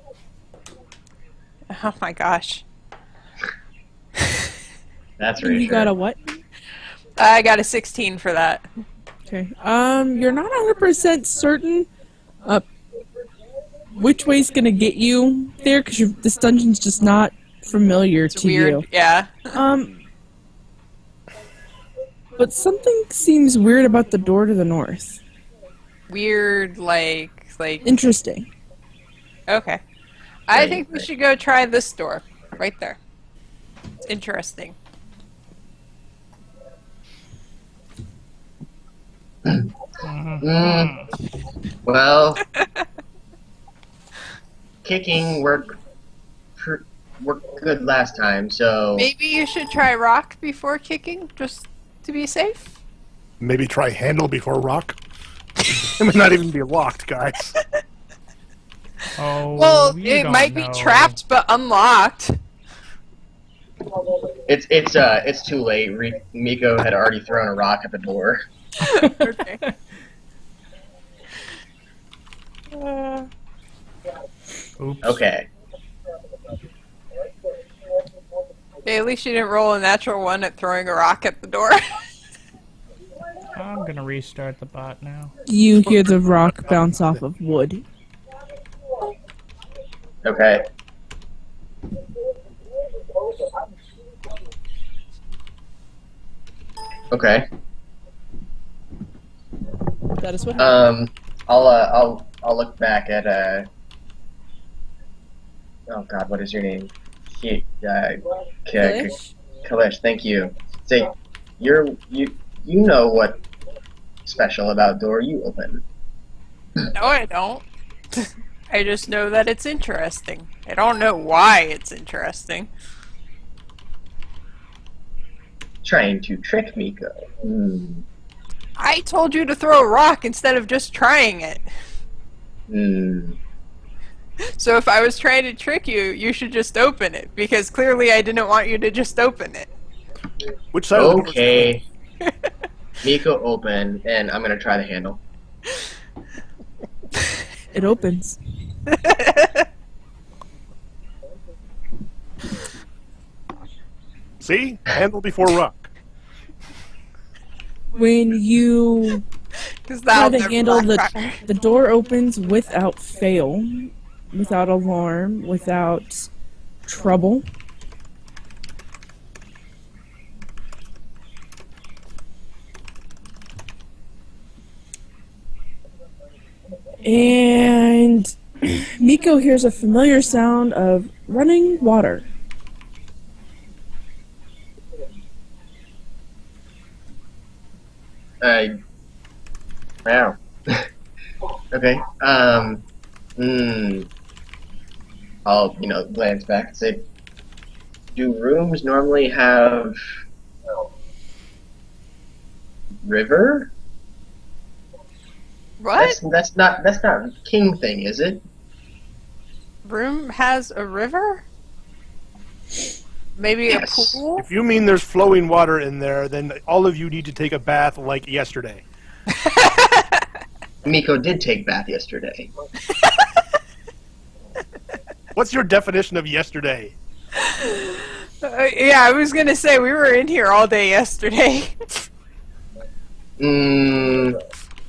oh my gosh. That's You reassuring. got a what? I got a 16 for that. Okay. You're not 100% certain which way's gonna get you there, because this dungeon's just not familiar It's to weird. you. Yeah. But something seems weird about the door to the north. Weird, like, Interesting. okay. I think we should go try this door. Right there. It's interesting. Well, kicking worked good last time, so Maybe you should try rock before kicking, just to be safe. Maybe try handle before rock. It might not even be locked, guys. Oh, Well, you it don't might be know. trapped but unlocked. it's too late. Miko had already thrown a rock at the door. Okay. Oops. Okay. Hey, at least you didn't roll a natural one at throwing a rock at the door. I'm gonna restart the bot now. You hear the rock bounce off of wood. Okay. Okay. That is what happened. I'll look back at oh God, what is your name? Kalish? Kalish, thank you. Say, you know what special about door you open. No, I don't. I just know that it's interesting. I don't know why it's interesting. Trying to trick Miko. I told you to throw a rock instead of just trying it. So if I was trying to trick you, you should just open it, because clearly I didn't want you to just open it. Which side of the door is Okay. Miko open, and I'm gonna try the handle. It opens. See? Handle before rock. When you Because try that'll to never handle backfire. the door opens without fail, without alarm, without trouble. And Miko hears a familiar sound of running water. Wow. Okay. I'll, glance back and say, do rooms normally have river? What? That's not a king thing, is it? Room has a river? Maybe Yes. a pool? If you mean there's flowing water in there, then all of you need to take a bath like yesterday. Miko did take bath yesterday. What's your definition of yesterday? Yeah, I was gonna say, we were in here all day yesterday.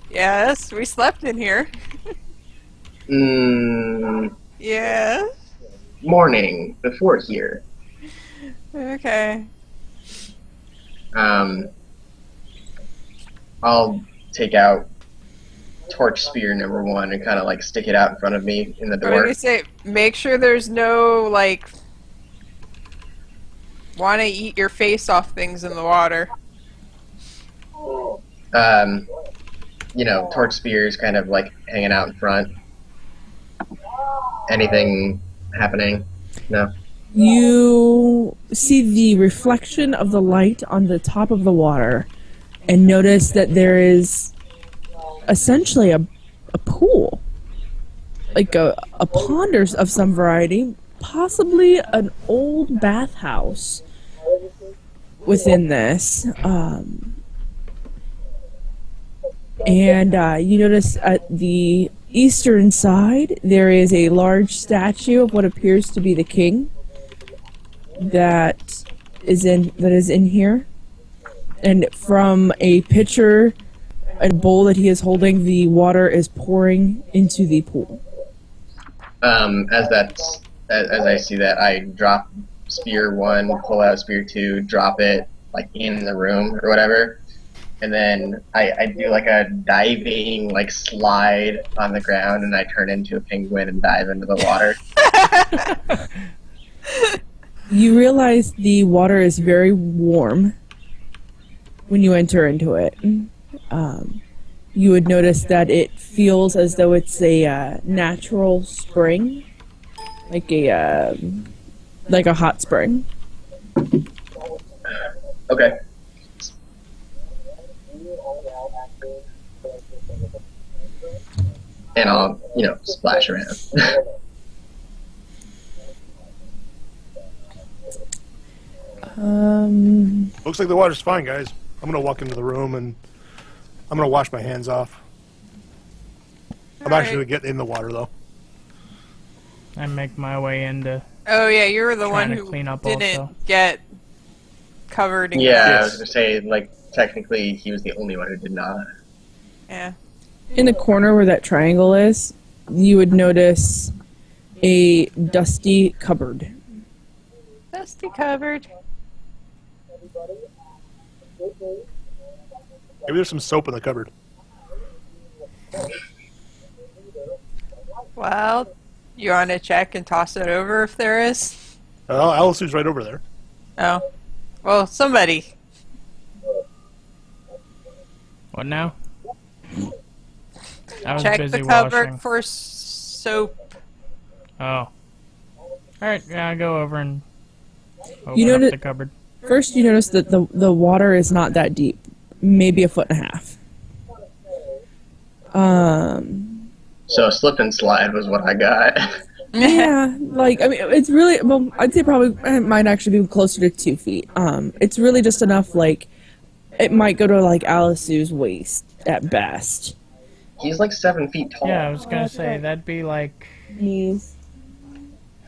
Yes, we slept in here. Yeah. Morning, before here. Okay. Um, I'll take out torch spear number 1 and kind of like stick it out in front of me in the I was door. gonna say, make sure there's no like want to eat your face off things in the water. Torch spear is kind of like hanging out in front. Anything happening? No. You see the reflection of the light on the top of the water and notice that there is essentially a pool. Like a pond of some variety, possibly an old bathhouse within this. And you notice at the eastern side there is a large statue of what appears to be the king that is in here. And from a pitcher and bowl that he is holding, the water is pouring into the pool. As I see that, I drop spear 1, pull out spear 2, drop it like in the room or whatever, and then I do like a diving like slide on the ground, and I turn into a penguin and dive into the water. You realize the water is very warm when you enter into it. You would notice that it feels as though it's a natural spring, like a hot spring. Okay. And I'll, splash around. Looks like the water's fine, guys. I'm gonna walk into the room and I'm gonna wash my hands off. I'm actually gonna get in the water though. I make my way into. Oh yeah, you were the Trying one to who clean up didn't also. get covered in Yeah, I Yes. was gonna say, like, technically he was the only one who did not. Yeah. In the corner where that triangle is, you would notice a dusty cupboard. Dusty covered. Maybe there's some soap in the cupboard. Well, you want to check and toss it over if there is? Alice's right over there. Oh. Well, somebody. What now? I was Check busy the cupboard washing. for soap. Oh. Alright, yeah, I go over and open You up notice- the cupboard. First, you notice that the water is not that deep, maybe 1.5 feet. So slip and slide was what I got. Yeah, like, I mean, it's really, well, I'd say probably it might actually be closer to 2 feet. It's really just enough, like, it might go to, like, Alisu's waist at best. He's like 7 feet tall. Yeah, I was gonna say, that'd be like. Knees.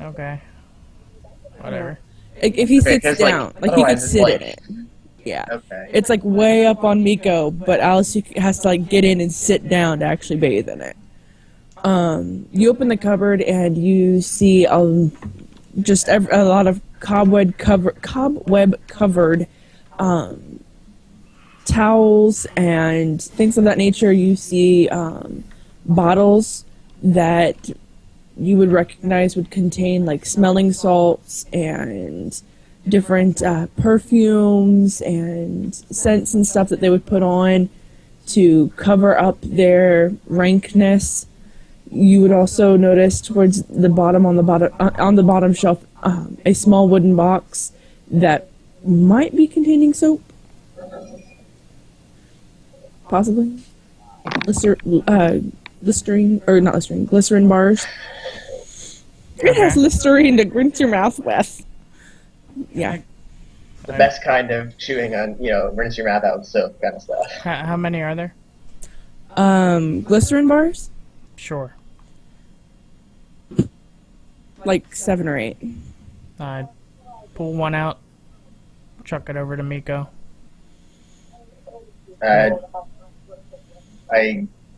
Okay. Whatever. Like, if he Okay, sits 'cause, like, down, like, he could otherwise it's sit like- in it. Yeah. Okay. It's, like, way up on Miko, but Alice has to, like, get in and sit down to actually bathe in it. You open the cupboard and you see just a lot of cobweb covered towels and things of that nature. You see bottles that you would recognize would contain like smelling salts and different perfumes and scents and stuff that they would put on to cover up their rankness. You would also notice towards the bottom on the bottom shelf a small wooden box that might be containing soap, possibly. Glycerin bars. It has Listerine to rinse your mouth with. Yeah. The best kind of chewing on, rinse your mouth out with soap kind of stuff. How many are there? Glycerin bars? Sure. Like 7 or 8. I pull one out, chuck it over to Miko. I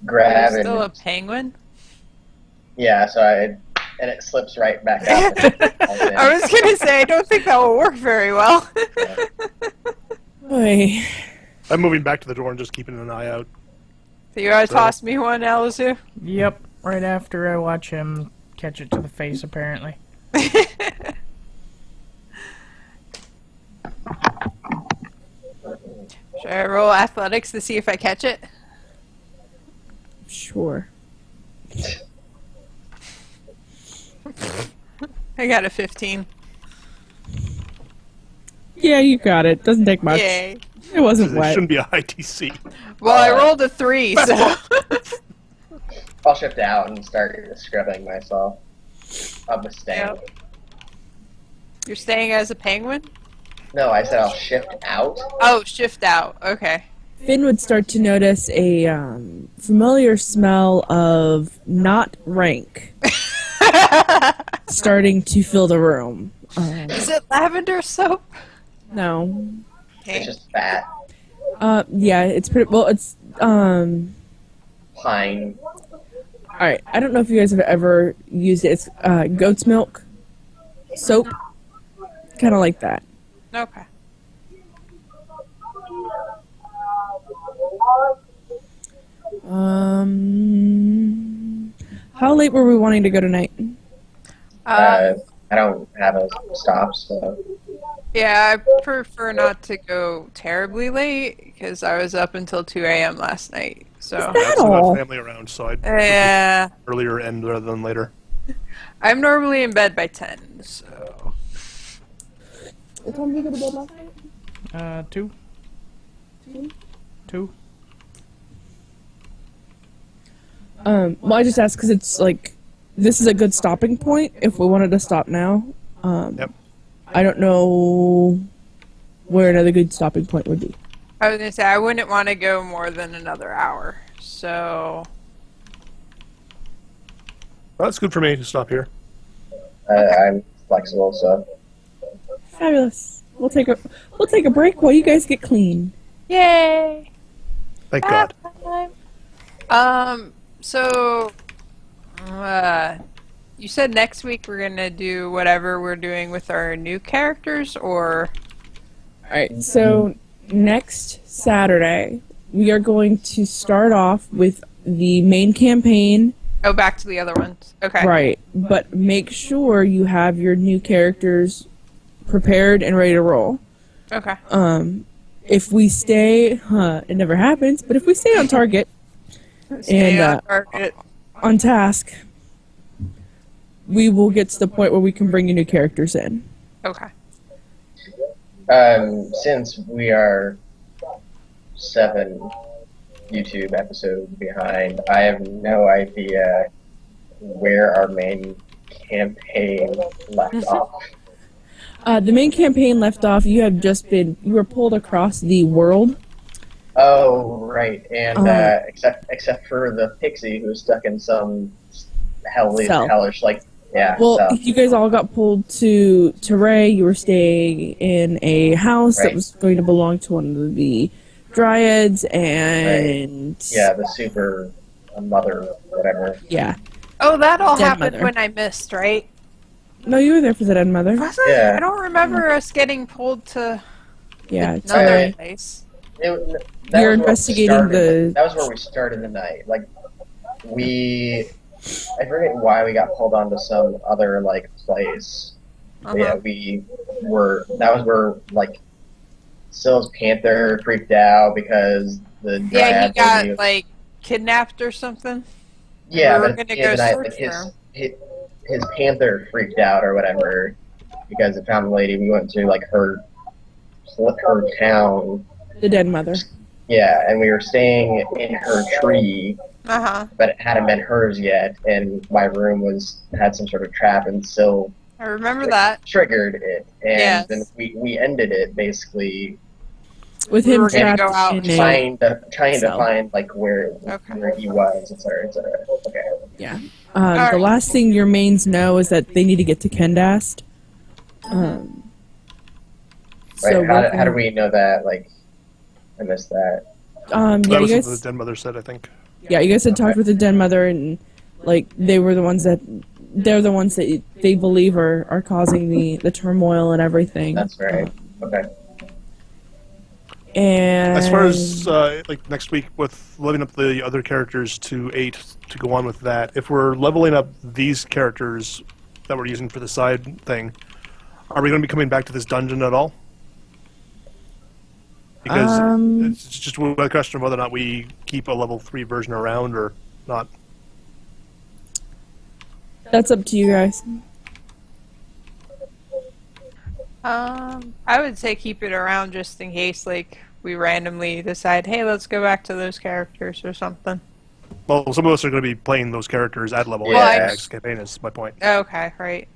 grab There's still a and penguin? and it slips right back out. I was gonna say, I don't think that will work very well. Oy. I'm moving back to the door and just keeping an eye out. So you gotta toss me one, Alisu? Yep, right after I watch him catch it to the face, apparently. Should I roll athletics to see if I catch it? Sure. I got a 15. Yeah, you got it. Doesn't take much. Yay. It wasn't It wet. shouldn't be a high TC. Well, I rolled a 3, so... I'll shift out and start scrubbing myself of the stain. Yep. You're staying as a penguin? No, I said I'll shift out. Oh, shift out. Okay. Finn would start to notice a familiar smell of not rank starting to fill the room. Is it lavender soap? No. Okay. It's just fat, Yeah, it's pretty well. It's pine. all right. I don't know if you guys have ever used it. It's goat's milk soap, kind of like that. Okay. How late were we wanting to go tonight? I don't have a stop, so Yeah, I prefer not to go terribly late because I was up until 2 a.m. last night. So That That's not all? family around, so I'd yeah, earlier end rather than later. I'm normally in bed by 10. So What time did you go to bed last night? 2. 2. Well, I just asked because it's like this is a good stopping point if we wanted to stop now. Yep. I don't know where another good stopping point would be. I was gonna say I wouldn't want to go more than another hour. So Well, that's good for me to stop here. I'm flexible. So Fabulous. We'll take a break while you guys get clean. yay! Thank God. So, you said next week we're gonna do whatever we're doing with our new characters, or All right. So next Saturday we are going to start off with the main campaign. go back to the other ones? Okay. Right. But make sure you have your new characters prepared and ready to roll. Okay. If we stay, it never happens, but if we stay on target Stay and on target. on task, we will get to the point where we can bring you new characters in. Okay. since we are 7 YouTube episodes behind, I have no idea where our main campaign left off. The main campaign left off. You were pulled across the world. Oh, right, and Uh-huh. except for the pixie who's stuck in some Cell. hellish, Well, cell. you guys all got pulled to Ray. You were staying in a house that Right. was going to belong to one of the dryads, and Yeah, the super mother, whatever. yeah. Oh, that all Dead happened mother. when I missed, right? No, you were there for the dead mother. Was I? Yeah. I don't remember us getting pulled to Yeah, it's another Ray. place. That You're was where we investigating started. the- That was where we started the night. I forget why we got pulled onto some other place. But yeah, that was where Syl's panther freaked out because the Yeah, he dryad got kidnapped or something. yeah, we were but gonna at the go end of the night, search for his panther freaked out or whatever because it found the lady. We went to her town. The dead mother. Yeah, and we were staying in her tree, Uh huh. but it hadn't been hers yet, and my room had some sort of trap, and Syl I remember that. triggered it, and Yes. then we ended it basically With We him were gonna trapped go out in a trying to cell. find where Okay. he was, etc., etc. Okay. yeah. The Alright. last thing your mains know is that they need to get to Kendast. So Right. How do we know that? I missed that. yeah, That you was what guys. the dead mother said, I think. Yeah, you guys had talked with the den mother, and they're the ones that they believe are causing the turmoil and everything. That's right. Okay. And As far as like next week with leveling up the other characters to 8 to go on with that, if we're leveling up these characters that we're using for the side thing, are we going to be coming back to this dungeon at all? Because it's just a question of whether or not we keep a level 3 version around or not. that's up to you guys. I would say keep it around just in case, like, we randomly decide, hey, let's go back to those characters or something. Well, some of us are going to be playing those characters at level 8 Yeah. in the next campaign, is my point. Okay, right.